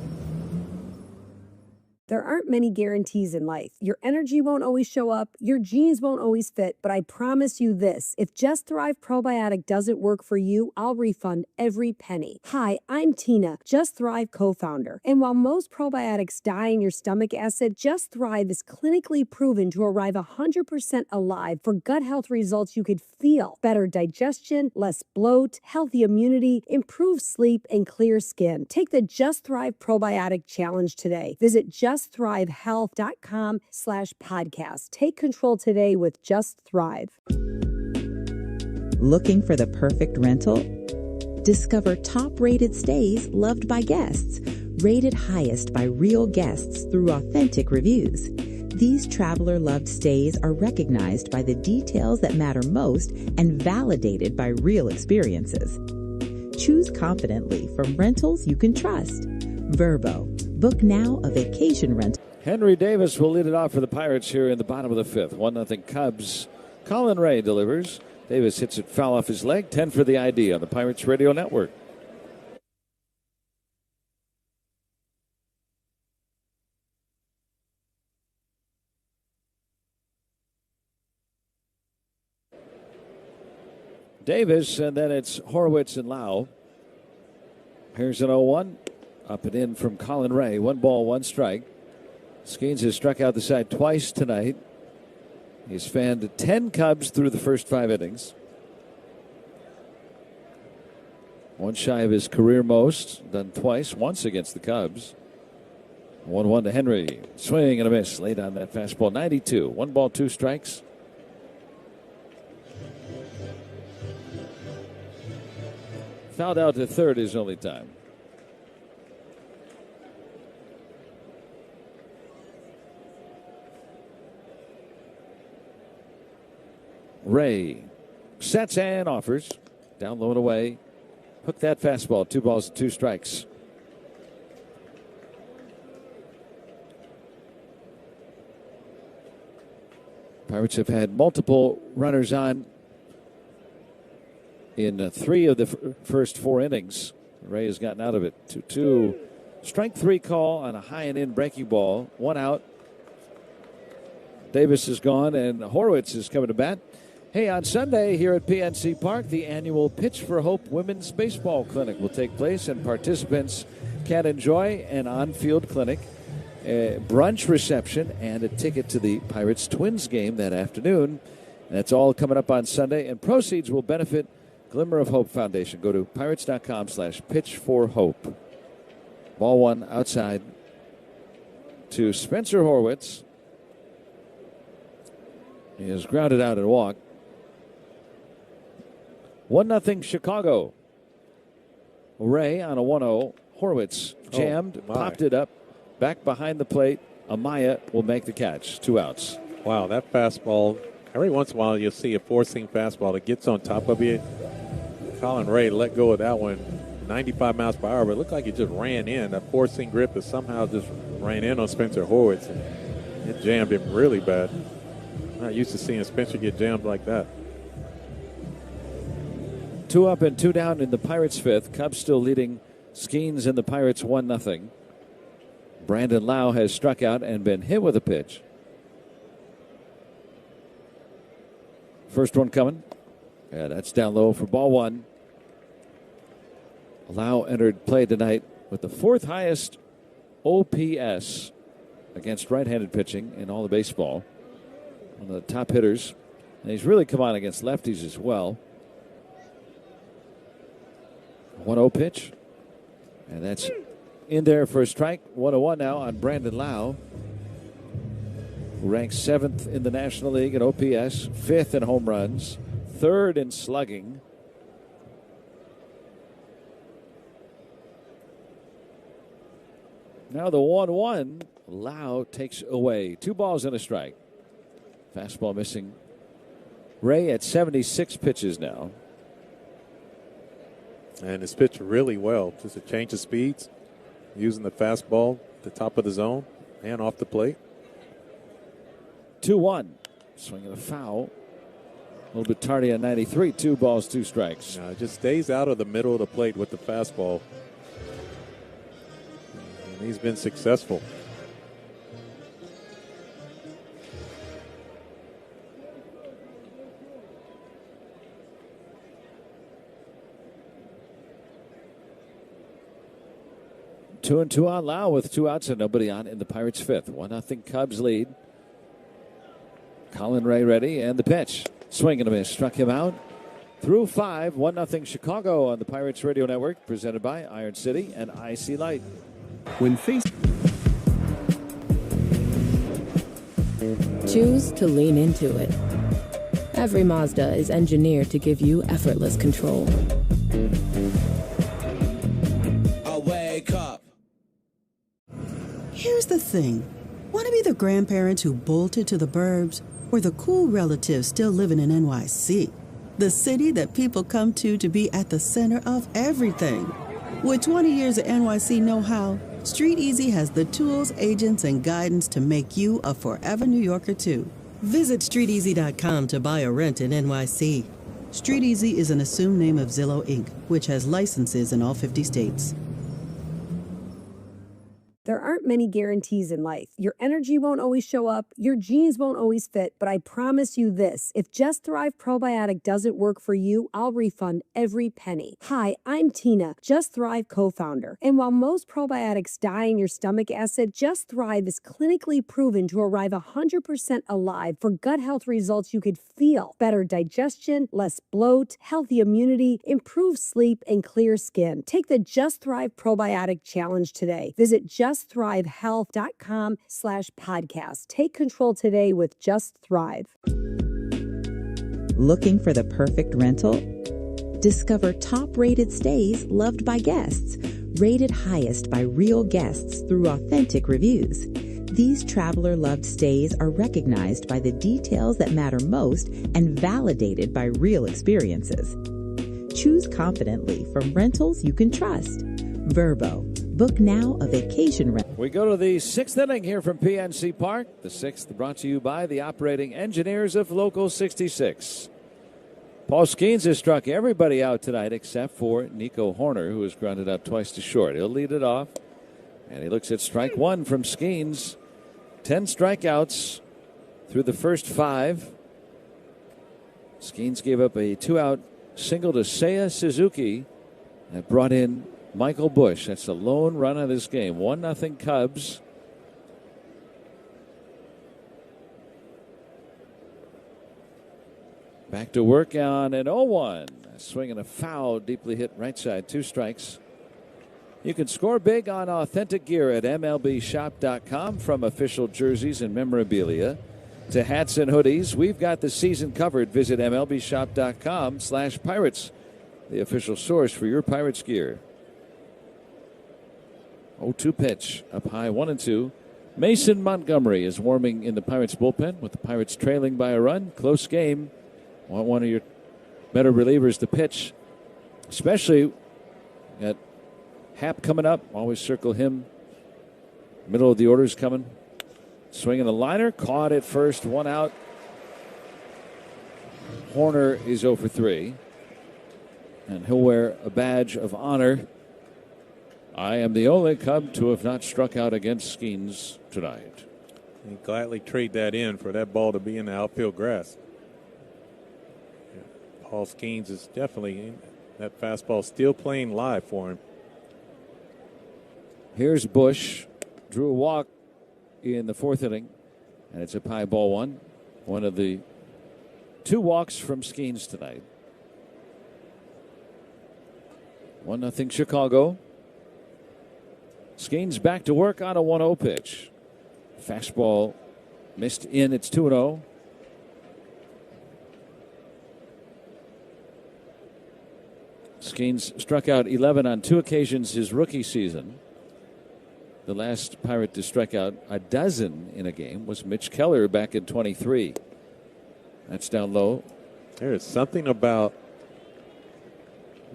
There aren't many guarantees in life. Your energy won't always show up, your jeans won't always fit, but I promise you this, if Just Thrive Probiotic doesn't work for you, I'll refund every penny. Hi, I'm Tina, Just Thrive co-founder. And while most probiotics die in your stomach acid, Just Thrive is clinically proven to arrive 100% alive for gut health results you could feel. Better digestion, less bloat, healthy immunity, improved sleep, and clear skin. Take the Just Thrive Probiotic Challenge today. Visit JustThriveHealth.com/podcast. Take control today with Just Thrive. Looking for the perfect rental? Discover top-rated stays loved by guests, rated highest by real guests through authentic reviews. These traveler-loved stays are recognized by the details that matter most and validated by real experiences. Choose confidently from rentals you can trust. Verbo. Book now a vacation rental. Henry Davis will lead it off for the Pirates here in the bottom of the 5th. 1-0 Cubs. Colin Ray delivers. Davis hits it foul off his leg. 10 for the ID on the Pirates Radio Network. Davis, and then it's Horwitz and Lau. Here's an 0-1. Up and in from Colin Ray. 1 ball, 1 strike. Skeens has struck out the side twice tonight. He's fanned 10 Cubs through the first 5 innings. 1 shy of his career most. Done twice, once against the Cubs. 1-1 to Henry. Swing and a miss. Laid on that fastball. 92. 1 ball, 2 strikes. Fouled out to third his only time. Ray sets and offers. Down low and away. Hook that fastball. 2 balls and 2 strikes. Pirates have had multiple runners on in 3 of the first 4 innings. Ray has gotten out of it. 2-2. Strike 3 call on a high and in breaking ball. 1 out. Davis is gone and Horwitz is coming to bat. Hey, on Sunday here at PNC Park, the annual Pitch for Hope Women's Baseball Clinic will take place, and participants can enjoy an on-field clinic, a brunch reception, and a ticket to the Pirates-Twins game that afternoon. And that's all coming up on Sunday, and proceeds will benefit Glimmer of Hope Foundation. Go to pirates.com/pitchforhope. Ball 1 outside to Spencer Horwitz. He is grounded out and walked. 1-0 Chicago. Ray on a 1-0. Horwitz jammed, popped it up, back behind the plate. Amaya will make the catch. 2 outs. Wow, that fastball. Every once in a while you'll see a 4-seam fastball that gets on top of you. Colin Ray let go of that one. 95 miles per hour, but it looked like it just ran in. That 4-seam grip that somehow just ran in on Spencer Horwitz. And it jammed him really bad. I'm not used to seeing Spencer get jammed like that. 2 up and 2 down in the Pirates' 5th. Cubs still leading Skeens and the Pirates 1-0. Brandon Lau has struck out and been hit with a pitch. First one coming. Yeah, that's down low for ball 1. Lau entered play tonight with the 4th highest OPS against right-handed pitching in all of baseball. One of the top hitters. And he's really come on against lefties as well. 1-0 pitch. And that's in there for a strike. 1-1 now on Brandon Lau, who ranks 7th in the National League in OPS, 5th in home runs, 3rd in slugging. Now the 1-1, Lau takes away. 2 balls and a strike. Fastball missing. Ray at 76 pitches now. And it's pitched really well. Just a change of speeds, using the fastball at the top of the zone and off the plate. 2-1. Swinging a foul. A little bit tardy on 93. 2 balls, 2 strikes. It just stays out of the middle of the plate with the fastball. And he's been successful. Two and 2 on Lau with 2 outs and nobody on in the Pirates' 5th. 1-0 Cubs lead. Colin Ray ready, and the pitch. Swing and a miss. Struck him out. Through 5. 1-0 Chicago on the Pirates Radio Network, presented by Iron City and IC Light. When faced... Choose to lean into it. Every Mazda is engineered to give you effortless control. Wake up. Here's the thing. Want to be the grandparents who bolted to the burbs, or the cool relatives still living in NYC? The city that people come to be at the center of everything. With 20 years of NYC know-how, Street Easy has the tools, agents, and guidance to make you a forever New Yorker too. Visit StreetEasy.com to buy or rent in NYC. Street Easy is an assumed name of Zillow Inc., which has licenses in all 50 states. There aren't many guarantees in life. Your energy won't always show up, your genes won't always fit, but I promise you this, if Just Thrive Probiotic doesn't work for you, I'll refund every penny. Hi, I'm Tina, Just Thrive co-founder. And while most probiotics die in your stomach acid, Just Thrive is clinically proven to arrive 100% alive for gut health results you could feel. Better digestion, less bloat, healthy immunity, improved sleep, and clear skin. Take the Just Thrive Probiotic Challenge today. Visit justthrivehealth.com/podcast. Take control today with Just Thrive. Looking for the perfect rental? Discover top-rated stays loved by guests, rated highest by real guests through authentic reviews. These traveler-loved stays are recognized by the details that matter most and validated by real experiences. Choose confidently from rentals you can trust. Verbo. Book now a vacation rental. We go to the 6th inning here from PNC Park. The 6th brought to you by the operating engineers of Local 66. Paul Skeens has struck everybody out tonight except for Nico Horner, who has grounded out twice to short. He'll lead it off, and he looks at strike one from Skeens. 10 strikeouts through the first 5. Skeens gave up a 2-out single to Seiya Suzuki that brought in Michael Busch. That's the lone run of this game. 1-0 Cubs. Back to work on an 0-1. Swing and a foul, deeply hit right side. 2 strikes. You can score big on authentic gear at MLBshop.com. From official jerseys and memorabilia to hats and hoodies, we've got the season covered. Visit MLBshop.com/Pirates, the official source for your Pirates gear. 0-2 pitch, up high, 1-2. Mason Montgomery is warming in the Pirates bullpen with the Pirates trailing by a run. Close game. Want one of your better relievers to pitch, especially at Happ coming up. Always circle him. Middle of the order is coming. Swinging a liner, caught at first, 1 out. Horner is 0 for 3. And he'll wear a badge of honor. I am the only Cub to have not struck out against Skeens tonight. And gladly trade that in for that ball to be in the outfield grass. Paul Skeens is definitely, that fastball still playing live for him. Here's Busch. Drew a walk in the 4th inning, and it's a high ball 1. One of the 2 walks from Skeens tonight. 1-0 Chicago. Skeens back to work on a 1-0 pitch. Fastball missed in. It's 2-0. Skeens struck out 11 on 2 occasions his rookie season. The last Pirate to strike out a dozen in a game was Mitch Keller back in 23. That's down low. There is something about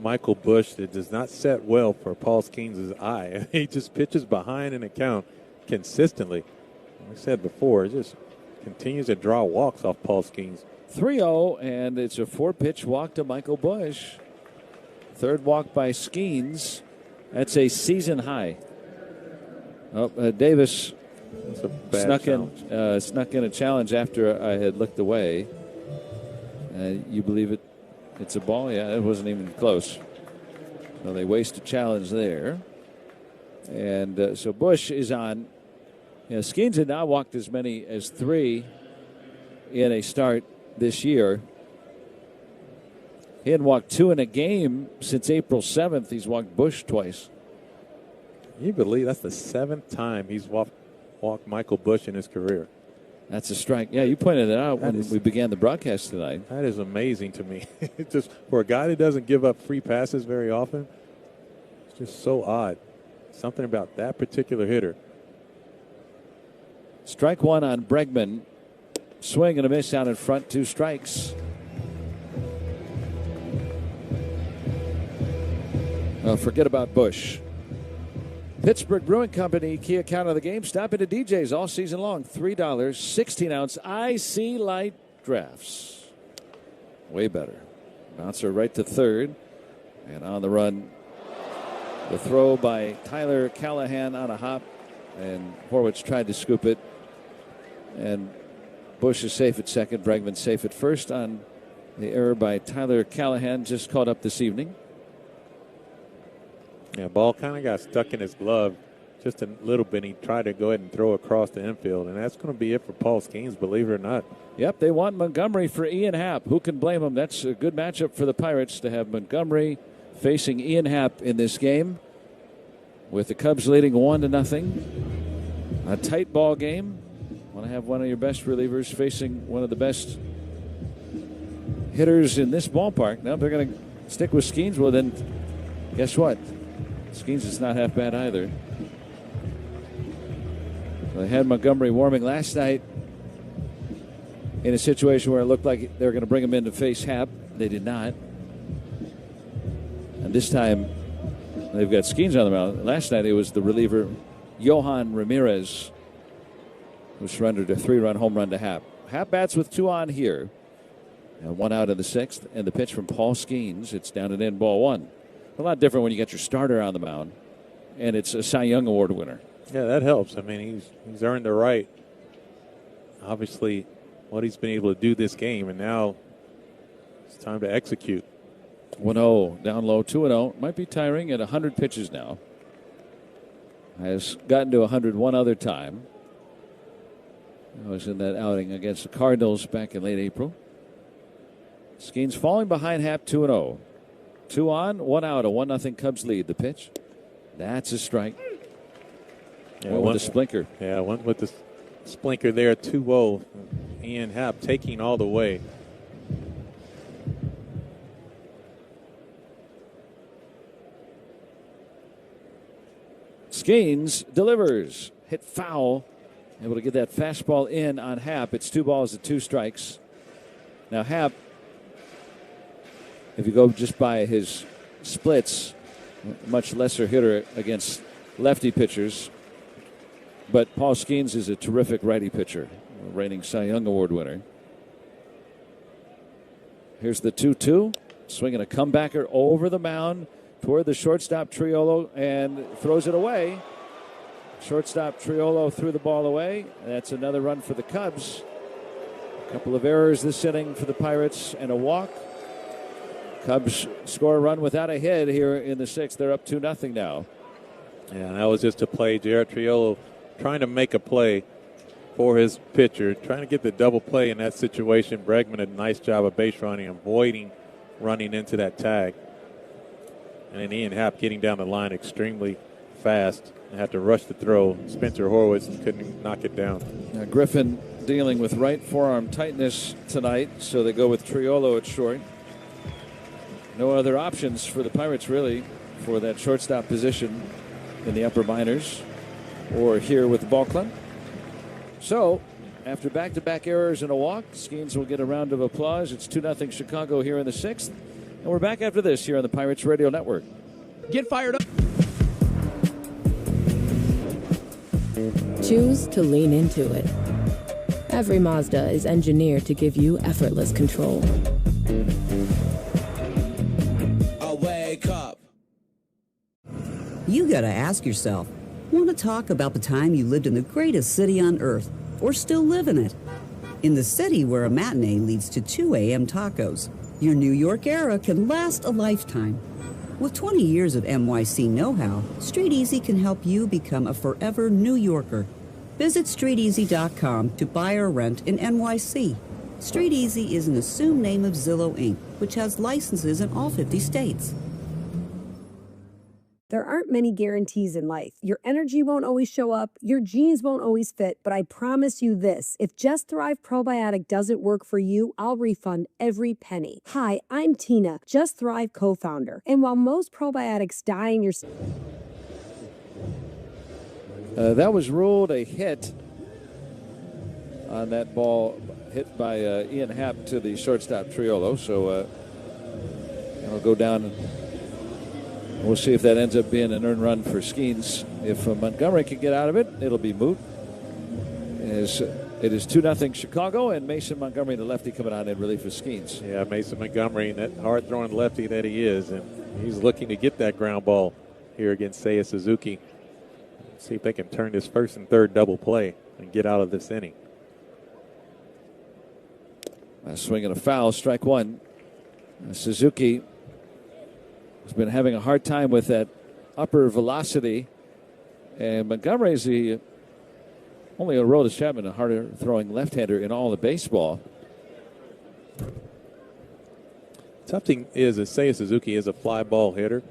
Michael Busch that does not set well for Paul Skeens' eye. He just pitches behind in a count consistently. Like I said before, it just continues to draw walks off Paul Skeens. 3-0, and it's a 4-pitch walk to Michael Busch. 3rd walk by Skeens. That's a season high. Oh, Davis snuck in a challenge after I had looked away. You believe it? It's a ball? Yeah, it wasn't even close. Well, they waste a challenge there. And so Busch is on. Skeens had not walked as many as 3 in a start this year. He hadn't walked 2 in a game since April 7th. He's walked Busch twice. Can you believe that's the 7th time he's walked Michael Busch in his career? That's a strike. Yeah, you pointed it out when we began the broadcast tonight. That is amazing to me. Just for a guy that doesn't give up free passes very often, it's just so odd. Something about that particular hitter. Strike 1 on Bregman. Swing and a miss out in front. 2 strikes. Forget about Busch. Pittsburgh Brewing Company key account of the game. Stop into DJ's all season long. $3, 16-ounce IC Light drafts. Way better. Bouncer right to 3rd. And on the run, the throw by Tyler Callahan on a hop. And Horwitz tried to scoop it. And Busch is safe at 2nd. Bregman safe at 1st on the error by Tyler Callahan, just caught up this evening. Yeah, ball kind of got stuck in his glove just a little bit. He tried to go ahead and throw across the infield, and that's going to be it for Paul Skeens, believe it or not. Yep, they want Montgomery for Ian Happ. Who can blame him? That's a good matchup for the Pirates to have Montgomery facing Ian Happ in this game, with the Cubs leading 1-0. A tight ball game. Want to have one of your best relievers facing one of the best hitters in this ballpark. Now they're going to stick with Skeens. Well, then guess what? Skeens is not half bad either. They had Montgomery warming last night in a situation where it looked like they were going to bring him in to face Happ. They did not. And this time, they've got Skeens on the mound. Last night, it was the reliever, Johan Ramirez, who surrendered a 3-run home run to Happ. Happ bats with 2 on here. And 1 out in the 6th. And the pitch from Paul Skeens. It's down and in, ball 1. A lot different when you get your starter on the mound. And it's a Cy Young Award winner. Yeah, that helps. I mean, he's earned the right. Obviously, what he's been able to do this game, and now it's time to execute. 1-0, down low, 2-0. Might be tiring at 100 pitches now. Has gotten to 100 one other time. I was in that outing against the Cardinals back in late April. Skeens falling behind Happ, 2-0. 2 on, 1 out, a 1-0 Cubs lead. The pitch, that's a strike. Yeah, with the splinker. Yeah, went with the splinker there, 2-0. Ian Happ taking all the way. Skeens delivers. Hit foul. Able to get that fastball in on Happ. It's 2 balls and 2 strikes. Now Happ, if you go just by his splits, much lesser hitter against lefty pitchers. But Paul Skeens is a terrific righty pitcher, reigning Cy Young Award winner. Here's the 2-2. Swinging a comebacker over the mound toward the shortstop Triolo and throws it away. Shortstop Triolo threw the ball away. That's another run for the Cubs. A couple of errors this inning for the Pirates and a walk. Cubs score a run without a hit here in the 6th. They're up 2-0 now. Yeah, that was just a play. Jared Triolo trying to make a play for his pitcher, trying to get the double play in that situation. Bregman did a nice job of base running, avoiding running into that tag. And then Ian Happ getting down the line extremely fast and had to rush the throw. Spencer Horwitz couldn't knock it down. Now Griffin dealing with right forearm tightness tonight, so they go with Triolo at short. No other options for the Pirates, really, for that shortstop position in the upper minors or here with the ball club. So, after back-to-back errors and a walk, Skeens will get a round of applause. It's 2-0 Chicago here in the 6th. And we're back after this here on the Pirates Radio Network. Get fired up. Choose to lean into it. Every Mazda is engineered to give you effortless control. Wake up. You gotta ask yourself, want to talk about the time you lived in the greatest city on earth, or still live in it? In the city where a matinee leads to 2 a.m. tacos, your New York era can last a lifetime. With 20 years of NYC know-how, Street Easy can help you become a forever New Yorker. Visit StreetEasy.com to buy or rent in NYC. Street Easy is an assumed name of Zillow Inc., which has licenses in all 50 states. There aren't many guarantees in life. Your energy won't always show up, your jeans won't always fit, but I promise you this. If Just Thrive Probiotic doesn't work for you, I'll refund every penny. Hi, I'm Tina, Just Thrive co-founder. And while most probiotics die in your... That was ruled a hit on that ball hit by Ian Happ to the shortstop Triolo. So it'll go down and we'll see if that ends up being an earned run for Skeens. If Montgomery can get out of it, it'll be moot. It is 2-0 Chicago, and Mason Montgomery, the lefty, coming on in relief of Skeens. Yeah, Mason Montgomery, that hard-throwing lefty that he is, and he's looking to get that ground ball here against Seiya Suzuki. See if they can turn this first and third double play and get out of this inning. A swing and a foul, strike one. Suzuki has been having a hard time with that upper velocity. And Montgomery is the only Aroldis Chapman, a harder throwing left-hander in all of baseball. Tough thing is that Seiya Suzuki is a fly ball hitter.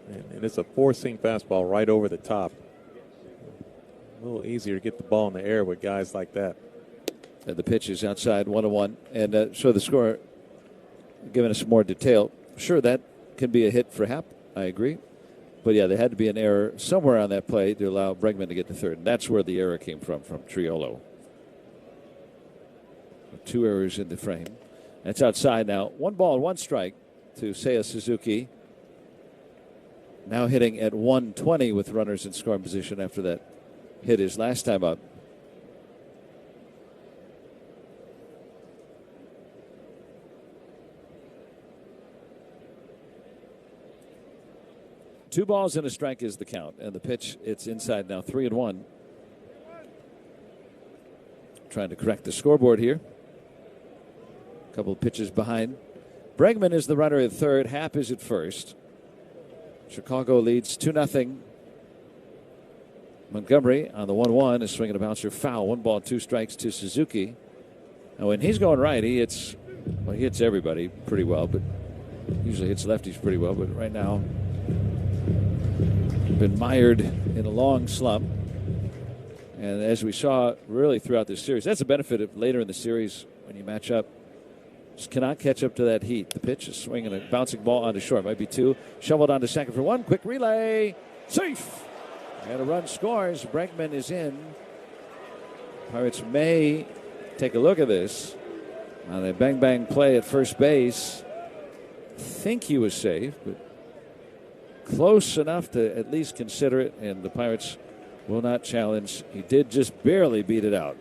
And it's a four-seam fastball right over the top. A little easier to get the ball in the air with guys like that. And the pitch is outside, 1-1. And so the score, giving us some more detail. Sure, that can be a hit for Happ. I agree. But, yeah, there had to be an error somewhere on that play to allow Bregman to get to third. And that's where the error came from Triolo. 2 errors in the frame. That's outside now. 1 ball, 1 strike to Seiya Suzuki. Now hitting at 120 with runners in scoring position after that hit his last time up. Two balls and a strike is the count. And the pitch, it's inside now, 3-1. Trying to correct the scoreboard here. A couple of pitches behind. Bregman is the runner at third. Happ is at first. Chicago leads 2-0. Montgomery on the 1-1 is swinging a bouncer foul. 1 ball, 2 strikes to Suzuki. Now when he's going right, he hits everybody pretty well, but usually hits lefties pretty well. But right now, been mired in a long slump. And as we saw really throughout this series, that's a benefit of later in the series when you match up. Just cannot catch up to that heat. The pitch is swinging a bouncing ball onto short. Might be 2. Shoveled onto second for 1. Quick relay. Safe. And a run scores. Bregman is in. Pirates may take a look at this. On a bang-bang play at first base. Think he was safe, but close enough to at least consider it. And the Pirates will not challenge. He did just barely beat it out.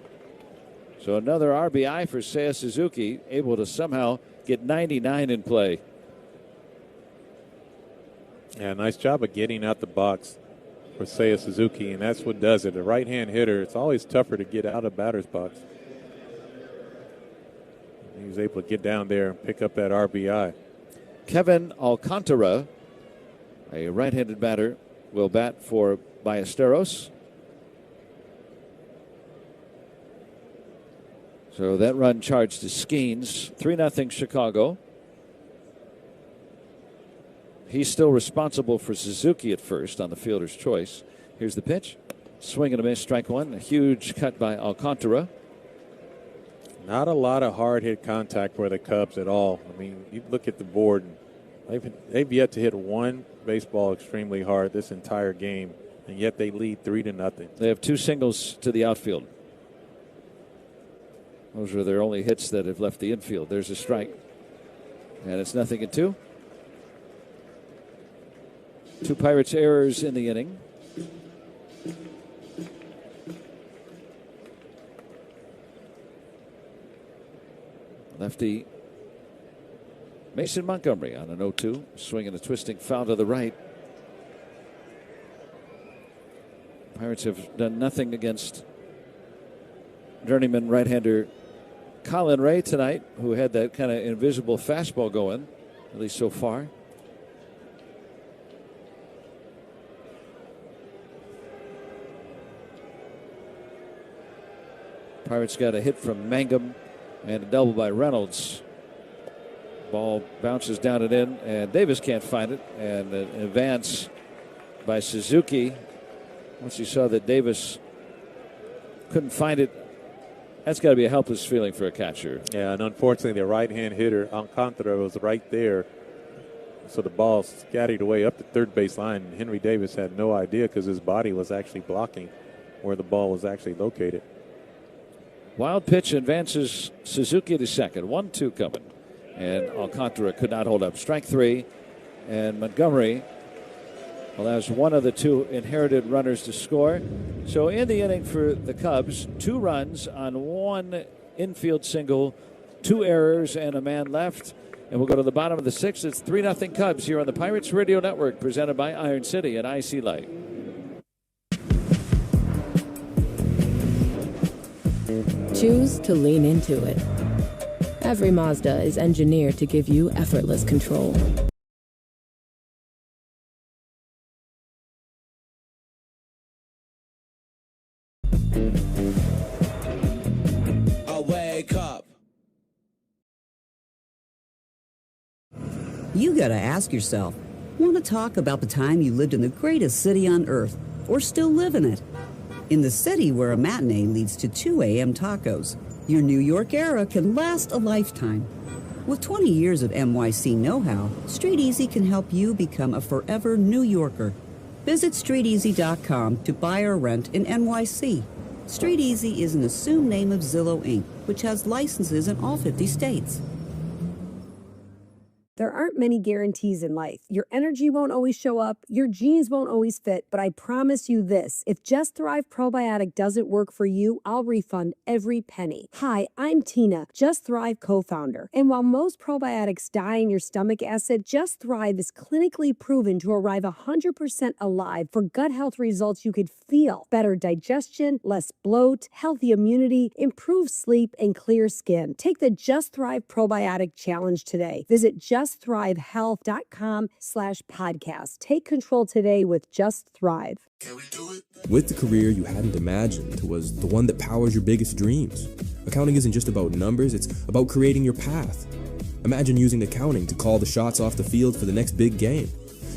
So another RBI for Seiya Suzuki, able to somehow get 99 in play. Yeah, nice job of getting out the box for Seiya Suzuki, and that's what does it. A right-hand hitter, it's always tougher to get out of batter's box. He was able to get down there and pick up that RBI. Kevin Alcantara, a right-handed batter, will bat for Ballesteros. So that run charged to Skeens. 3-0 Chicago. He's still responsible for Suzuki at first on the fielder's choice. Here's the pitch. Swing and a miss, strike 1. A huge cut by Alcantara. Not a lot of hard hit contact for the Cubs at all. I mean, you look at the board, and they've yet to hit 1 baseball extremely hard this entire game, and yet they lead 3-0. They have 2 singles to the outfield. Those are their only hits that have left the infield. There's a strike. And it's 0-2. 2 Pirates errors in the inning. Lefty Mason Montgomery on an 0-2. Swinging a twisting foul to the right. Pirates have done nothing against journeyman right-hander Colin Ray tonight, who had that kind of invisible fastball going, at least so far. Pirates got a hit from Mangum and a double by Reynolds. Ball bounces down and in, and Davis can't find it. And an advance by Suzuki. Once he saw that Davis couldn't find it, that's got to be a helpless feeling for a catcher. Yeah, and unfortunately, the right-hand hitter, Alcantara, was right there. So the ball scattered away up the third base line. Henry Davis had no idea because his body was actually blocking where the ball was actually located. Wild pitch advances Suzuki to second. 1-2 coming. And Alcantara could not hold up. Strike 3. And Montgomery allows one of the 2 inherited runners to score. So in the inning for the Cubs, 2 runs on 1 infield single, 2 errors, and a man left. And we'll go to the bottom of the 6th. It's 3-0 Cubs here on the Pirates Radio Network, presented by Iron City and IC Light. Choose to lean into it. Every Mazda is engineered to give you effortless control. I wake up. You gotta ask yourself, want to talk about the time you lived in the greatest city on earth, or still live in it? In the city where a matinee leads to 2 a.m. tacos, your New York era can last a lifetime. With 20 years of NYC know-how, Street Easy can help you become a forever New Yorker. Visit StreetEasy.com to buy or rent in NYC. StreetEasy is an assumed name of Zillow Inc., which has licenses in all 50 states. There aren't many guarantees in life. Your energy won't always show up, your jeans won't always fit, but I promise you this, if Just Thrive Probiotic doesn't work for you, I'll refund every penny. Hi, I'm Tina, Just Thrive co-founder. And while most probiotics die in your stomach acid, Just Thrive is clinically proven to arrive 100% alive for gut health results you could feel. Better digestion, less bloat, healthy immunity, improved sleep, and clear skin. Take the Just Thrive Probiotic Challenge today. Visit justthrivehealth.com/podcast. Take control today with Just Thrive. With the career you hadn't imagined was the one that powers your biggest dreams. Accounting isn't just about numbers, it's about creating your path. Imagine using accounting to call the shots off the field for the next big game,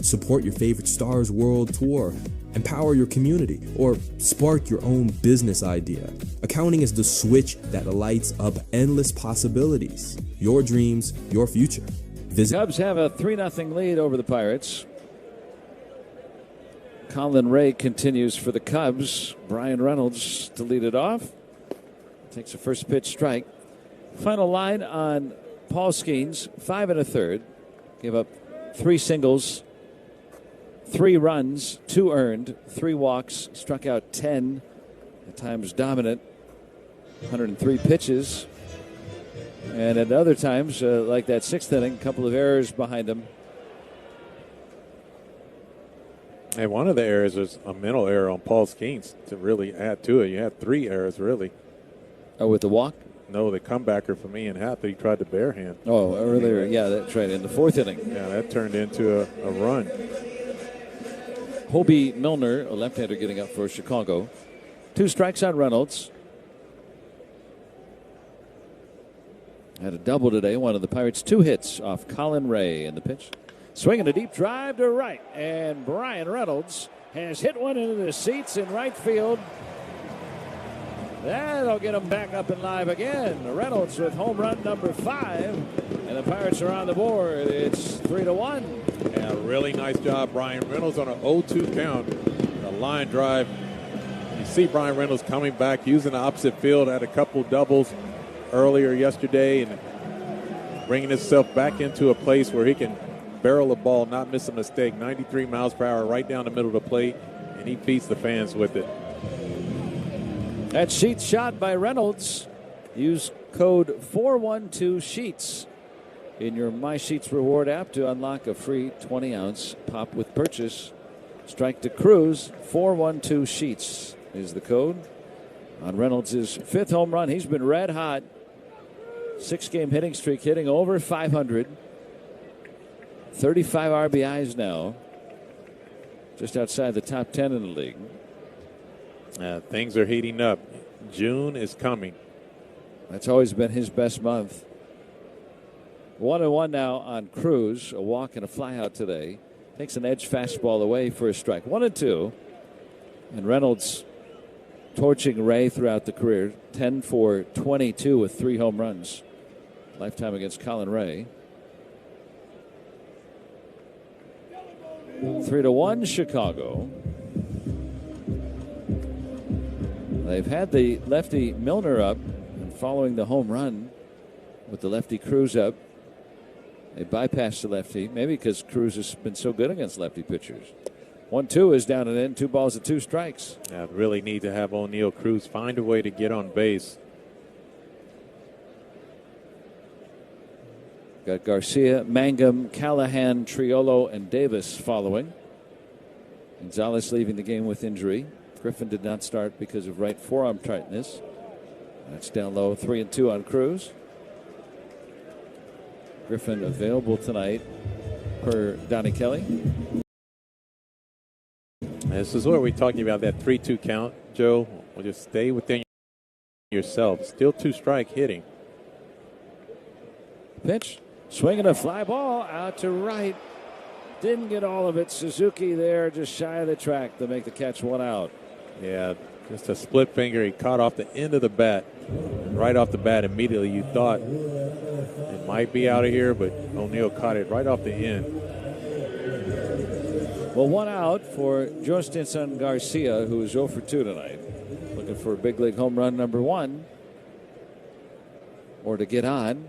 support your favorite star's world tour, empower your community, or spark your own business idea. Accounting is the switch that lights up endless possibilities. Your dreams, your future. Cubs have a 3-0 lead over the Pirates. Colin Ray continues for the Cubs. Brian Reynolds to lead it off. Takes a first pitch strike. Final line on Paul Skeens, 5 1/3. Gave up 3 singles, 3 runs, 2 earned, 3 walks, struck out 10, at times dominant, 103 pitches. And at other times, like that 6th inning, a couple of errors behind him. And one of the errors was a mental error on Paul Skeens to really add to it. You had 3 errors, really. Oh, with the walk? No, the comebacker from Ian Happ that he tried to barehand. Oh, earlier. Yeah, that's right. In the 4th inning. Yeah, that turned into a run. Hobie Milner, a left-hander, getting up for Chicago. 2 strikes on Reynolds. Had a double today. One of the Pirates' 2 hits off Colin Ray in the pitch. Swinging a deep drive to right. And Brian Reynolds has hit one into the seats in right field. That'll get him back up and live again. Reynolds with home run number 5. And the Pirates are on the board. It's 3-1. Yeah, really nice job, Brian Reynolds, on an 0-2 count. A line drive. You see Brian Reynolds coming back, using the opposite field, had a couple doubles earlier yesterday, and bringing himself back into a place where he can barrel a ball, not miss a mistake. 93 miles per hour right down the middle of the plate, and he beats the fans with it. That Sheets shot by Reynolds. Use code 412-SHEETS in your My Sheets reward app to unlock a free 20-ounce pop with purchase. Strike to Cruz. 412-SHEETS is the code. On Reynolds' 5th home run. He's been red hot. 6-game hitting streak, hitting over 500. 35 RBIs now. Just outside the top 10 in the league. Things are heating up. June is coming. That's always been his best month. 1-1 now on Cruz. A walk and a flyout today. Takes an edge fastball away for a strike. 1-2. And Reynolds torching Ray throughout the career. 10 for 22 with 3 home runs. Lifetime against Colin Ray. 3-1 Chicago. They've had the lefty Milner up, and following the home run with the lefty Cruz up, they bypassed the lefty, maybe because Cruz has been so good against lefty pitchers. 1-2 is down and in, 2 balls and 2 strikes. Yeah, really need to have O'Neill Cruz find a way to get on base. Got Garcia, Mangum, Callahan, Triolo, and Davis following. Gonzalez leaving the game with injury. Griffin did not start because of right forearm tightness. That's down low, 3-2 on Cruz. Griffin available tonight per Donnie Kelly. This is where we're talking about that 3-2 count, Joe. We'll just stay within yourself. Still 2-strike hitting. Pitch. Swinging a fly ball out to right. Didn't get all of it. Suzuki there just shy of the track to make the catch, 1 out. Yeah, just a split finger. He caught off the end of the bat. Right off the bat immediately. You thought it might be out of here, but O'Neill caught it right off the end. Well, one out for Justinson Garcia, who is 0 for 2 tonight. Looking for a big league home run number 1. Or to get on.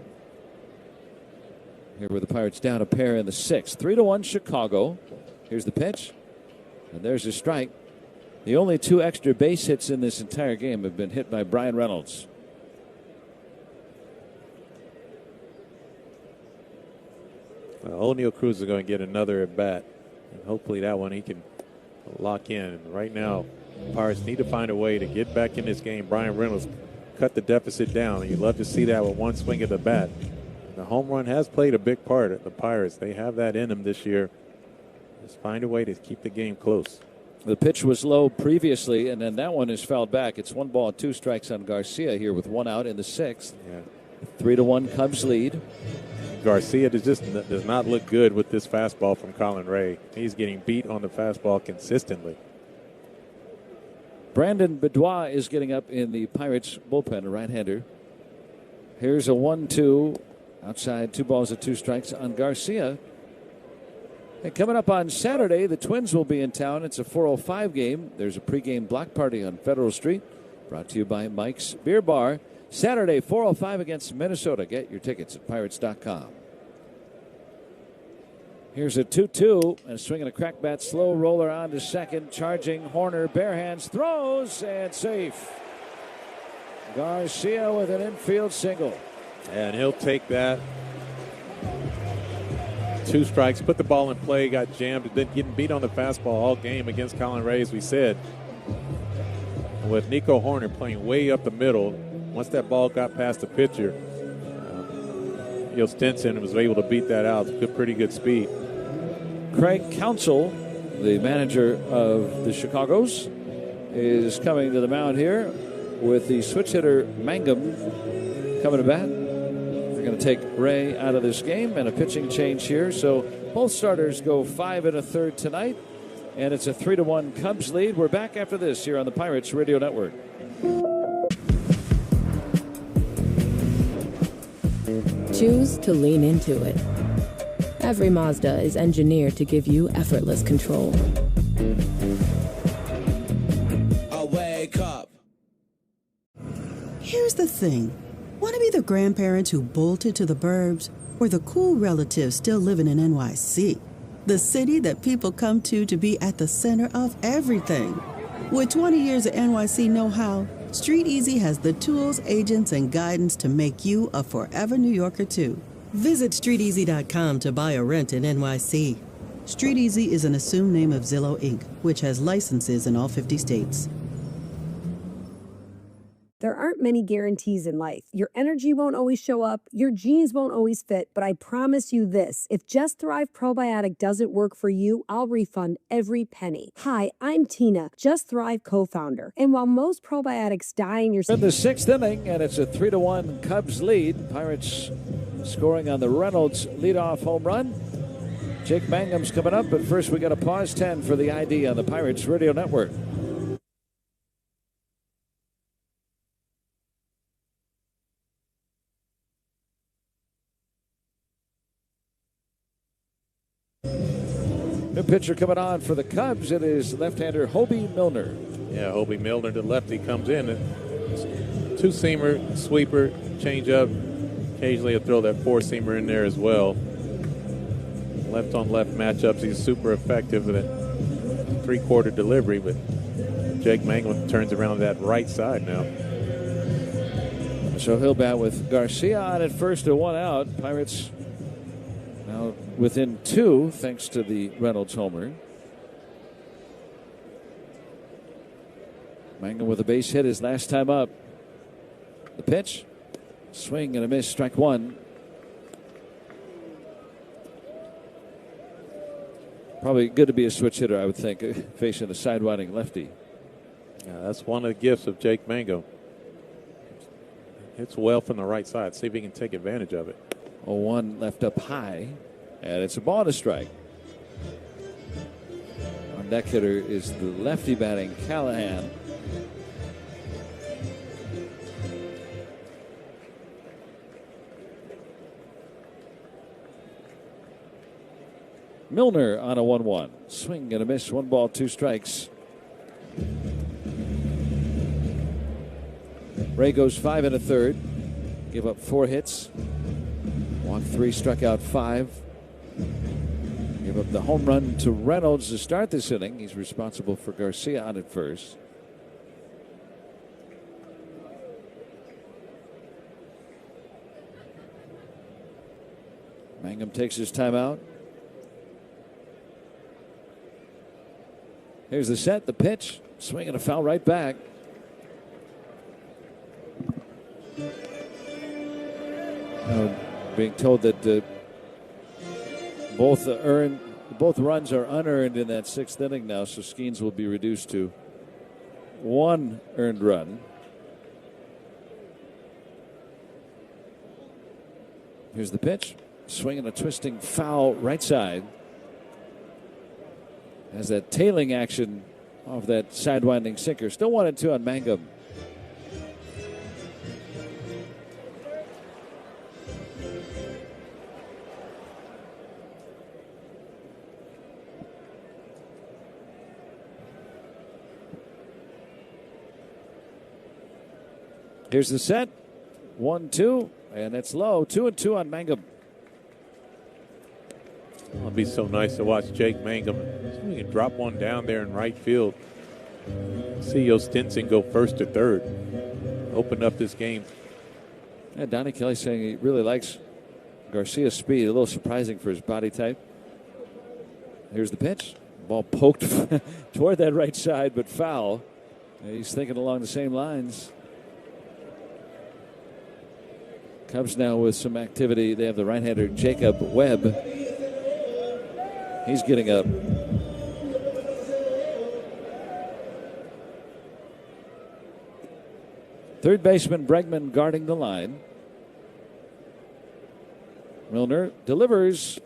Here with the Pirates down a pair in the 6th. 3-1 Chicago. Here's the pitch. And there's a strike. The only 2 extra base hits in this entire game have been hit by Brian Reynolds. O'Neal Cruz is going to get another at bat. And hopefully that one he can lock in. Right now, Pirates need to find a way to get back in this game. Brian Reynolds cut the deficit down. You'd love to see that with one swing of the bat. The home run has played a big part at the Pirates. They have that in them this year. Just find a way to keep the game close. The pitch was low previously, and then that one is fouled back. It's 1 ball, 2 strikes on Garcia here with 1 out in the 6th. Yeah. 3-1 Cubs lead. Garcia does not look good with this fastball from Colin Ray. He's getting beat on the fastball consistently. Brandon Beddois is getting up in the Pirates bullpen, a right-hander. Here's a 1-2 outside, 2 balls and 2 strikes on Garcia. And coming up on Saturday, the Twins will be in town. It's a 4:05 game. There's a pregame block party on Federal Street, brought to you by Mike's Beer Bar. Saturday, 4:05 against Minnesota. Get your tickets at Pirates.com. Here's a 2-2 and swinging a crack bat, slow roller on to second. Charging Horner, bare hands, throws, and safe. Garcia with an infield single. And he'll take that. 2 strikes, put the ball in play, got jammed, been getting beat on the fastball all game against Colin Ray, as we said. With Nico Horner playing way up the middle, once that ball got past the pitcher, Stinson was able to beat that out. Pretty good speed. Craig Counsell, the manager of the Chicagos, is coming to the mound here with the switch hitter Mangum coming to bat. They're going to take Ray out of this game and a pitching change here. So both starters go 5 1/3 tonight, and it's a 3-1 Cubs lead. We're back after this here on the Pirates Radio Network. Choose to lean into it. Every Mazda is engineered to give you effortless control. I wake up. Here's the thing. Want to be the grandparents who bolted to the burbs, or the cool relatives still living in NYC? The city that people come to be at the center of everything. With 20 years of NYC know-how, Street Easy has the tools, agents, and guidance to make you a forever New Yorker too. Visit StreetEasy.com to buy or rent in NYC. Street Easy is an assumed name of Zillow, Inc., which has licenses in all 50 states. There aren't many guarantees in life. Your energy won't always show up, your jeans won't always fit, but I promise you this, if Just Thrive Probiotic doesn't work for you, I'll refund every penny. Hi, I'm Tina, Just Thrive co-founder, and while most probiotics die in your... In the 6th inning, and it's a 3-1 Cubs lead. Pirates scoring on the Reynolds leadoff home run. Jake Mangum's coming up, but first we got a pause 10 for the ID on the Pirates Radio Network. New pitcher coming on for the Cubs. It is left-hander Hobie Milner. Yeah, Hobie Milner, the lefty, comes in. Two-seamer, sweeper, change-up. Occasionally he'll throw that four-seamer in there as well. Left-on-left matchups, he's super effective with a three-quarter delivery, but Jake Mangum turns around that right side now. So he'll bat with Garcia on at first to 1 out. Pirates now within 2 thanks to the Reynolds homer. Mangum with a base hit his last time up. The pitch, swing and a miss, strike 1. Probably good to be a switch hitter, I would think, facing a sidewinding lefty. Yeah, that's one of the gifts of Jake Mangum. Hits well from the right side. See if he can take advantage of it. 0-1 left up high, and it's a ball and a strike. Our deck hitter is the lefty batting Callahan. Milner on a 1-1. Swing and a miss. 1 ball, 2 strikes. Ray goes 5 1/3. Give up 4 hits. Walked 3, struck out 5. Give up the home run to Reynolds to start this inning. He's responsible for Garcia on at first. Mangum takes his timeout. Here's the set, the pitch. Swing and a foul right back. Being told that both runs are unearned in that 6th inning now, so Skeens will be reduced to 1 earned run. Here's the pitch. Swing and a twisting foul right side. Has that tailing action off that sidewinding sinker. Still 1-2 on Mangum. Here's the set. 1-2, and it's low. 2-2 on Mangum. It'll be so nice to watch Jake Mangum. He can drop one down there in right field. See Yo Stinson go 1st to 3rd. Open up this game. Yeah, Donnie Kelly saying he really likes Garcia's speed. A little surprising for his body type. Here's the pitch. Ball poked toward that right side, but foul. He's thinking along the same lines. Cubs now with some activity. They have the right-hander Jacob Webb. He's getting up. Third baseman Bregman guarding the line. Milner delivers.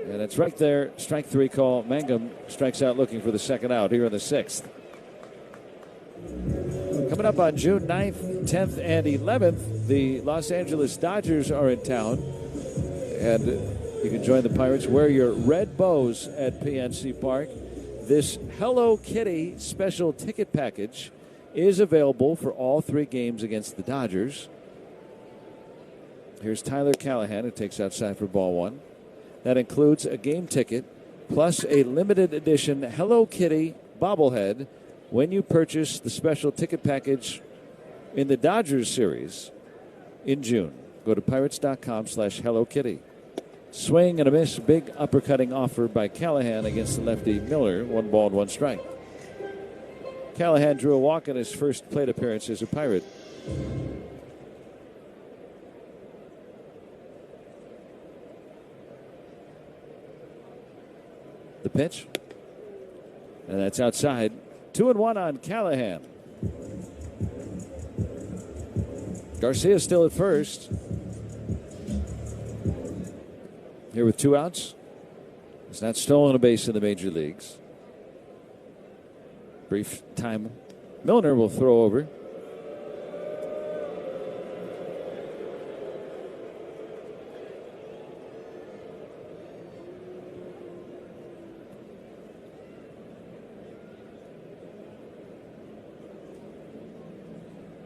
And it's right there. Strike 3 call. Mangum strikes out looking for the 2nd out here in the 6th. Coming up on June 9th, 10th, and 11th, the Los Angeles Dodgers are in town. And you can join the Pirates. Wear your red bows at PNC Park. This Hello Kitty special ticket package is available for all 3 games against the Dodgers. Here's Tyler Callahan, who takes outside for ball 1. That includes a game ticket plus a limited edition Hello Kitty bobblehead when you purchase the special ticket package in the Dodgers series in June. Go to pirates.com/Hello Kitty. Swing and a miss. Big uppercutting offer by Callahan against the lefty Miller. 1 ball and 1 strike. Callahan drew a walk in his first plate appearance as a Pirate. The pitch. And that's outside. 2-1 on Callahan. Garcia still at first. Here with 2 outs. He's not stolen a base in the major leagues. Brief time. Milner will throw over.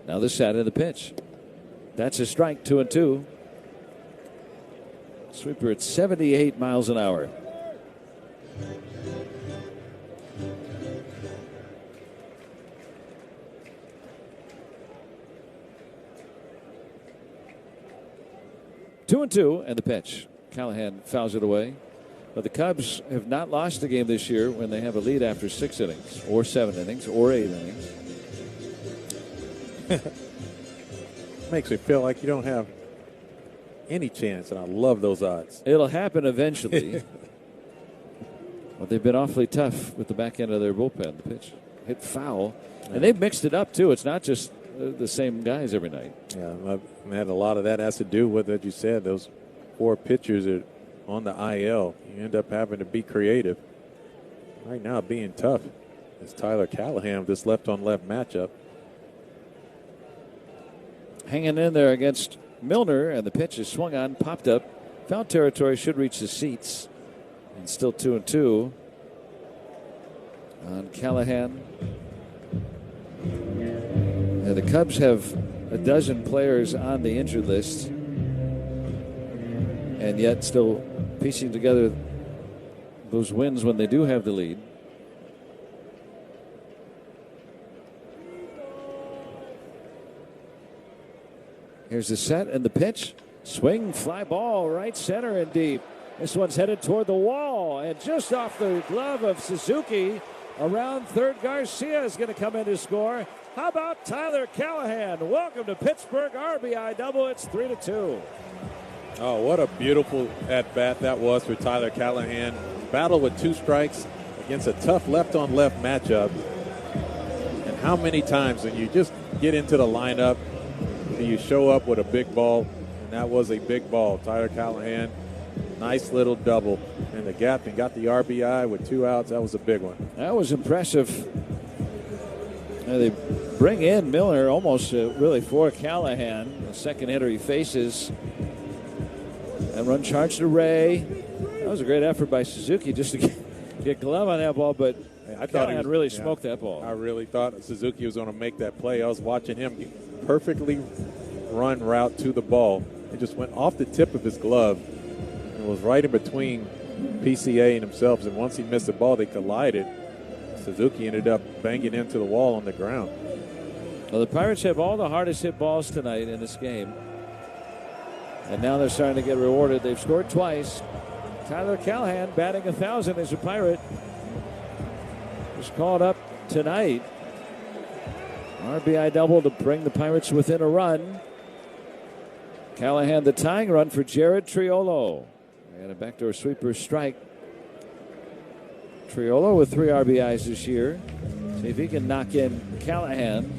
Now the set of the pitch. That's a strike, 2-2. Sweeper at 78 miles an hour. Two and two, and the pitch. Callahan fouls it away. But the Cubs have not lost a game this year when they have a lead after 6 innings, or 7 innings, or 8 innings. Makes me feel like you don't have any chance, and I love those odds. It'll happen eventually. But they've been awfully tough with the back end of their bullpen. The pitch hit foul. And they've mixed it up, too. It's not just the same guys every night. Yeah, and a lot of that has to do with, as you said, those 4 pitchers are on the IL. You end up having to be creative. Right now, being tough is Tyler Callahan, this left-on-left matchup. Hanging in there against Milner, and the pitch is swung on, popped up. Foul territory, should reach the seats. And still 2-2 on Callahan. And the Cubs have a dozen players on the injured list, and yet still piecing together those wins when they do have the lead. Here's the set and the pitch. Swing, fly ball, right center and deep. This one's headed toward the wall, and just off the glove of Suzuki, around third, Garcia is going to come in to score. How about Tyler Callahan? Welcome to Pittsburgh, RBI double. It's 3-2. Oh, what a beautiful at-bat that was for Tyler Callahan. Battle with 2 strikes against a tough left-on-left matchup. And how many times when you just get into the lineup, you show up with a big ball, and that was a big ball. Tyler Callahan, nice little double in the gap and got the RBI with 2 outs. That was a big one. That was impressive. They bring in Milner almost really for Callahan. The second hitter he faces. And run charge to Ray. That was a great effort by Suzuki just to get glove on that ball, but I thought Callahan really smoked that ball. I really thought Suzuki was going to make that play. I was watching him perfectly run route to the ball. It just went off the tip of his glove. It was right in between PCA and himself, and once he missed the ball, they collided. Suzuki ended up banging into the wall on the ground. Well, the Pirates have all the hardest hit balls tonight in this game. And now they're starting to get rewarded. They've scored twice. Tyler Callahan batting 1,000 as a Pirate was called up tonight. RBI double to bring the Pirates within a run. Callahan the tying run for Jared Triolo. And a backdoor sweeper strike. Triolo with 3 RBIs this year. See if he can knock in Callahan.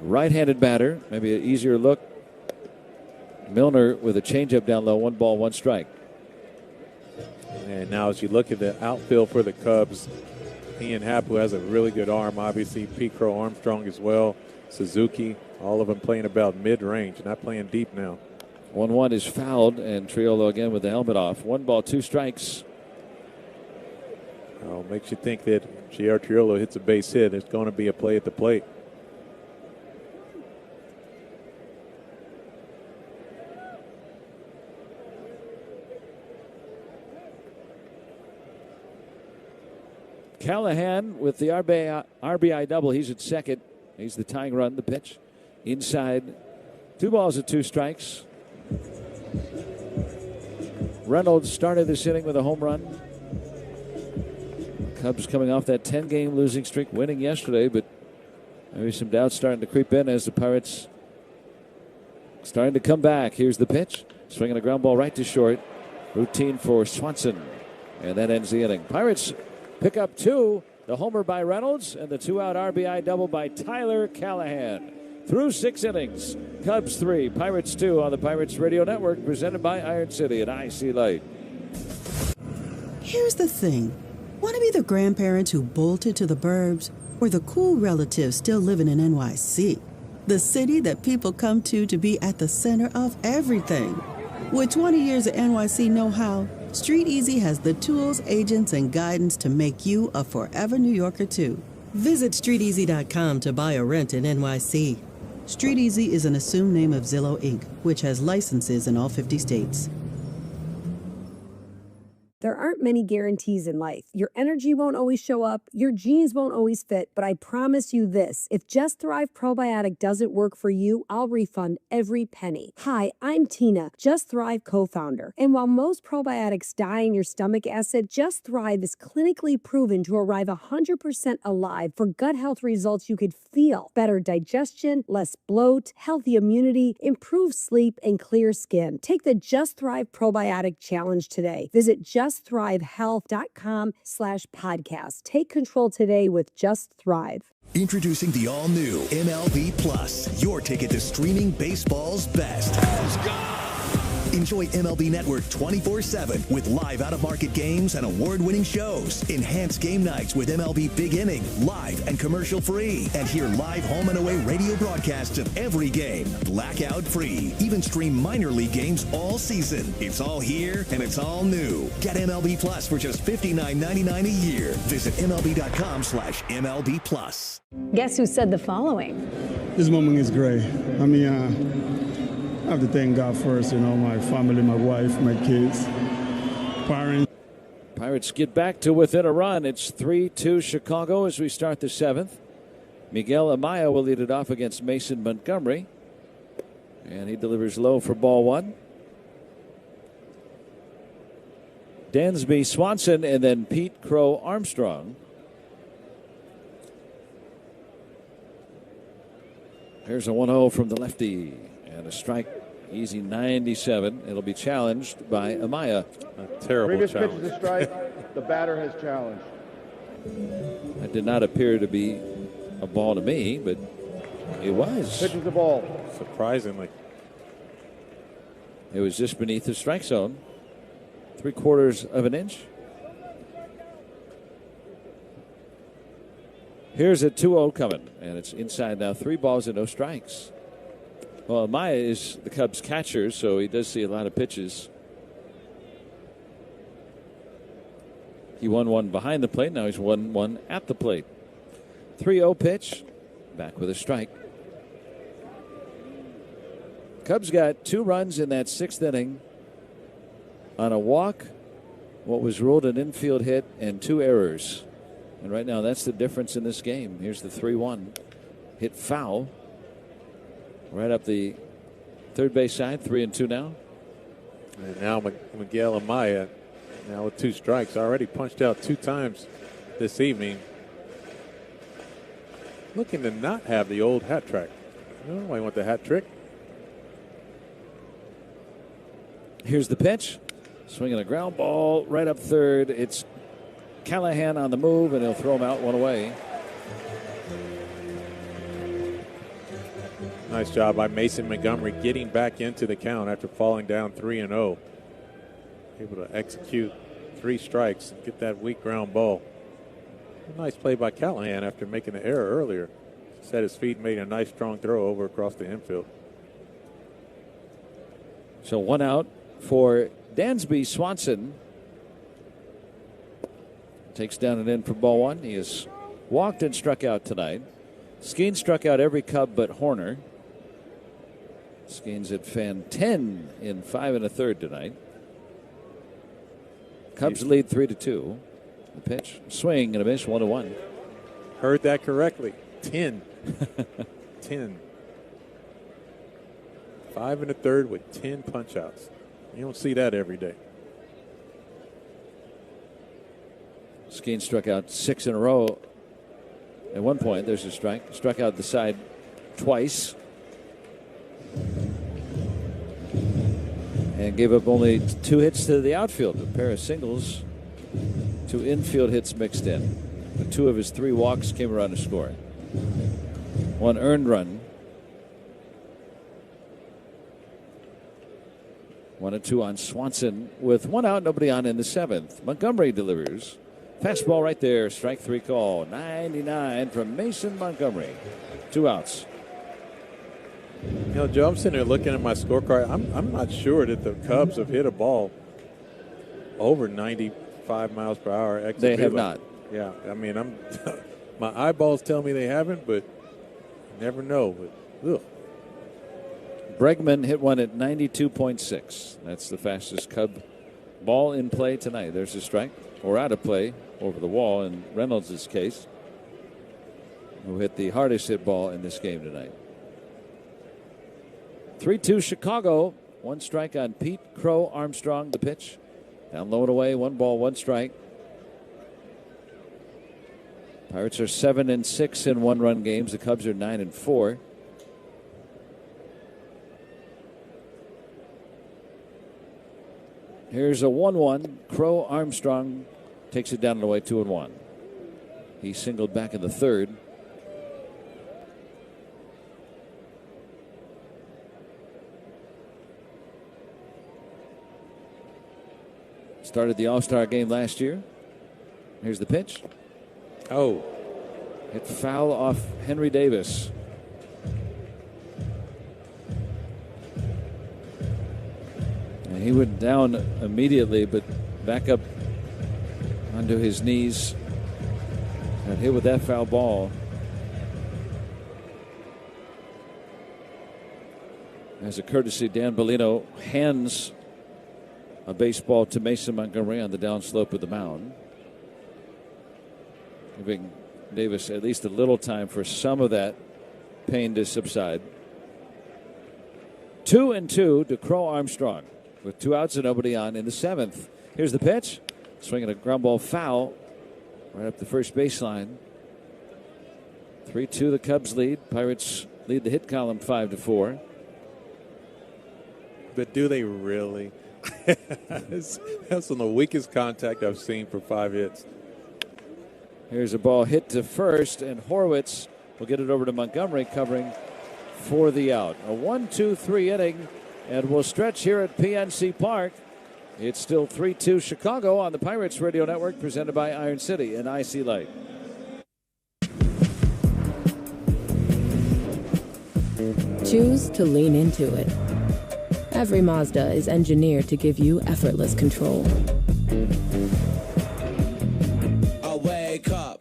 Right-handed batter, maybe an easier look. Milner with a changeup down low, 1 ball, 1 strike. And now as you look at the outfield for the Cubs, Ian Happ, who has a really good arm, obviously Pete Crow Armstrong as well, Suzuki, all of them playing about mid-range, not playing deep now. 1-1 is fouled, and Triolo again with the helmet off. 1 ball, 2 strikes. Oh, makes you think that J.R. Triolo hits a base hit. There's going to be a play at the plate. Callahan with the RBI double. He's at second. He's the tying run. The pitch inside. 2 balls and 2 strikes. Reynolds started this inning with a home run. Cubs coming off that 10-game losing streak, winning yesterday, but maybe some doubts starting to creep in as the Pirates starting to come back. Here's the pitch. Swinging a ground ball right to short. Routine for Swanson. And that ends the inning. Pirates pick up 2, the homer by Reynolds, and the 2-out RBI double by Tyler Callahan. Through 6 innings, Cubs 3, Pirates 2 on the Pirates Radio Network, presented by Iron City and IC Light. Here's the thing. Want to be the grandparents who bolted to the burbs, or the cool relatives still living in NYC? The city that people come to be at the center of everything. With 20 years of NYC know-how, Street Easy has the tools, agents, and guidance to make you a forever New Yorker, too. Visit StreetEasy.com to buy or rent in NYC. Street Easy is an assumed name of Zillow, Inc., which has licenses in all 50 states. There aren't many guarantees in life. Your energy won't always show up, your jeans won't always fit, but I promise you this, if Just Thrive Probiotic doesn't work for you, I'll refund every penny. Hi, I'm Tina, Just Thrive co-founder. And while most probiotics die in your stomach acid, Just Thrive is clinically proven to arrive 100% alive for gut health results you could feel. Better digestion, less bloat, healthy immunity, improved sleep, and clear skin. Take the Just Thrive Probiotic Challenge today. Visit JustThriveHealth.com/podcast. Take control today with Just Thrive. Introducing the all-new MLB Plus, your ticket to streaming baseball's best. Enjoy MLB Network 24/7 with live out-of-market games and award-winning shows. Enhance game nights with MLB Big Inning, live and commercial-free. And hear live home and away radio broadcasts of every game, blackout-free. Even stream minor league games all season. It's all here and it's all new. Get MLB Plus for just $59.99 a year. Visit MLB.com/MLB Plus. Guess who said the following? This moment is great. I mean, I have to thank God first, my family, my wife, my kids, parents. Pirates get back to within a run. It's 3-2 Chicago as we start the seventh. Miguel Amaya will lead it off against Mason Montgomery. And he delivers low for ball one. Dansby Swanson and then Pete Crow Armstrong. Here's a 1-0 from the lefty. And a strike, easy 97. It'll be challenged by Amaya. A terrible Previous challenge. pitch is a strike. The batter has challenged. That did not appear to be a ball to me, but it was. Pitch is the ball. Surprisingly. It was just beneath the strike zone. 3/4 of an inch. Here's a 2-0 coming, and it's inside now. 3 balls and no strikes. Well, Amaya is the Cubs catcher, so he does see a lot of pitches. He won one behind the plate. Now he's won one at the plate. 3-0 pitch. Back with a strike. Cubs got 2 runs in that 6th inning on a walk, what was ruled an infield hit, and 2 errors. And right now that's the difference in this game. Here's the 3-1. Hit foul. Right up the third base side, 3-2 now. And now Miguel Amaya, now with 2 strikes, already punched out 2 times this evening. Looking to not have the old hat trick. No, I want the hat trick. Here's the pitch. Swinging a ground ball right up third. It's Callahan on the move, and he'll throw him out one away. Nice job by Mason Montgomery getting back into the count after falling down 3-0. Able to execute 3 strikes and get that weak ground ball. A nice play by Callahan after making the error earlier. Set his feet, made a nice strong throw over across the infield. So 1 out for Dansby Swanson. Takes down and in for ball 1. He has walked and struck out tonight. Skeen struck out every Cub but Horner. Skeen's at fan 10 in 5 1/3 tonight. Cubs lead 3-2. The pitch, swing and a miss, 1-1. Heard that correctly. 10. 10. 5 1/3 with 10 punch outs. You don't see that every day. Skeen struck out 6 in a row. At one point, there's a strike. Struck out the side twice. And gave up only 2 hits to the outfield. A pair of singles. 2 infield hits mixed in. But 2 of his 3 walks came around to score. 1 earned run. 1-2 on Swanson with 1 out, nobody on in the 7th. Montgomery delivers. Fastball right there, strike 3 call. 99 from Mason Montgomery. 2 outs. You know, Joe, I'm sitting there looking at my scorecard. I'm not sure that the Cubs have hit a ball over 95 miles per hour. Exit They have velo. not. Yeah, I mean, my eyeballs tell me they haven't, but you never know. But, ugh. Bregman hit one at 92.6. That's the fastest Cub ball in play tonight. There's a strike, or out of play over the wall in Reynolds' case, who hit the hardest hit ball in this game tonight. 3-2 Chicago. 1 strike on Pete Crow Armstrong. The pitch down low and away. 1 ball, 1 strike. Pirates are 7-6 in 1-run games. The Cubs are 9-4. Here's a 1-1. Crow Armstrong takes it down and away, 2-1. He singled back in the 3rd. Started the All-Star game last year. Here's the pitch. Oh. Hit foul off Henry Davis. And he went down immediately, but back up onto his knees. Got hit with that foul ball. As a courtesy, Dan Bellino hands a baseball to Mason Montgomery on the downslope of the mound, giving Davis at least a little time for some of that pain to subside. 2-2 to Crow Armstrong with 2 outs and nobody on in the 7th. Here's the pitch. Swinging a ground ball foul right up the first baseline. 3-2 the Cubs lead. Pirates lead the hit column 5-4. But do they really? That's one of the weakest contact I've seen for 5 hits. Here's a ball hit to first, and Horwitz will get it over to Montgomery, covering for the out. A 1-2-3 inning, and we'll stretch here at PNC Park. It's still 3-2 Chicago on the Pirates Radio Network, presented by Iron City and IC Light. Choose to lean into it. Every Mazda is engineered to give you effortless control. I wake up.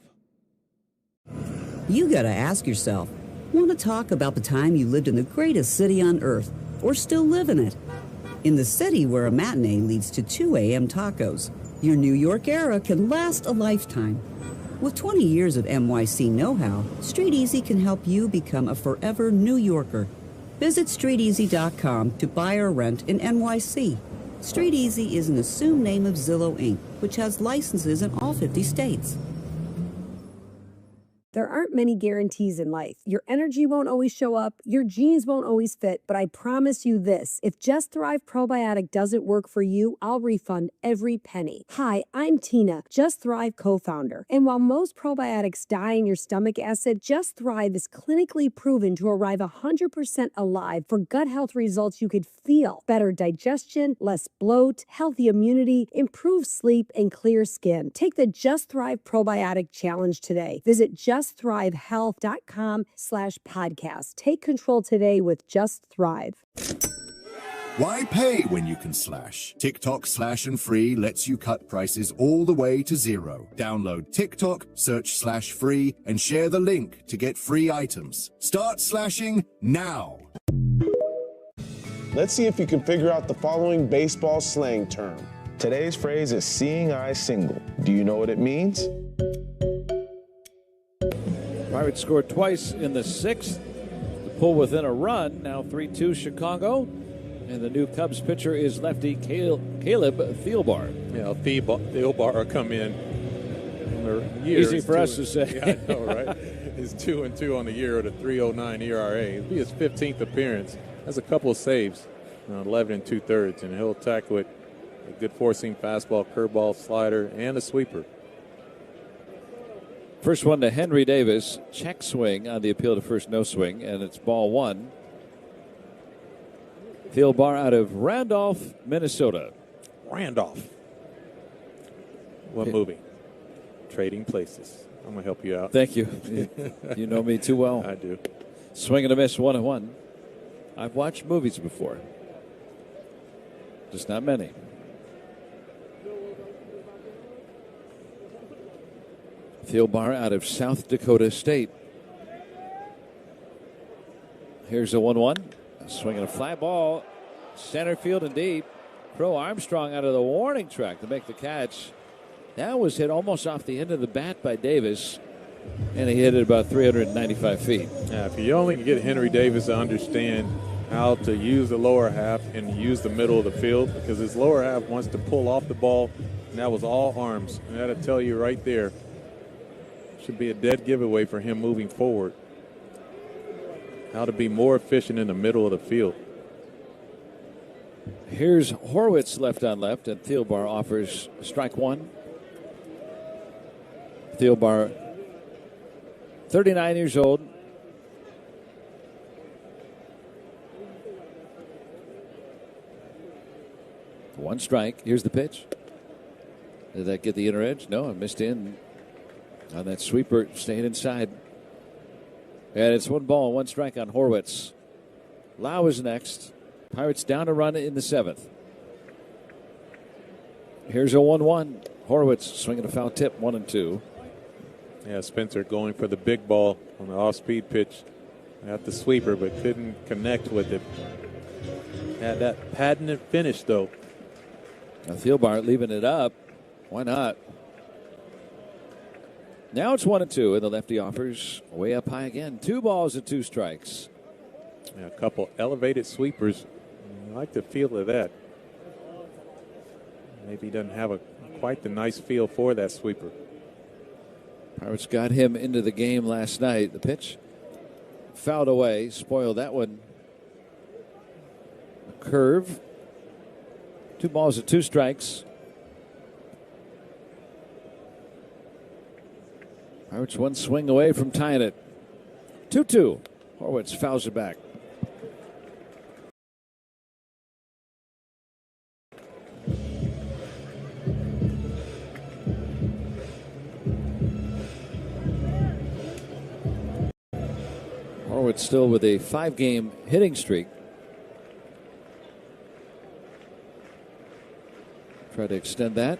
You gotta ask yourself, want to talk about the time you lived in the greatest city on earth, or still live in it? In the city where a matinee leads to 2 a.m. tacos, your New York era can last a lifetime. With 20 years of NYC know-how, Street Easy can help you become a forever New Yorker. Visit StreetEasy.com to buy or rent in NYC. Street Easy is an assumed name of Zillow Inc., which has licenses in all 50 states. There aren't many guarantees in life. Your energy won't always show up, your jeans won't always fit, but I promise you this. If Just Thrive Probiotic doesn't work for you, I'll refund every penny. Hi, I'm Tina, Just Thrive co-founder. And while most probiotics die in your stomach acid, Just Thrive is clinically proven to arrive 100% alive for gut health results you could feel. Better digestion, less bloat, healthy immunity, improved sleep, and clear skin. Take the Just Thrive Probiotic Challenge today. Visit JustThriveHealth.com/podcast. Take control today with Just Thrive. Why pay when you can slash? TikTok Slash and Free lets you cut prices all the way to zero. Download TikTok, search slash free, and share the link to get free items. Start slashing now. Let's see if you can figure out the following baseball slang term. Today's phrase is seeing eye single. Do you know what it means? Pirates scored twice in the 6th to pull within a run. Now 3-2 Chicago. And the new Cubs pitcher is lefty Caleb Thielbar. Yeah, Thielbar will come in. Easy for us to say. Yeah, I know, right? He's 2-2 on the year at a 3.09 ERA. It'll be his 15th appearance. Has a couple of saves, 11 2/3, and he'll tackle it. A good four-seam fastball, curveball, slider, and a sweeper. First one to Henry Davis. Check swing on the appeal to first, no swing, and it's ball 1. Thielbar out of Randolph, Minnesota. Randolph. What movie? Trading Places. I'm going to help you out. Thank you. You know me too well. I do. Swing and a miss, 1-1. I've watched movies before. Just not many. Thielbar out of South Dakota State. Here's a 1-1. Swinging a fly ball. Center field and deep. Crow Armstrong out of the warning track to make the catch. That was hit almost off the end of the bat by Davis. And he hit it about 395 feet. Yeah, if you only can get Henry Davis to understand how to use the lower half and use the middle of the field, because his lower half wants to pull off the ball, and that was all arms. And that'll tell you right there. Should be a dead giveaway for him moving forward. How to be more efficient in the middle of the field. Here's Horwitz left on left, and Thielbar offers strike 1. Thielbar, 39 years old. One strike. Here's the pitch. Did that get the inner edge? No, it missed in on that sweeper, staying inside. And it's 1 ball, 1 strike on Horwitz. Lau is next. Pirates down a run in the 7th. Here's a 1-1. Horwitz swinging a foul tip, 1-2. Yeah, Spencer going for the big ball on the off-speed pitch at the sweeper, but couldn't connect with it. Had that patented finish, though. Now Thielbar leaving it up. Why not? Now it's 1-2, and the lefty offers way up high again. 2 balls and 2 strikes. Yeah, a couple elevated sweepers. I like the feel of that. Maybe he doesn't have quite the nice feel for that sweeper. Pirates got him into the game last night. The pitch fouled away, spoiled that one. A curve. 2 balls and 2 strikes. Pirates 1 swing away from tying it. 2-2. Horwitz fouls it back. Horwitz still with a 5-game hitting streak. Try to extend that.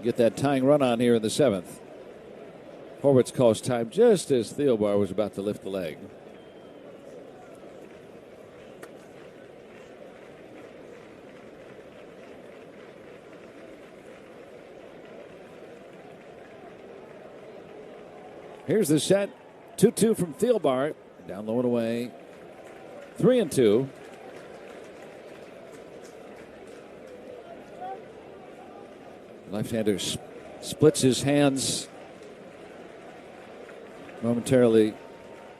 Get that tying run on here in the 7th. Horwitz calls time just as Thielbar was about to lift the leg. Here's the set. 2-2 from Thielbar. Down low and away. 3-2. Left-hander splits his hands momentarily,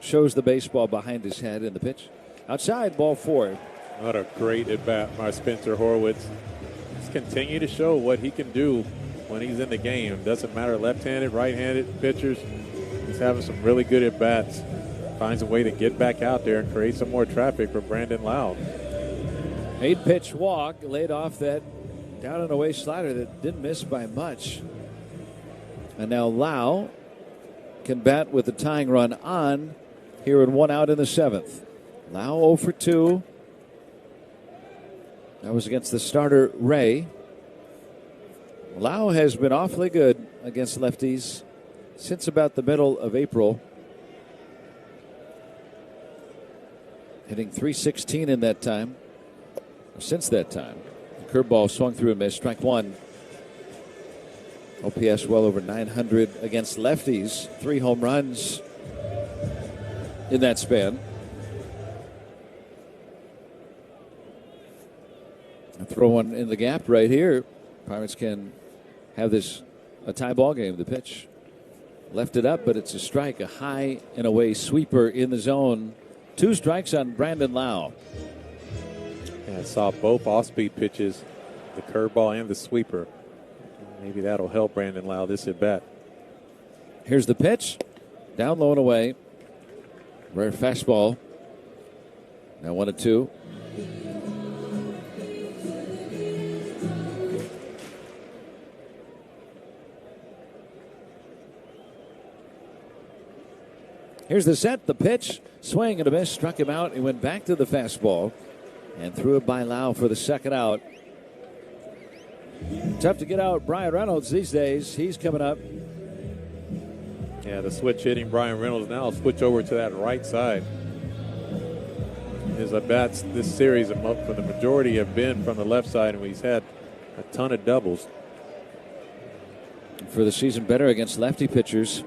shows the baseball behind his head in the pitch. Outside, ball 4. What a great at-bat by Spencer Horwitz. He's continue to show what he can do when he's in the game. Doesn't matter left-handed, right-handed pitchers. He's having some really good at-bats. Finds a way to get back out there and create some more traffic for Brandon Lau. 8-pitch walk, laid off that down and away slider that didn't miss by much. And now Lau can bat with the tying run on here in 1 out in the 7th. Lau 0 for 2. That was against the starter, Ray. Lau has been awfully good against lefties since about the middle of April. Hitting .316 in that time. Since that time. The curveball swung through and missed. Strike 1. OPS well over 900 against lefties. 3 home runs in that span. Throw one in the gap right here. Pirates can have this a tie ball game. The pitch left it up, but it's a strike. A high and away sweeper in the zone. 2 strikes on Brandon Lau. And I saw both off-speed pitches, the curveball and the sweeper. Maybe that'll help Brandon Lau this at bat. Here's the pitch. Down low and away. Rare fastball. Now 1-2. Here's the set, the pitch. Swing and a miss. Struck him out. He went back to the fastball and threw it by Lau for the 2nd out. Tough to get out Brian Reynolds these days. He's coming up. Yeah, the switch hitting Brian Reynolds now. Switch over to that right side. His at-bats this series for the majority have been from the left side, and he's had a ton of doubles. For the season better against lefty pitchers.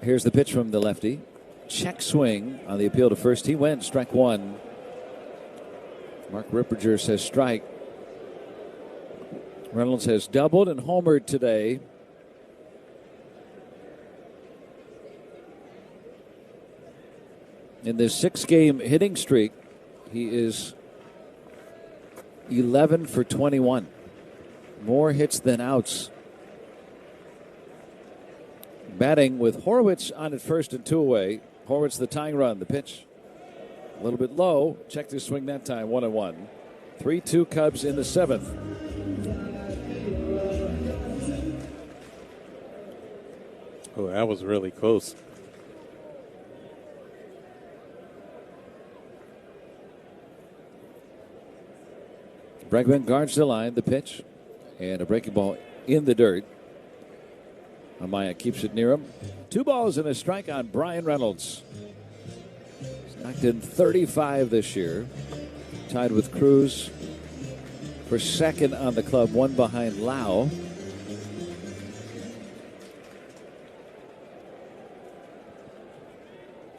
Here's the pitch from the lefty. Check swing on the appeal to first. He went strike 1. Mark Ripperger says strike. Reynolds has doubled and homered today. In this 6-game hitting streak, he is 11 for 21. More hits than outs. Batting with Horwitz on at first and 2 away. Horwitz the tying run. The pitch a little bit low. Checked his swing that time. 1-1. 3-2 Cubs in the 7th. Oh, that was really close. Bregman guards the line, the pitch, and a breaking ball in the dirt. Amaya keeps it near him. 2 balls and a strike on Brian Reynolds. He's knocked in 35 this year. Tied with Cruz for second on the club, one behind Lau.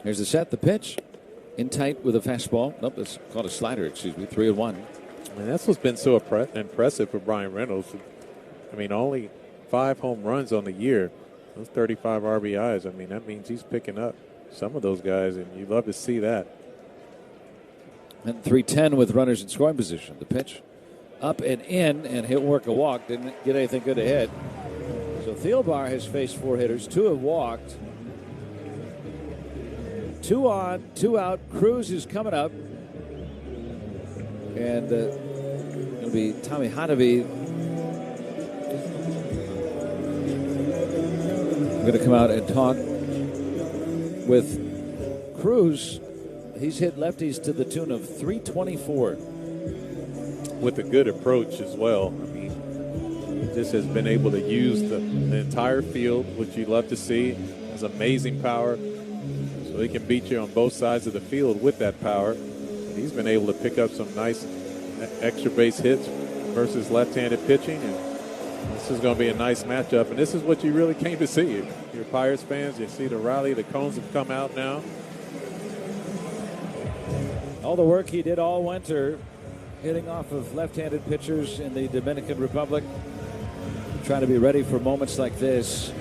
Here's the set, the pitch. In tight with a fastball. Nope, it's called a slider, 3-1. And that's what's been so impressive for Brian Reynolds. I mean, only 5 home runs on the year. Those 35 RBIs. I mean, that means he's picking up some of those guys, and you love to see that. And 3-10 with runners in scoring position. The pitch up and in, and he'll work a walk. Didn't get anything good to hit. So Thielbar has faced 4 hitters. 2 have walked. 2 on, 2 out. Cruz is coming up. And it'll be Tommy Hanavy. I'm going to come out and talk with Cruz. He's hit lefties to the tune of 324. With a good approach as well. I mean, he just has been able to use the entire field, which you love to see. Has amazing power. So he can beat you on both sides of the field with that power. And he's been able to pick up some nice extra base hits versus left-handed pitching. And this is going to be a nice matchup. And this is what you really came to see. If you're Pirates fans, you see the rally. The cones have come out now. All the work he did all winter, hitting off of left-handed pitchers in the Dominican Republic, trying to be ready for moments like this.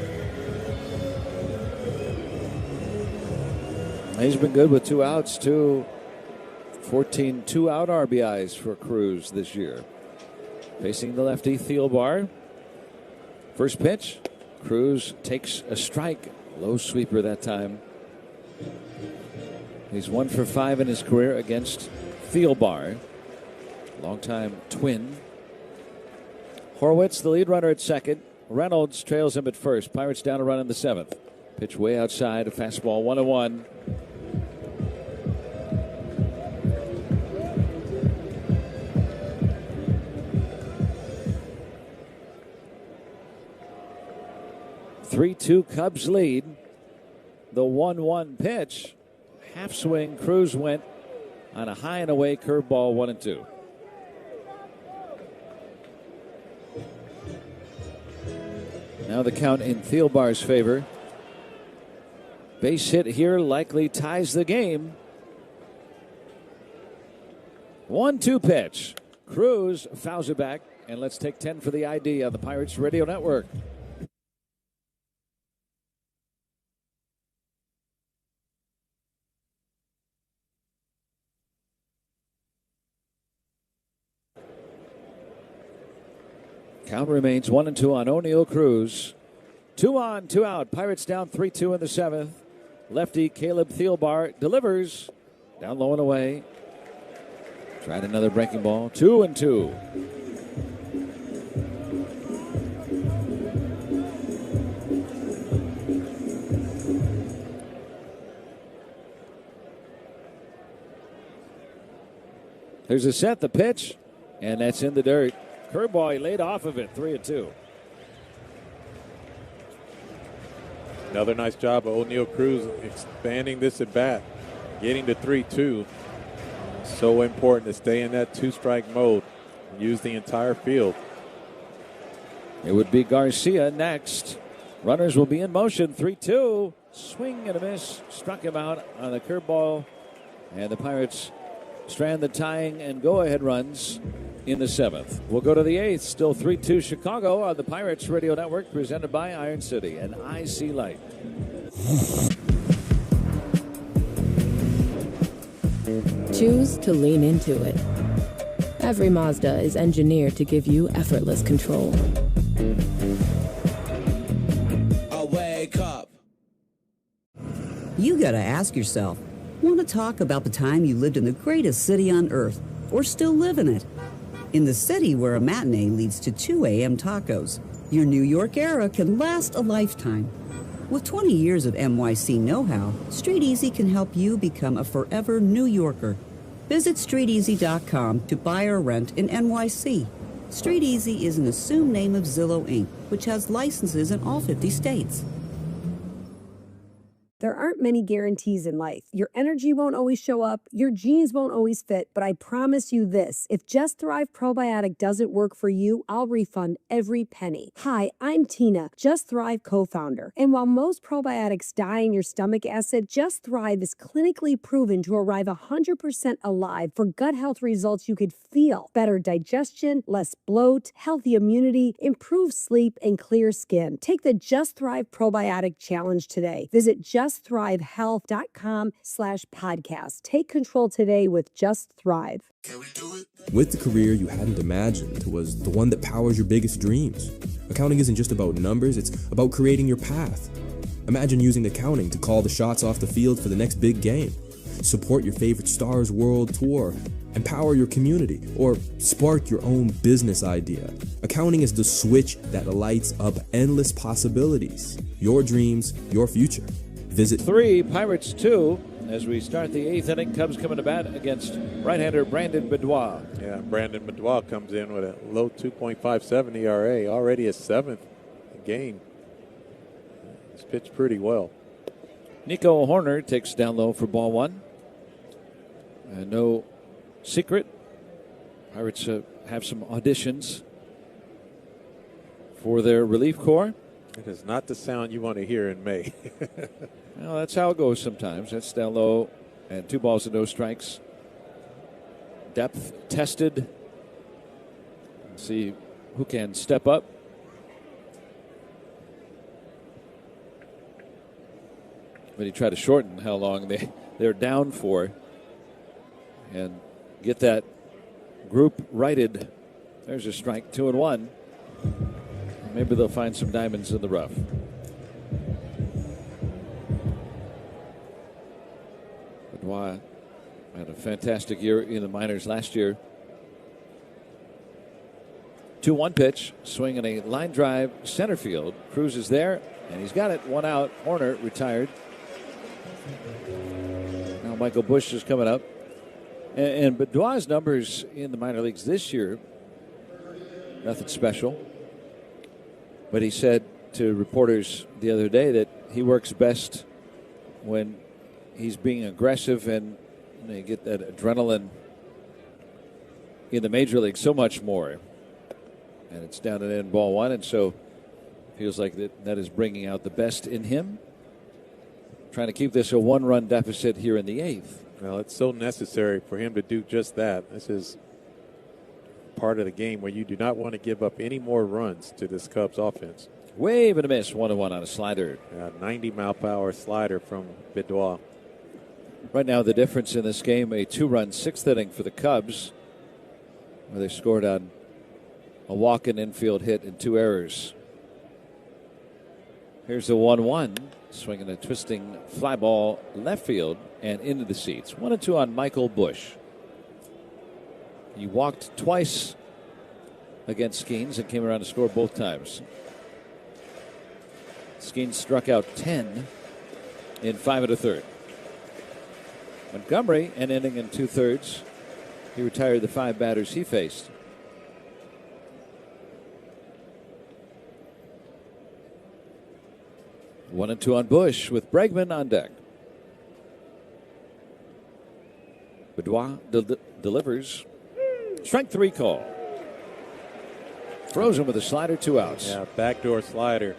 He's been good with 2 outs, 14 2-out RBIs for Cruz this year. Facing the lefty, Thielbar. First pitch, Cruz takes a strike. Low sweeper that time. He's 1 for 5 in his career against Thielbar. Longtime twin. Horwitz, the lead runner at second. Reynolds trails him at first. Pirates down a run in the 7th. Pitch way outside, a fastball, 1-1. Cubs lead. The 1-1 pitch. Half swing. Cruz went on a high and away curveball, 1-2. Now the count in Thielbar's favor. Base hit here likely ties the game. 1-2 pitch. Cruz fouls it back, and let's take 10 for the ID on the Pirates Radio Network. Count remains 1-2 on O'Neal Cruz. 2 on, 2 out. Pirates down 3-2 in the 7th. Lefty Caleb Thielbar delivers. Down low and away. Tried another breaking ball. 2-2. There's a set, the pitch, and that's in the dirt. Curveball, he laid off of it, 3-2. Another nice job of O'Neal Cruz expanding this at bat, getting to 3-2. So important to stay in that 2-strike mode and use the entire field. It would be Garcia next. Runners will be in motion, 3-2. Swing and a miss, struck him out on the curveball, and the Pirates strand the tying and go-ahead runs in the 7th. We'll go to the 8th. Still 3-2 Chicago on the Pirates Radio Network, presented by Iron City and IC Light. Choose to lean into it. Every Mazda is engineered to give you effortless control. I wake up. You gotta ask yourself, want to talk about the time you lived in the greatest city on earth, or still live in it. In the city where a matinee leads to 2 a.m. tacos, your New York era can last a lifetime. With 20 years of NYC know-how, Street Easy can help you become a forever New Yorker. Visit StreetEasy.com to buy or rent in NYC. Street Easy is an assumed name of Zillow Inc., which has licenses in all 50 states. There aren't many guarantees in life. Your energy won't always show up, your genes won't always fit, but I promise you this, if Just Thrive Probiotic doesn't work for you, I'll refund every penny. Hi, I'm Tina, Just Thrive co-founder. And while most probiotics die in your stomach acid, Just Thrive is clinically proven to arrive 100% alive for gut health results you could feel. Better digestion, less bloat, healthy immunity, improved sleep, and clear skin. Take the Just Thrive Probiotic Challenge today. Visit justthrivehealth.com/podcast. Take control today with Just Thrive. With the career you hadn't imagined was the one that powers your biggest dreams. Accounting isn't just about numbers, it's about creating your path. Imagine using accounting to call the shots off the field for the next big game, support your favorite stars' world tour, empower your community, or spark your own business idea. Accounting is the switch that lights up endless possibilities. Your dreams, your future. Visit 3, Pirates 2, as we start the 8th inning. Cubs coming to bat against right-hander Brandon Beddois. Yeah, Brandon Beddois comes in with a low 2.57 ERA, already his 7th game. He's pitched pretty well. Nico Horner takes down low for ball 1. And no secret, Pirates have some auditions for their relief corps. It is not the sound you want to hear in May. Well, that's how it goes sometimes. That's down low and 2 balls and no strikes. Depth tested. See who can step up. But he tried to shorten how long they're down for and get that group righted. There's a strike, 2-1. Maybe they'll find some diamonds in the rough. Beddois had a fantastic year in the minors last year. 2-1 pitch, swinging a line drive center field. Cruz is there, and he's got it. 1 out. Horner retired. Now Michael Busch is coming up. And Beddois' numbers in the minor leagues this year, nothing special. But he said to reporters the other day that he works best when he's being aggressive, and you get that adrenaline in the major league so much more. And it's down and in ball 1, and so feels like that is bringing out the best in him. Trying to keep this a 1-run deficit here in the 8th. Well, it's so necessary for him to do just that. This is part of the game where you do not want to give up any more runs to this Cubs offense. Wave and a miss, 1-1 on a slider. 90-mile-per-hour slider from Beddois. Right now, the difference in this game, a 2-run 6th inning for the Cubs, where they scored on a walk-in infield hit and 2 errors. Here's the 1-1, swinging a twisting fly ball left field and into the seats. 1-2 on Michael Busch. He walked twice against Skeens and came around to score both times. Skeens struck out 10 in 5 1/3. Montgomery, an inning and 2/3. He retired the 5 batters he faced. One and 2 on Busch with Bregman on deck. Beddois delivers. Strike 3 call. Throws him with a slider, 2 outs. Yeah, backdoor slider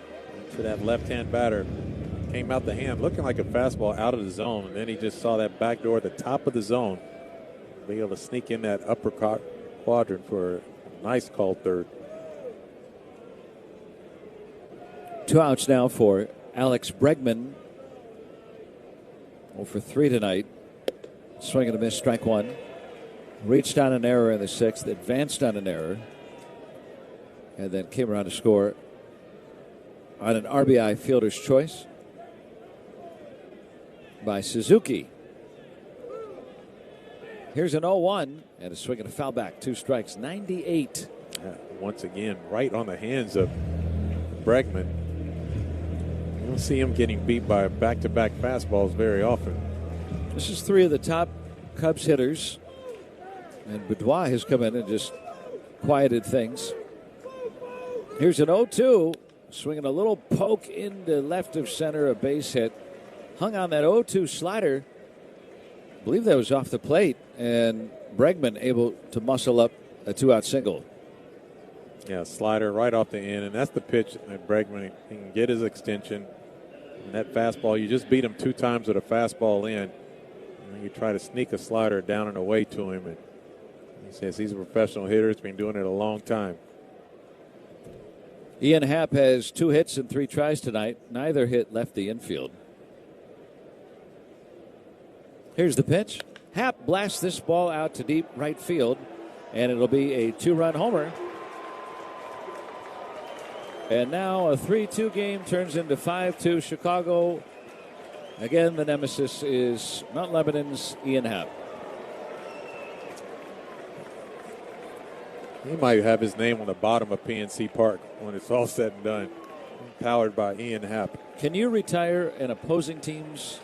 to that left-hand batter. Came out the hand looking like a fastball out of the zone. And then he just saw that backdoor at the top of the zone. Be able to sneak in that upper quadrant for a nice called third. 2 outs now for Alex Bregman. 0 for 3 tonight. Swing and a miss, strike 1. Reached on an error in the 6th, advanced on an error, and then came around to score on an RBI fielder's choice by Suzuki. Here's an 0-1 and a swing and a foul back. 2 strikes, 98. Once again, right on the hands of Bregman. You don't see him getting beat by back-to-back fastballs very often. This is 3 of the top Cubs hitters. And Boudoir has come in and just quieted things. Here's an 0-2. Swinging a little poke into left of center, a base hit. Hung on that 0-2 slider. I believe that was off the plate. And Bregman able to muscle up a 2-out single. Yeah, slider right off the end. And that's the pitch that Bregman can get his extension. And that fastball, you just beat him 2 times with a fastball in. And you try to sneak a slider down and away to him. And he says he's a professional hitter. He's been doing it a long time. Ian Happ has 2 hits and 3 tries tonight. Neither hit left the infield. Here's the pitch. Happ blasts this ball out to deep right field, and it'll be a 2-run homer. And now a 3-2 game turns into 5-2 Chicago. Again, the nemesis is Mount Lebanon's Ian Happ. He might have his name on the bottom of PNC Park when it's all said and done. Powered by Ian Happ. Can you retire an opposing team's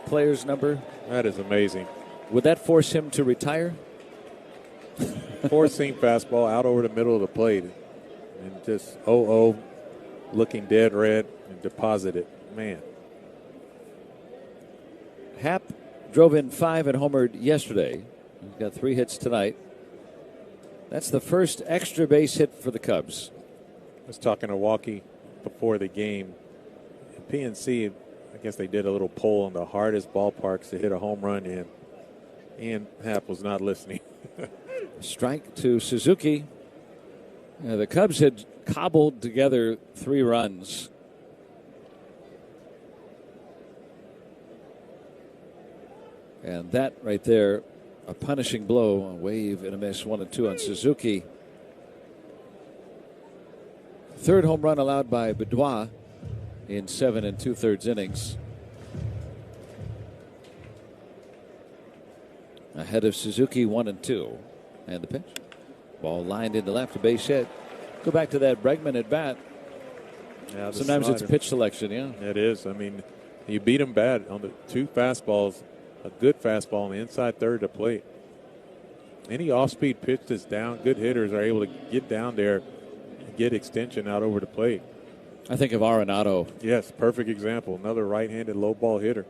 player's number? That is amazing. Would that force him to retire? 4-seam fastball out over the middle of the plate. And just 0-0, looking dead red, and deposit it. Man. Happ drove in 5 and homered yesterday. He's got 3 hits tonight. That's the first extra base hit for the Cubs. I was talking to Walkie before the game. PNC, I guess they did a little poll on the hardest ballparks to hit a home run in. Ian Happ was not listening. Strike to Suzuki. The Cubs had cobbled together 3 runs. And that right there, a punishing blow, a wave and a miss, 1-2 on Suzuki. 3rd home run allowed by Boudoir in 7 2/3 innings. Ahead of Suzuki, 1-2. And the pitch. Ball lined into left, a base hit. Go back to that Bregman at bat. Yeah, sometimes slider. It's pitch selection, yeah. It is. I mean, you beat him bad on the 2 fastballs. A good fastball on the inside third to plate. Any off-speed pitch that's down, good hitters are able to get down there and get extension out over the plate. I think of Arenado. Yes, perfect example. Another right-handed low ball hitter.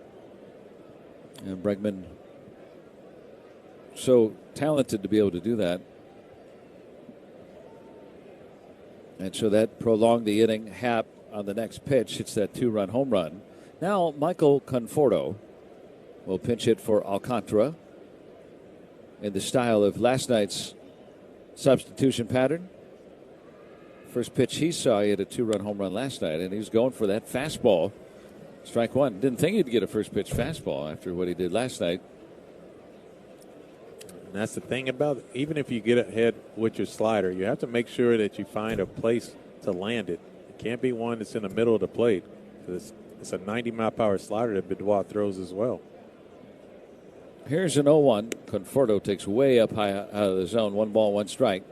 And Bregman, so talented to be able to do that. And so that prolonged the inning. Happ on the next pitch hits that 2-run home run. Now Michael Conforto will pinch hit for Alcantara in the style of last night's substitution pattern. First pitch he saw, he had a 2-run home run last night, and he was going for that fastball. Strike 1. Didn't think he'd get a first pitch fastball after what he did last night. And that's the thing about it. Even if you get ahead with your slider, you have to make sure that you find a place to land it. It can't be one that's in the middle of the plate. It's a 90-mile-per-hour slider that Boudoir throws as well. Here's an 0-1. Conforto takes way up high out of the zone. 1 ball, 1 strike.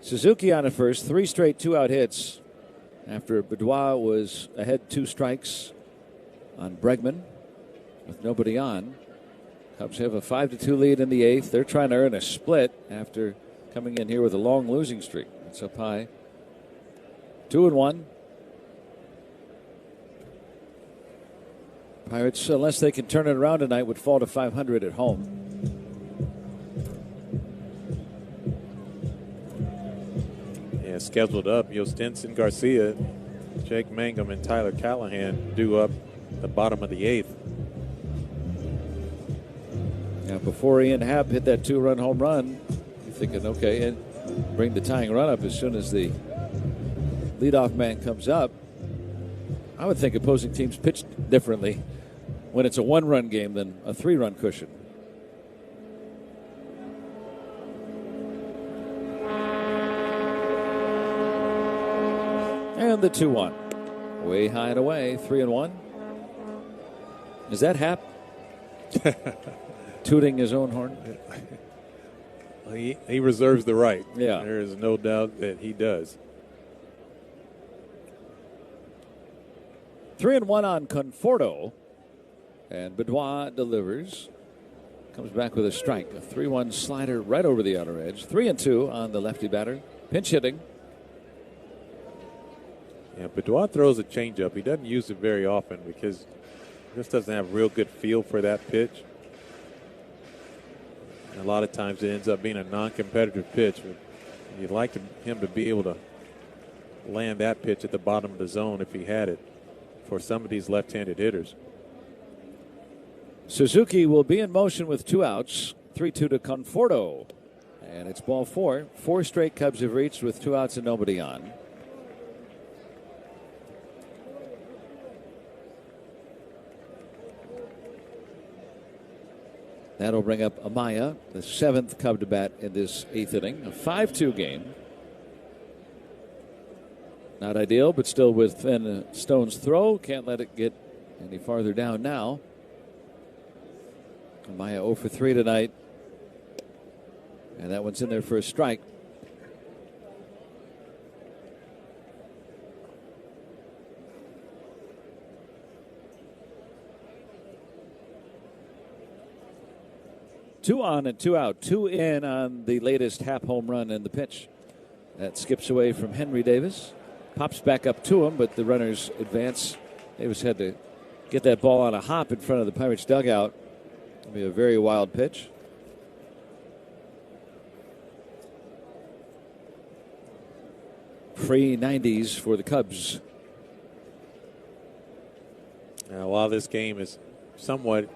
Suzuki on at first. 3 straight 2-out hits after Boudoir was ahead 2 strikes on Bregman with nobody on. Cubs have a 5-2 lead in the 8th. They're trying to earn a split after coming in here with a long losing streak. It's up high. 2-1. Pirates, unless they can turn it around tonight, would fall to 500 at home. Yeah, scheduled up. Yostenson Garcia, Jake Mangum, and Tyler Callahan due up the bottom of the 8th. Yeah, before Ian Happ hit that 2-run home run, you're thinking, okay, and bring the tying run up as soon as the leadoff man comes up. I would think opposing teams pitch differently when it's a 1-run game than a 3-run cushion. And the 2-1. Way high and away, 3-1. Is that Happ? Tooting his own horn. He reserves the right. Yeah. There is no doubt that he does. 3-1 on Conforto. And Benoit delivers. Comes back with a strike. A 3-1 slider right over the outer edge. 3-2 on the lefty batter. Pinch hitting. Yeah, Benoit throws a changeup. He doesn't use it very often because he just doesn't have a real good feel for that pitch. And a lot of times it ends up being a non-competitive pitch. You'd like him to be able to land that pitch at the bottom of the zone if he had it for some of these left-handed hitters. Suzuki will be in motion with 2 outs. 3-2 to Conforto. And it's ball 4. 4 straight Cubs have reached with 2 outs and nobody on. That'll bring up Amaya, the 7th Cub to bat in this 8th inning. A 5-2 game. Not ideal, but still within a stone's throw. Can't let it get any farther down now. Amaya 0 for 3 tonight. And that one's in there for a strike. Two on and 2 out. 2 in on the latest half home run in the pitch. That skips away from Henry Davis. Pops back up to him, but the runners advance. Davis had to get that ball on a hop in front of the Pirates dugout. It'll be a very wild pitch. Free 90s for the Cubs. Now, while this game is somewhat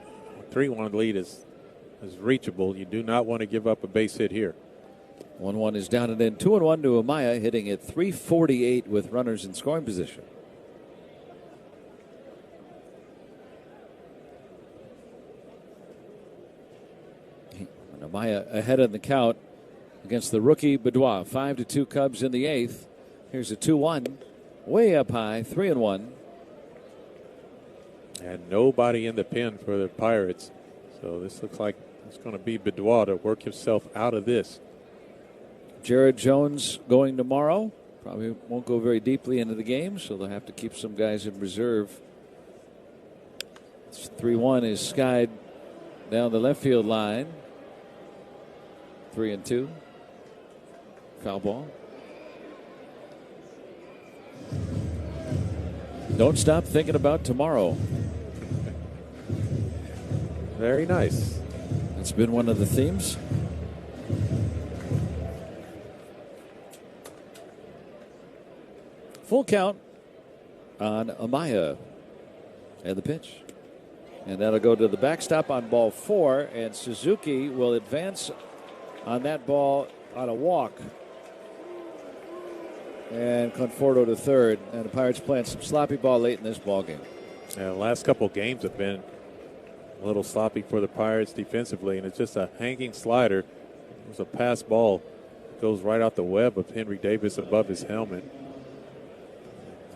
3-1 lead is reachable, you do not want to give up a base hit here. 1-1 is down and in. 2-1 to Amaya, hitting at .348 with runners in scoring position. And Amaya ahead in the count against the rookie Benoit. 5-2 Cubs in the 8th. Here's a 2-1. Way up high, 3-1. And nobody in the pen for the Pirates. So this looks like it's going to be Benoit to work himself out of this. Jared Jones going tomorrow. Probably won't go very deeply into the game, so they'll have to keep some guys in reserve. 3-1 is skied down the left field line. 3-2. Foul ball. Don't stop thinking about tomorrow. Very nice. That's been one of the themes. Full count on Amaya and the pitch. And that'll go to the backstop on ball 4. And Suzuki will advance on that ball on a walk. And Conforto to third. And the Pirates playing some sloppy ball late in this ball game. Yeah, the last couple of games have been a little sloppy for the Pirates defensively, and it's just a hanging slider. It was a pass ball. It goes right out the web of Henry Davis above his helmet.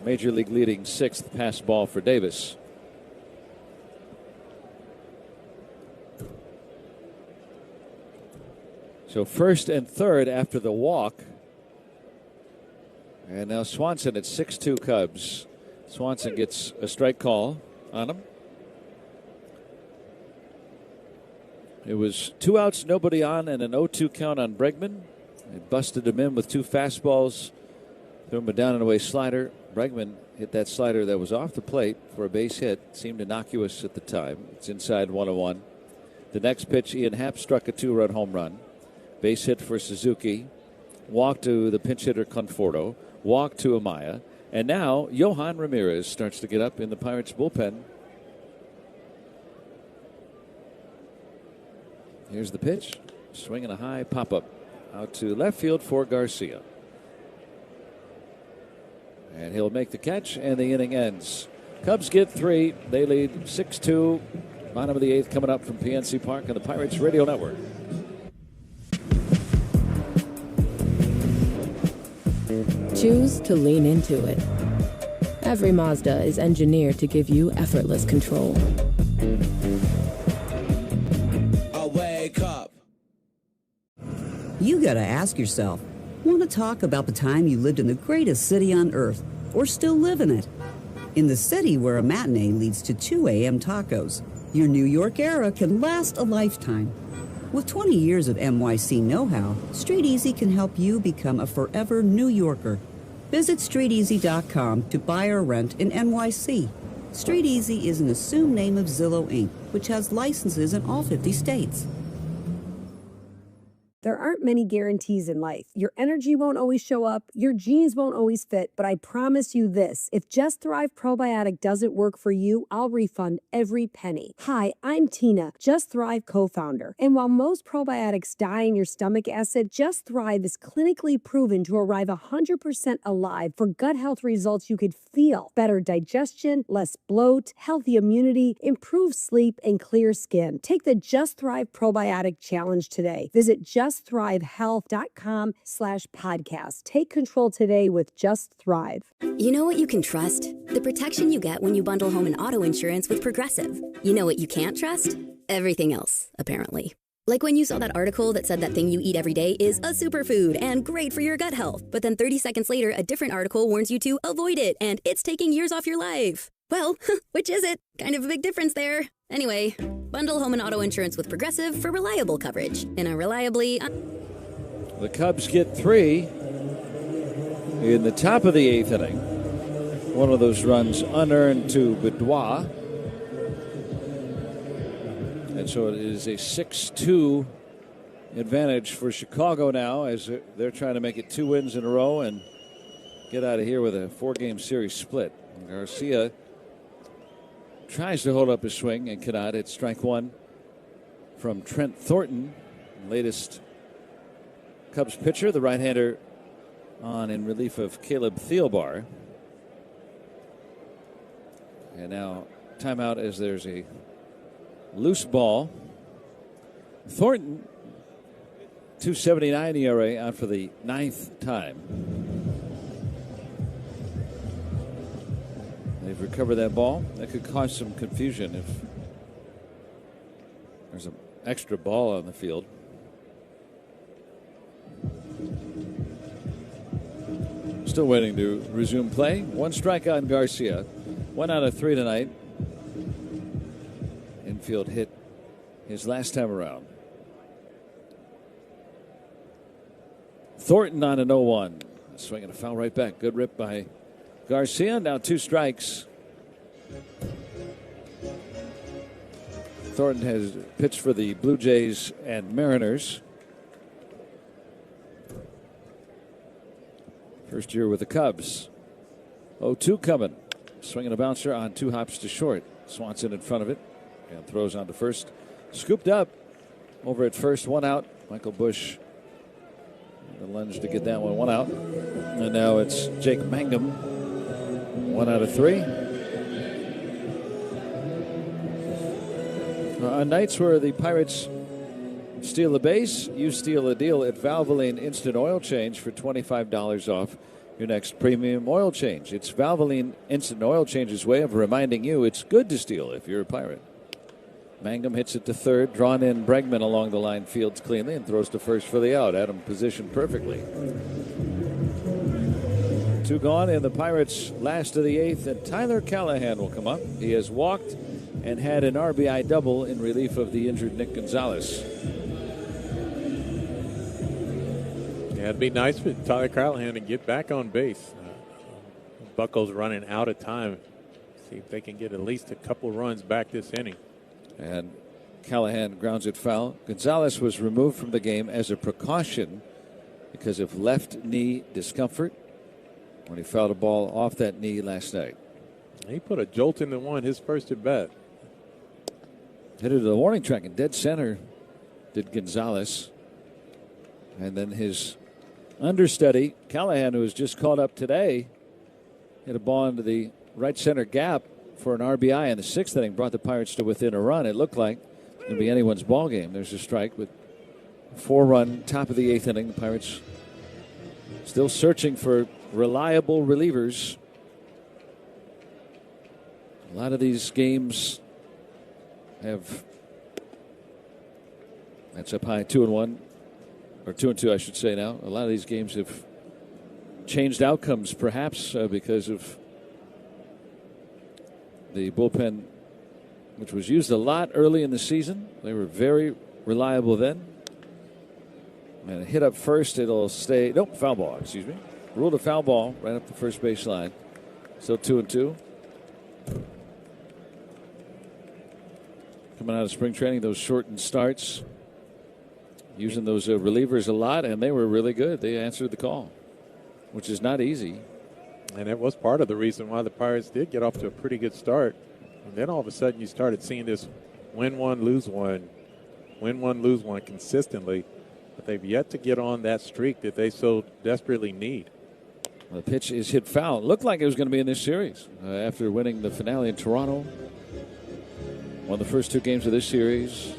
Major League leading 6th pass ball for Davis. So first and third after the walk. And now Swanson at 6-2 Cubs. Swanson gets a strike call on him. It was 2 outs, nobody on, and an 0-2 count on Bregman. They busted him in with 2 fastballs. Threw him a down and away slider. Bregman hit that slider that was off the plate for a base hit. Seemed innocuous at the time. It's inside 1-1. The next pitch, Ian Happ struck a 2-run home run. Base hit for Suzuki. Walk to the pinch hitter Conforto. Walk to Amaya. And now Johan Ramirez starts to get up in the Pirates bullpen. Here's the pitch. Swinging a high pop-up out to left field for Garcia. And he'll make the catch, and the inning ends. Cubs get 3. They lead 6-2. Bottom of the 8th coming up from PNC Park on the Pirates Radio Network. Choose to lean into it. Every Mazda is engineered to give you effortless control. You gotta ask yourself, want to talk about the time you lived in the greatest city on earth, or still live in it? In the city where a matinee leads to 2 a.m. tacos, your New York era can last a lifetime. With 20 years of NYC know-how, Street Easy can help you become a forever New Yorker. Visit StreetEasy.com to buy or rent in NYC. Street Easy is an assumed name of Zillow Inc., which has licenses in all 50 states. There aren't many guarantees in life. Your energy won't always show up, your genes won't always fit, but I promise you this, if Just Thrive Probiotic doesn't work for you, I'll refund every penny. Hi, I'm Tina, Just Thrive co-founder. And while most probiotics die in your stomach acid, Just Thrive is clinically proven to arrive 100% alive for gut health results you could feel. Better digestion, less bloat, healthy immunity, improved sleep, and clear skin. Take the Just Thrive Probiotic Challenge today. Visit justthrivehealth.com/podcast. Take control today with Just Thrive. You know what you can trust? The protection you get when you bundle home and auto insurance with Progressive. You know what you can't trust? Everything else, apparently. Like when you saw that article that said that thing you eat every day is a superfood and great for your gut health. But then 30 seconds later, a different article warns you to avoid it and it's taking years off your life. Well, which is it? Kind of a big difference there. Anyway, bundle home and auto insurance with Progressive for reliable coverage in a reliably... The Cubs get 3 in the top of the 8th inning. One of those runs unearned to Boudoir. And so it is a 6-2 advantage for Chicago now as they're trying to make it 2 wins in a row and get out of here with a 4-game series split. Garcia tries to hold up his swing and cannot. It's strike 1 from Trent Thornton, latest Cubs pitcher, the right-hander on in relief of Caleb Thielbar. And now timeout as there's a loose ball. Thornton, 2.79 ERA, out for the 9th time. They've recovered that ball. That could cause some confusion if there's an extra ball on the field. Still waiting to resume play. 1 strikeout on Garcia. 1 out of 3 tonight. Infield hit his last time around. Thornton on an 0-1. Swinging a foul right back. Good rip by Garcia. Now 2 strikes. Thornton has pitched for the Blue Jays and Mariners. First year with the Cubs. 0-2 coming. Swinging a bouncer on 2 hops to short. Swanson in front of it and throws on to first. Scooped up over at first. 1 out. Michael Busch the lunge to get that one. 1 out. And now it's Jake Mangum. 1 out of 3. On nights where the Pirates steal a base, you steal a deal at Valvoline Instant Oil Change for $25 off your next premium oil change. It's Valvoline Instant Oil Change's way of reminding you it's good to steal if you're a Pirate. Mangum hits it to third. Drawn in Bregman along the line, fields cleanly and throws to first for the out. Adam positioned perfectly. 2 gone in the Pirates' last of the 8th, and Tyler Callahan will come up. He has walked and had an RBI double in relief of the injured Nick Gonzalez. Yeah, it'd be nice for Tyler Callahan to get back on base. Buckles running out of time. See if they can get at least a couple runs back this inning. And Callahan grounds it foul. Gonzalez was removed from the game as a precaution because of left knee discomfort when he fouled a ball off that knee last night. He put a jolt in the one, his first at bat. Hit it to the warning track in dead center, did Gonzalez. And then his understudy, Callahan, who was just called up today, hit a ball into the right center gap for an RBI in the 6th inning, brought the Pirates to within a run. It looked like it would be anyone's ball game. There's a strike with 4-run top of the 8th inning. The Pirates still searching for reliable relievers. A lot of these games have, that's up high, 2-1. or 2-2, I should say now. A lot of these games have changed outcomes, perhaps because of the bullpen, which was used a lot early in the season. They were very reliable then. And a hit up first, it'll stay. Nope, foul ball, excuse me. Ruled a foul ball right up the first base line. Still 2-2. Coming out of spring training, those shortened starts, using those relievers a lot, and they were really good. They answered the call, which is not easy. And that was part of the reason why the Pirates did get off to a pretty good start. And then all of a sudden you started seeing this win one, lose one consistently. But they've yet to get on that streak that they so desperately need. The pitch is hit foul. It looked like it was going to be in this series after winning the finale in Toronto. Won the first 2 games of this series.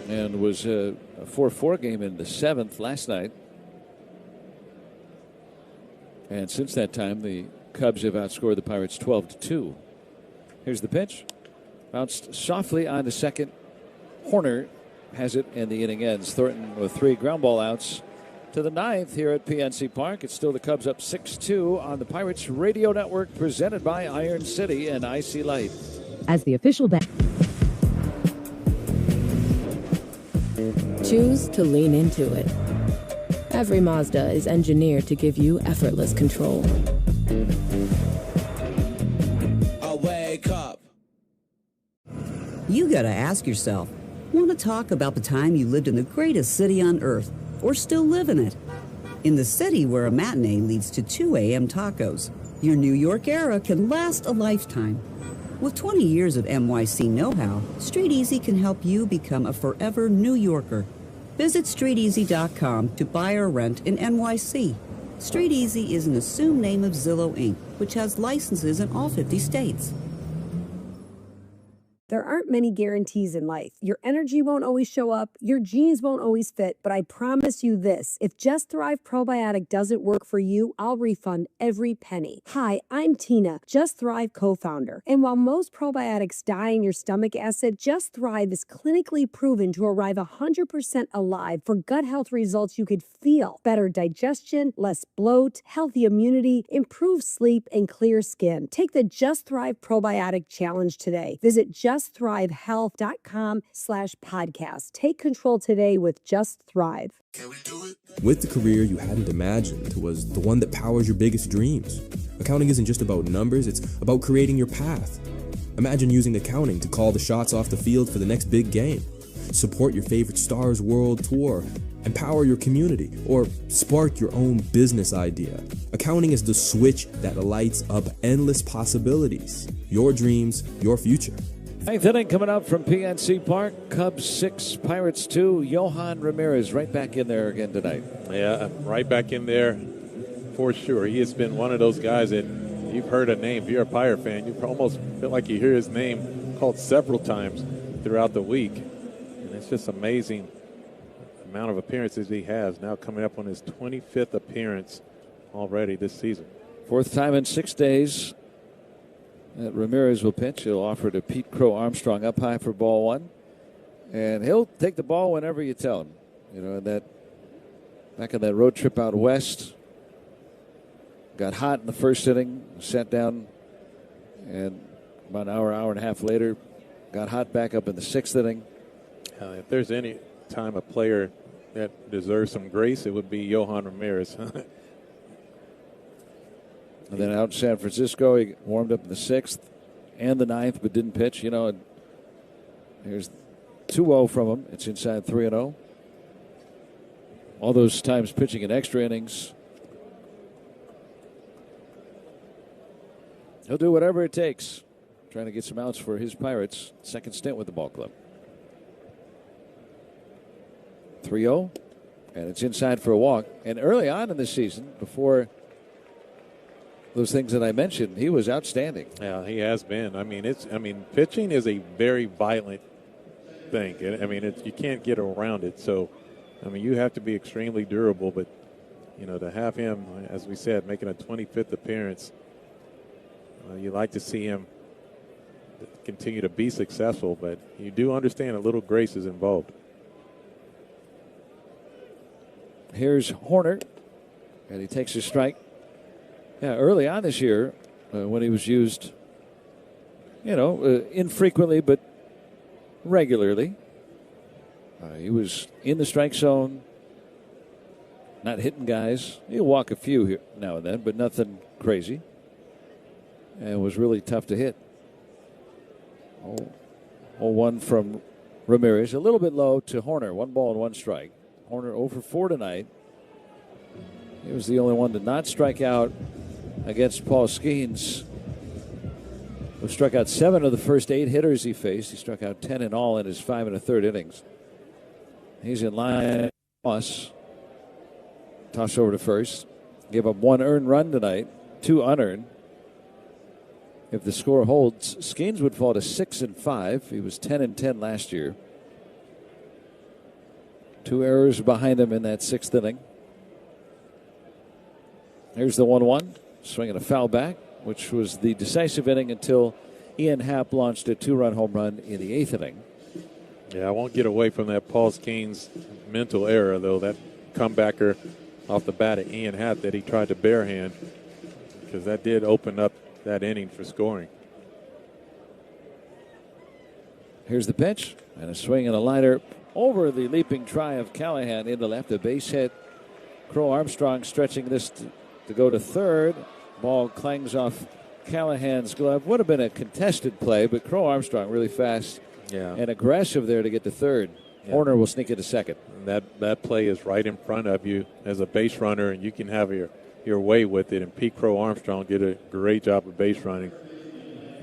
And was a 4-4 game in the 7th last night. And since that time, the Cubs have outscored the Pirates 12-2. Here's the pitch. Bounced softly on to second. Horner has it, and the inning ends. Thornton with 3 ground ball outs to the 9th here at PNC Park. It's still the Cubs up 6-2 on the Pirates Radio Network, presented by Iron City and IC Light. As the official choose to lean into it. Every Mazda is engineered to give you effortless control. I wake up. You gotta ask yourself, want to talk about the time you lived in the greatest city on earth, or still live in it? In the city where a matinee leads to 2 a.m. tacos, your New York era can last a lifetime. With 20 years of NYC know-how, Street Easy can help you become a forever New Yorker. Visit StreetEasy.com to buy or rent in NYC. Street Easy is an assumed name of Zillow Inc., which has licenses in all 50 states. There aren't many guarantees in life. Your energy won't always show up, your genes won't always fit, but I promise you this, if Just Thrive Probiotic doesn't work for you, I'll refund every penny. Hi, I'm Tina, Just Thrive co-founder. And while most probiotics die in your stomach acid, Just Thrive is clinically proven to arrive 100% alive for gut health results you could feel. Better digestion, less bloat, healthy immunity, improved sleep, and clear skin. Take the Just Thrive Probiotic Challenge today. Visit JustThriveHealth.com/podcast. Take control today with Just Thrive. With the career you hadn't imagined was the one that powers your biggest dreams. Accounting isn't just about numbers, it's about creating your path. Imagine using accounting to call the shots off the field for the next big game. Support your favorite star's world tour. Empower your community, or spark your own business idea. Accounting is the switch that lights up endless possibilities. Your dreams, your future. 9th inning coming up from PNC Park. Cubs 6, Pirates 2. Johan Ramirez right back in there again tonight. Yeah, right back in there for sure. He has been one of those guys that you've heard a name. If you're a Pirate fan, you almost feel like you hear his name called several times throughout the week. And it's just amazing the amount of appearances he has, now coming up on his 25th appearance already this season. 4th time in 6 days that Ramirez will pitch. He'll offer to Pete Crow Armstrong up high for ball 1. And he'll take the ball whenever you tell him. You know, that back on that road trip out west, got hot in the first inning, sat down, and about an hour and a half later, got hot back up in the 6th inning. If there's any time a player that deserves some grace, it would be Johan Ramirez. And then out in San Francisco, he warmed up in the 6th and the 9th, but didn't pitch. You know, here's 2-0 from him. It's inside 3-0. All those times pitching in extra innings. He'll do whatever it takes, trying to get some outs for his Pirates. Second stint with the ball club. 3-0, and it's inside for a walk. And early on in the season, before those things that I mentioned, he was outstanding. Yeah, he has been. I mean, pitching is a very violent thing. You can't get around it. So, you have to be extremely durable. But, to have him, as we said, making a 25th appearance, you like to see him continue to be successful. But you do understand a little grace is involved. Here's Horner, and he takes a strike. Yeah, early on this year, when he was used, infrequently but regularly, he was in the strike zone, not hitting guys. He'll walk a few here now and then, but nothing crazy. And was really tough to hit. 0-1 from Ramirez. A little bit low to Horner. 1 ball and 1 strike. Horner 0 for 4 tonight. He was the only one to not strike out against Paul Skeens, who struck out 7 of the first 8 hitters he faced. He struck out 10 in all in his 5 1/3 innings. He's in line. Toss over to first. Gave up 1 earned run tonight, 2 unearned. If the score holds, Skeens would fall to 6-5. He was 10-10 last year. 2 errors behind him in that 6th inning. Here's the 1-1. Swinging a foul back, which was the decisive inning until Ian Happ launched a 2-run home run in the 8th inning. Yeah, I won't get away from that Paul Skeens mental error, though. That comebacker off the bat of Ian Happ that he tried to barehand, because that did open up that inning for scoring. Here's the pitch, and a swing and a liner over the leaping try of Callahan into left. A base hit. Crow Armstrong stretching this to go to third. Ball clangs off Callahan's glove. Would have been a contested play, but Crow Armstrong really fast and aggressive there to get to third. Yeah. Horner will sneak into second. That play is right in front of you as a base runner, and you can have your way with it. And Pete Crow Armstrong did a great job of base running.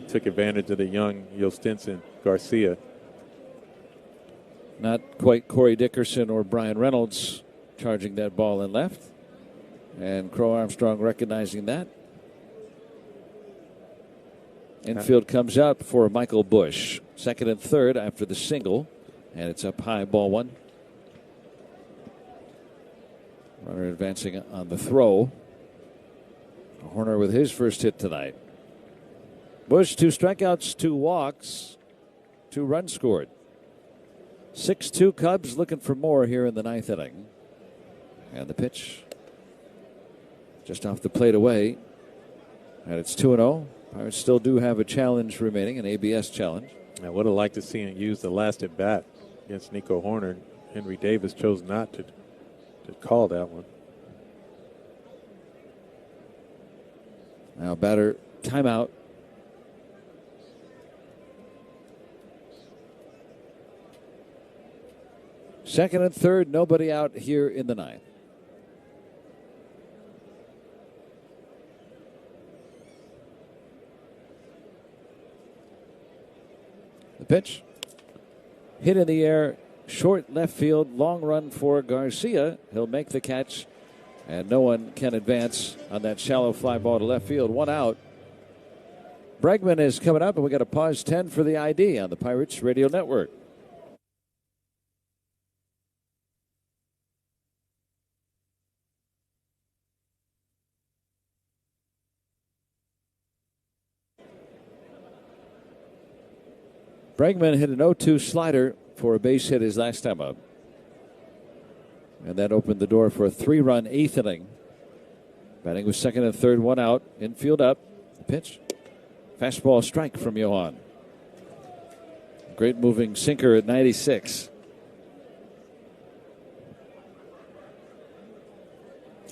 Took advantage of the young Yostinson Garcia. Not quite Corey Dickerson or Brian Reynolds charging that ball in left. And Crow Armstrong recognizing that. Infield comes out for Michael Bush. 2nd and 3rd after the single. And it's up high, ball 1. Runner advancing on the throw. Horner with his first hit tonight. Bush, 2 strikeouts, 2 walks, 2 runs scored. 6-2 Cubs looking for more here in the 9th inning. And the pitch just off the plate away. And it's 2-0. Pirates still do have a challenge remaining, an ABS challenge. I would have liked to see him use the last at bat against Nico Horner. Henry Davis chose not to call that one. Now batter timeout. Second and third, nobody out here in the 9th. The pitch. Hit in the air, short left field, long run for Garcia. He'll make the catch, and no one can advance on that shallow fly ball to left field. 1 out. Bregman is coming up, and we got a pause 10 for the ID on the Pirates Radio Network. Bregman hit an 0-2 slider for a base hit his last time up. And that opened the door for a 3-run 8th inning. Batting with 2nd and 3rd, 1 out. Infield up. The pitch. Fastball strike from Johan. Great moving sinker at 96.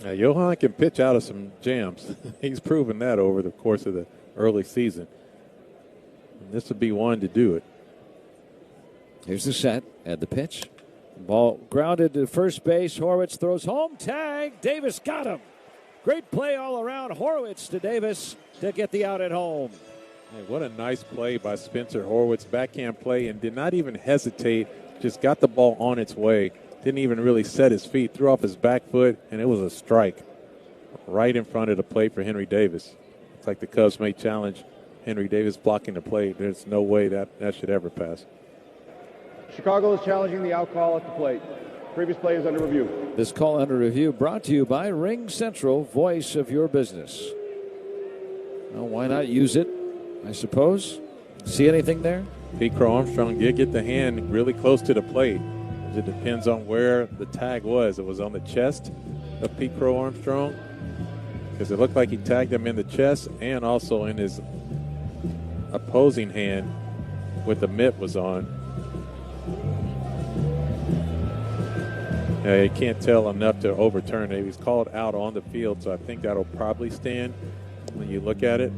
Johan can pitch out of some jams. He's proven that over the course of the early season. And this would be one to do it. Here's the set and the pitch. Ball grounded to first base. Horwitz throws home. Tag. Davis got him. Great play all around. Horwitz to Davis to get the out at home. Hey, what a nice play by Spencer Horwitz. Backhand play and did not even hesitate. Just got the ball on its way. Didn't even really set his feet. Threw off his back foot, and it was a strike right in front of the plate for Henry Davis. Looks like the Cubs may challenge Henry Davis blocking the plate. There's no way that should ever pass. Chicago is challenging the out call at the plate. Previous play is under review. This call under review brought to you by Ring Central, voice of your business. Well, why not use it, I suppose? See anything there? Pete Crow Armstrong did get the hand really close to the plate. It depends on where the tag was. It was on the chest of Pete Crow Armstrong, because it looked like he tagged him in the chest and also in his opposing hand with the mitt was on. You can't tell enough to overturn it. He was called out on the field, so I think that'll probably stand when you look at it.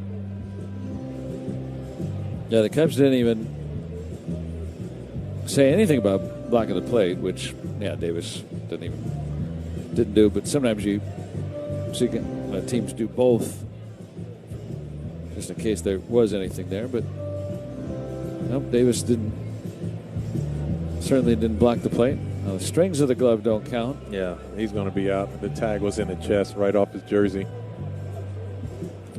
Yeah, the Cubs didn't even say anything about blocking the plate, which, yeah, Davis didn't do. But sometimes you see teams do both, just in case there was anything there. But nope, Davis certainly didn't block the plate. The strings of the glove don't count. Yeah, he's going to be out. The tag was in the chest right off his jersey.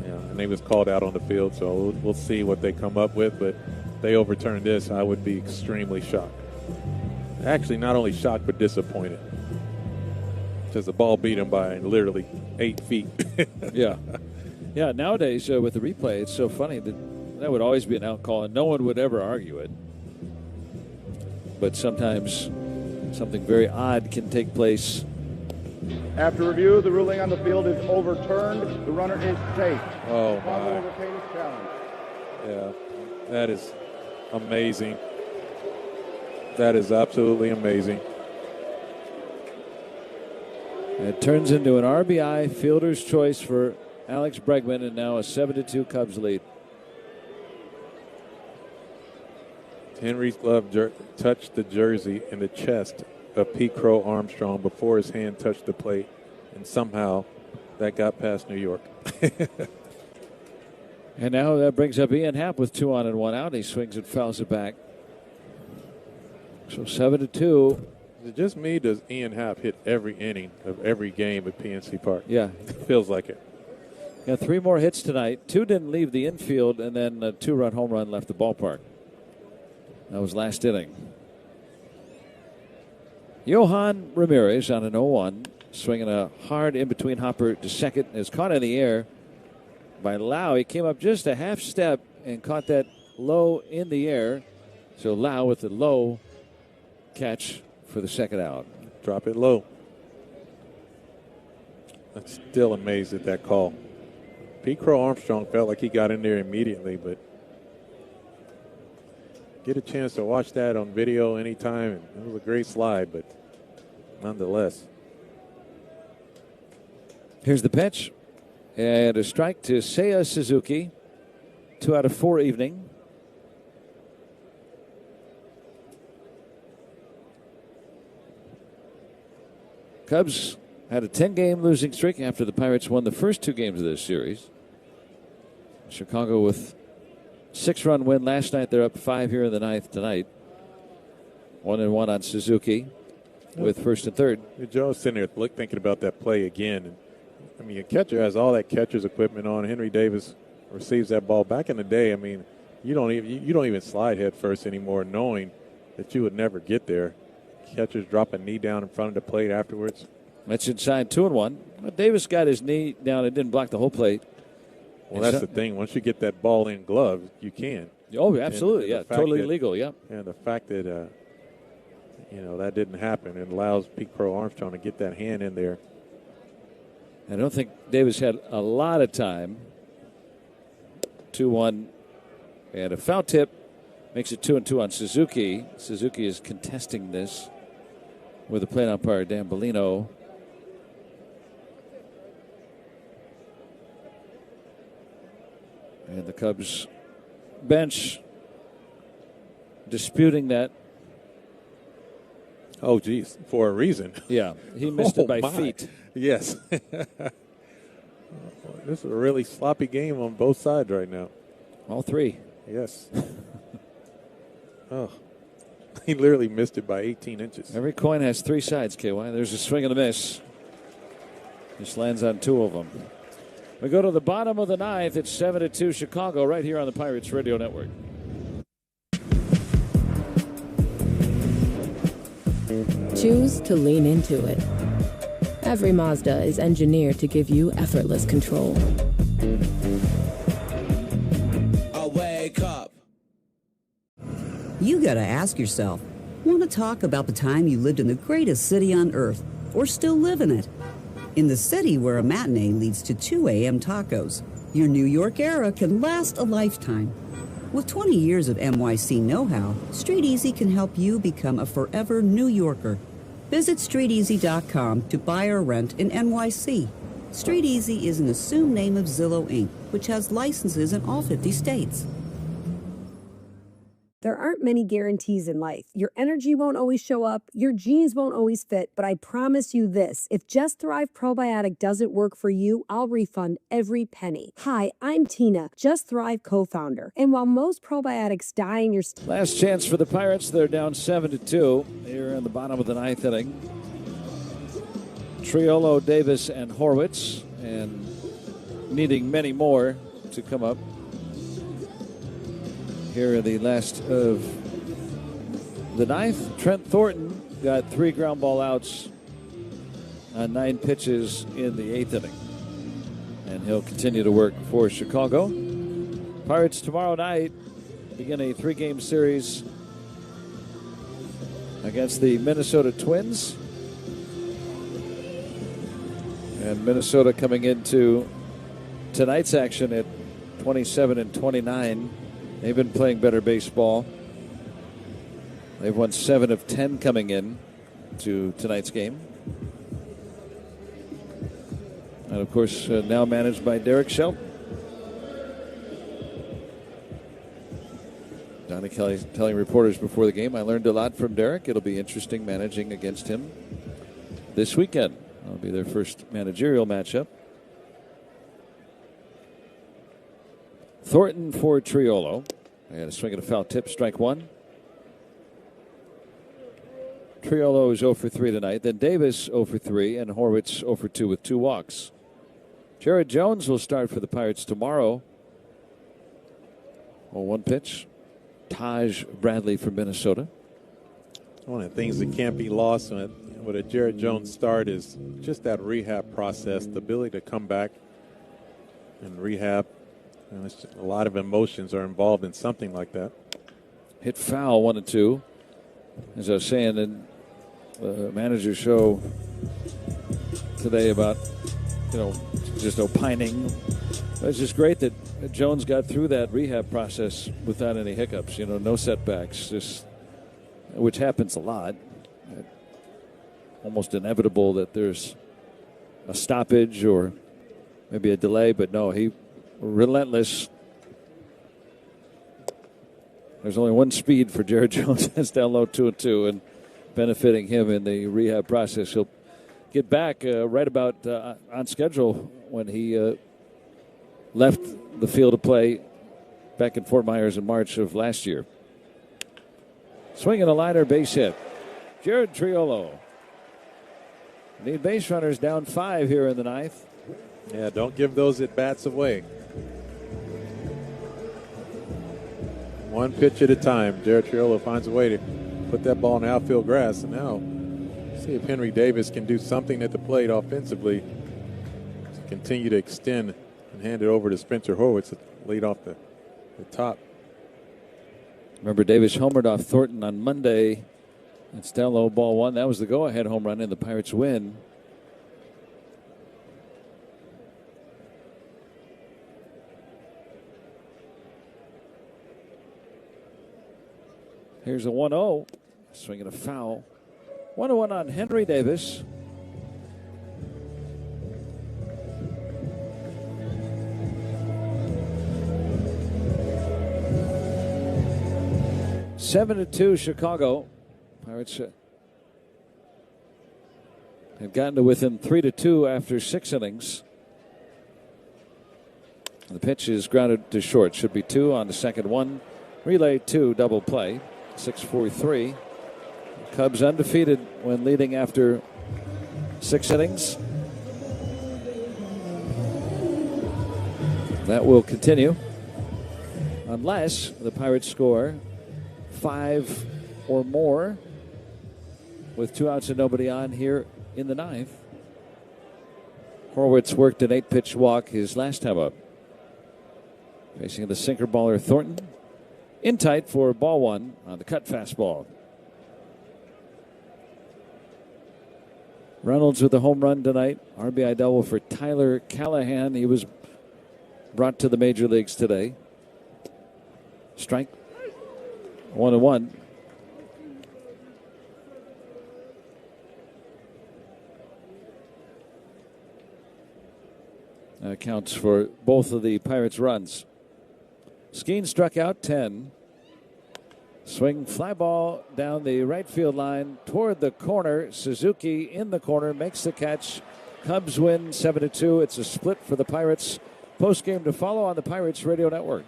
Yeah, and he was called out on the field, so we'll see what they come up with. But if they overturn this, I would be extremely shocked. Actually, not only shocked, but disappointed. Because the ball beat him by literally 8 feet. Yeah. Yeah, nowadays with the replay, it's so funny that would always be an out call, and no one would ever argue it. But sometimes something very odd can take place. After review, the ruling on the field is overturned. The runner is safe. Oh, Chicago my. will retain its challenge. Yeah, that is amazing. That is absolutely amazing. It turns into an RBI fielder's choice for Alex Bregman, and now a 7-2 Cubs lead. Henry's glove touched the jersey in the chest of Pete Crow Armstrong before his hand touched the plate, and somehow that got past New York. And now that brings up Ian Happ with 2 on and 1 out. He swings and fouls it back. So 7-2. Is it just me? Does Ian Happ hit every inning of every game at PNC Park? Yeah. It feels like it. Got 3 more hits tonight. 2 didn't leave the infield, and then a 2-run home run left the ballpark. That was last inning. Johan Ramirez on an 0-1, swinging a hard in between hopper to second, is caught in the air by Lau. He came up just a half step and caught that low in the air. So Lau with the low catch for the second out. Drop it low. I'm still amazed at that call. Pete Crow Armstrong felt like he got in there immediately, but get a chance to watch that on video anytime. It was a great slide, but nonetheless. Here's the pitch. And a strike to Seiya Suzuki. 2 out of 4 evening. Cubs had a 10-game losing streak after the Pirates won the first 2 games of this series. Chicago with 6-run win last night. They're up 5 here in the 9th tonight. 1-1 on Suzuki with first and third. Joe's sitting there thinking about that play again. I mean, a catcher has all that catcher's equipment on. Henry Davis receives that ball. Back in the day, I mean, you don't even slide head first anymore, knowing that you would never get there. Catchers drop a knee down in front of the plate afterwards. That's inside 2-1. But Davis got his knee down and didn't block the whole plate. Well, that's the thing. Once you get that ball in glove, you can. Oh, absolutely. Yeah, totally legal. Yeah. And the fact that that didn't happen, it allows Pete Crow Armstrong to get that hand in there. I don't think Davis had a lot of time. 2-1 and a foul tip makes it 2-2 on Suzuki. Suzuki is contesting this with the plate umpire Dan Bellino. And the Cubs bench disputing that. Oh, geez, for a reason. Yeah, he missed it by feet. Yes. This is a really sloppy game on both sides right now. All 3. Yes. Oh, he literally missed it by 18 inches. Every coin has 3 sides, KY. There's a swing and a miss. Just lands on 2 of them. We go to the bottom of the 9th. It's 7-2 Chicago right here on the Pirates Radio Network. Choose to lean into it. Every Mazda is engineered to give you effortless control. I wake up. You gotta ask yourself, Want to talk about the time you lived in the greatest city on earth, or still live in it? In the city where a matinee leads to 2 a.m. tacos, your New York era can last a lifetime. With 20 years of NYC know-how, Street Easy can help you become a forever New Yorker. Visit StreetEasy.com to buy or rent in NYC. Street Easy is an assumed name of Zillow Inc., which has licenses in all 50 states. There aren't many guarantees in life. Your energy won't always show up, your jeans won't always fit, but I promise you this, if Just Thrive Probiotic doesn't work for you, I'll refund every penny. Hi, I'm Tina, Just Thrive co-founder, and while most probiotics die in your... Last chance for the Pirates. They're down 7-2 here in the bottom of the ninth inning. Triolo, Davis, and Horwitz, and needing many more to come up here in the last of the ninth. Trent Thornton got 3 ground ball outs on 9 pitches in the 8th inning. And he'll continue to work for Chicago. Pirates tomorrow night begin a 3-game series against the Minnesota Twins. And Minnesota coming into tonight's action at 27-29. They've been playing better baseball. They've won 7 of 10 coming in to tonight's game. And, of course, now managed by Derek Shelton. Johnny Kelly telling reporters before the game, I learned a lot from Derek. It'll be interesting managing against him this weekend. That'll be their first managerial matchup. Thornton for Triolo. And a swing and a foul tip, strike 1. Triolo is 0 for 3 tonight. Then Davis 0 for 3 and Horwitz 0 for 2 with 2 walks. Jared Jones will start for the Pirates tomorrow. 1 pitch. Taj Bradley from Minnesota. One of the things that can't be lost with a Jared Jones start is just that rehab process, the ability to come back and rehab. A lot of emotions are involved in something like that. Hit foul 1-2. As I was saying in the manager show today about, just opining. It's just great that Jones got through that rehab process without any hiccups, no setbacks, which happens a lot. Almost inevitable that there's a stoppage or maybe a delay, but no, he relentless. There's only one speed for Jared Jones. That's down low 2-2 and benefiting him in the rehab process. He'll get back right about on schedule when he left the field of play back in Fort Myers in March of last year. Swinging a liner, base hit. Jared Triolo. Need base runners, down 5 here in the ninth. Yeah, don't give those at-bats away. 1 pitch at a time. Jared Triolo finds a way to put that ball in outfield grass. And now, see if Henry Davis can do something at the plate offensively to continue to extend and hand it over to Spencer Horwitz to lead off the top. Remember, Davis homered off Thornton on Monday. It's down low, ball 1. That was the go-ahead home run, and the Pirates win. Here's a 1-0. Swinging a foul. 1-1 on Henry Davis. Seven to 2 Chicago. Pirates have gotten to within 3-2 after 6 innings. The pitch is grounded to short. Should be 2 on the second one. Relay 2, double play. 6-4-3. Cubs undefeated when leading after 6 innings. That will continue unless the Pirates score 5 or more with 2 outs and nobody on here in the ninth. Horwitz worked an 8-pitch walk his last time up. Facing the sinker baller Thornton. In tight for ball 1 on the cut fastball. Reynolds with a home run tonight. RBI double for Tyler Callahan. He was brought to the major leagues today. Strike. 1-1. That accounts for both of the Pirates' runs. Skeen struck out 10. Swing fly ball down the right field line toward the corner. Suzuki in the corner makes the catch. Cubs win 7-2. It's a split for the Pirates. Post game to follow on the Pirates Radio Network.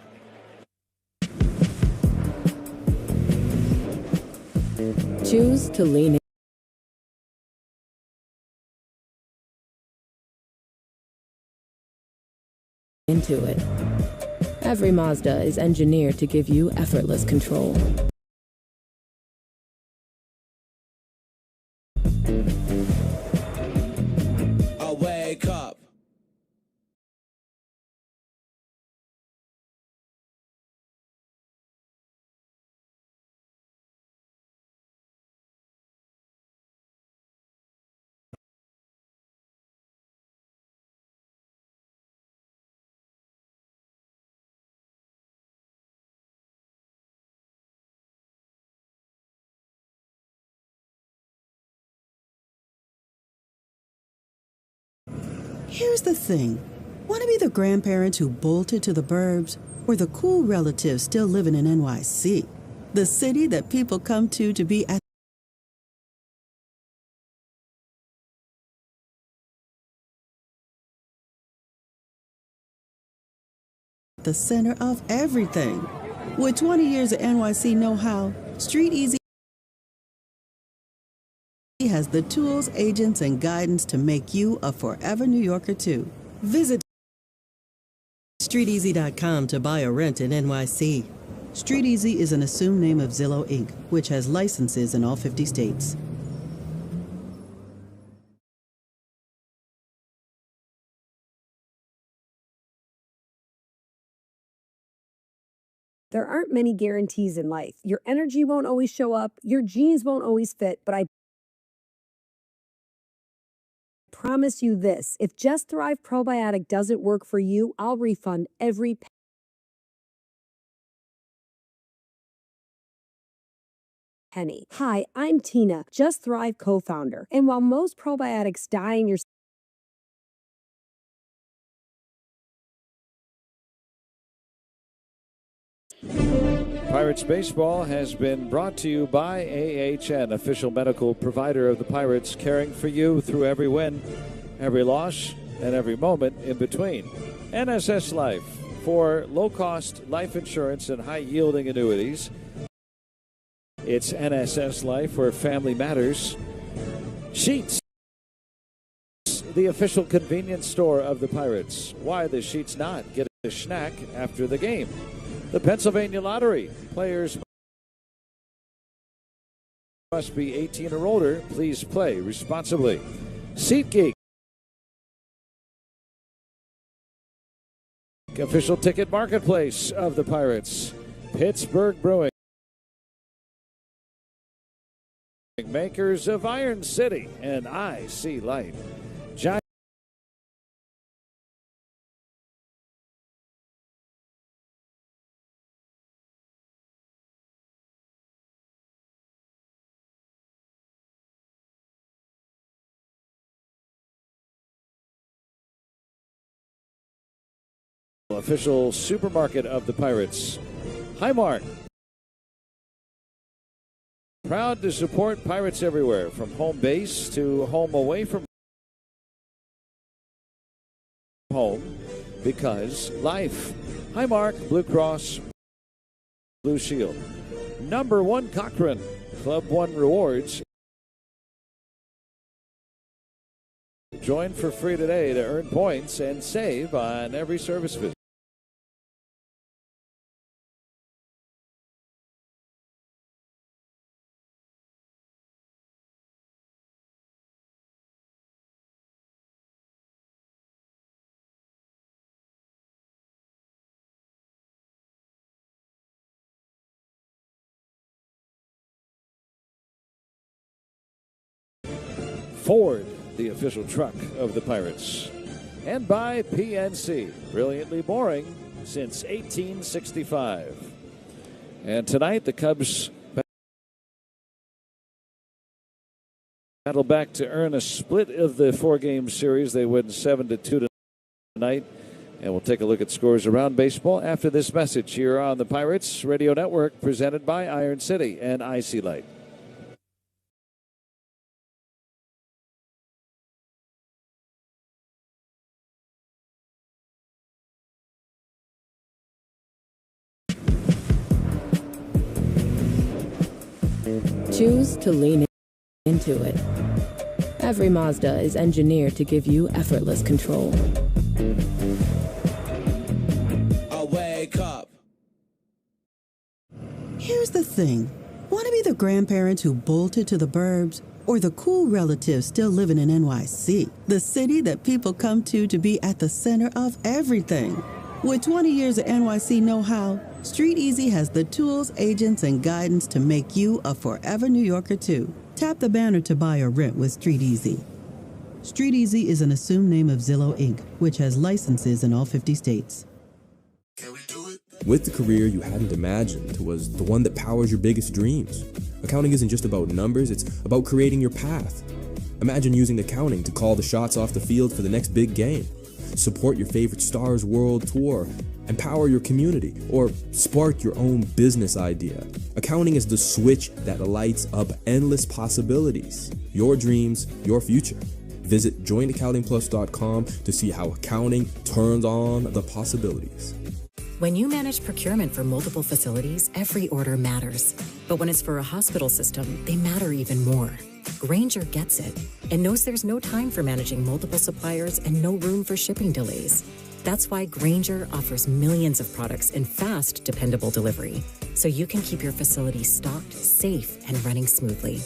Choose to lean into it. Every Mazda is engineered to give you effortless control. I wake up. Here's the thing. Want to be the grandparents who bolted to the burbs or the cool relatives still living in NYC? The city that people come to be at the center of everything. With 20 years of NYC know-how, Street Easy has the tools, agents, and guidance to make you a forever New Yorker too. Visit StreetEasy.com to buy or rent in NYC. Street Easy is an assumed name of Zillow Inc., which has licenses in all 50 states. There aren't many guarantees in life. Your energy won't always show up, your jeans won't always fit, but I promise you this. If Just Thrive Probiotic doesn't work for you, I'll refund every penny. Hi, I'm Tina, Just Thrive co-founder. And while most probiotics die in your Pirates baseball has been brought to you by AHN, official medical provider of the Pirates, caring for you through every win, every loss, and every moment in between. NSS Life, for low-cost life insurance and high-yielding annuities. It's NSS Life, where family matters. Sheets, the official convenience store of the Pirates. Why the Sheets not? Get a snack after the game. The Pennsylvania Lottery. Players must be 18 or older. Please play responsibly. SeatGeek, official ticket marketplace of the Pirates. Pittsburgh Brewing, makers of Iron City and I See Light. Official supermarket of the Pirates. MARQ, proud to support Pirates everywhere, from home base to home away from home, because life. MARQ, Blue Cross Blue Shield. Number 1 Cochrane, Club One Rewards. Join for free today to earn points and save on every service visit. Ford, the official truck of the Pirates. And by PNC, brilliantly boring since 1865. And tonight, the Cubs battle back to earn a split of the four-game series. They win 7-2 tonight. And we'll take a look at scores around baseball after this message here on the Pirates Radio Network, presented by Iron City and IC Light. Choose to lean into it. Every Mazda is engineered to give you effortless control. I wake up. Here's the thing. Want to be the grandparents who bolted to the burbs? Or the cool relatives still living in NYC? The city that people come to be at the center of everything. With 20 years of NYC know-how, Street Easy has the tools, agents, and guidance to make you a forever New Yorker, too. Tap the banner to buy or rent with Street Easy. Street Easy is an assumed name of Zillow, Inc., which has licenses in all 50 states. With the career you hadn't imagined was the one that powers your biggest dreams. Accounting isn't just about numbers, it's about creating your path. Imagine using accounting to call the shots off the field for the next big game. Support your favorite stars' world tour, empower your community, or spark your own business idea. Accounting is the switch that lights up endless possibilities. Your dreams, your future. Visit joinaccountingplus.com to see how accounting turns on the possibilities. When you manage procurement for multiple facilities, every order matters. But when it's for a hospital system, they matter even more. Grainger gets it and knows there's no time for managing multiple suppliers and no room for shipping delays. That's why Grainger offers millions of products in fast, dependable delivery, so you can keep your facility stocked, safe, and running smoothly.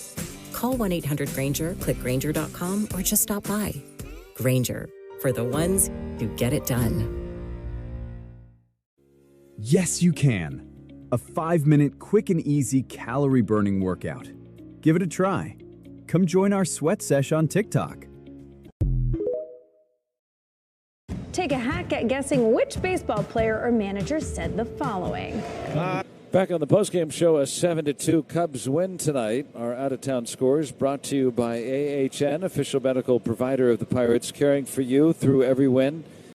Call 1-800-GRAINGER, click Grainger.com, or just stop by. Grainger, for the ones who get it done. Yes, you can. A 5-minute quick and easy calorie-burning workout. Give it a try. Come join our sweat sesh on TikTok. Take a hack at guessing which baseball player or manager said the following. Back on the postgame show, a 7-2 Cubs win tonight. Our out-of-town scores brought to you by AHN, official medical provider of the Pirates, caring for you through every win.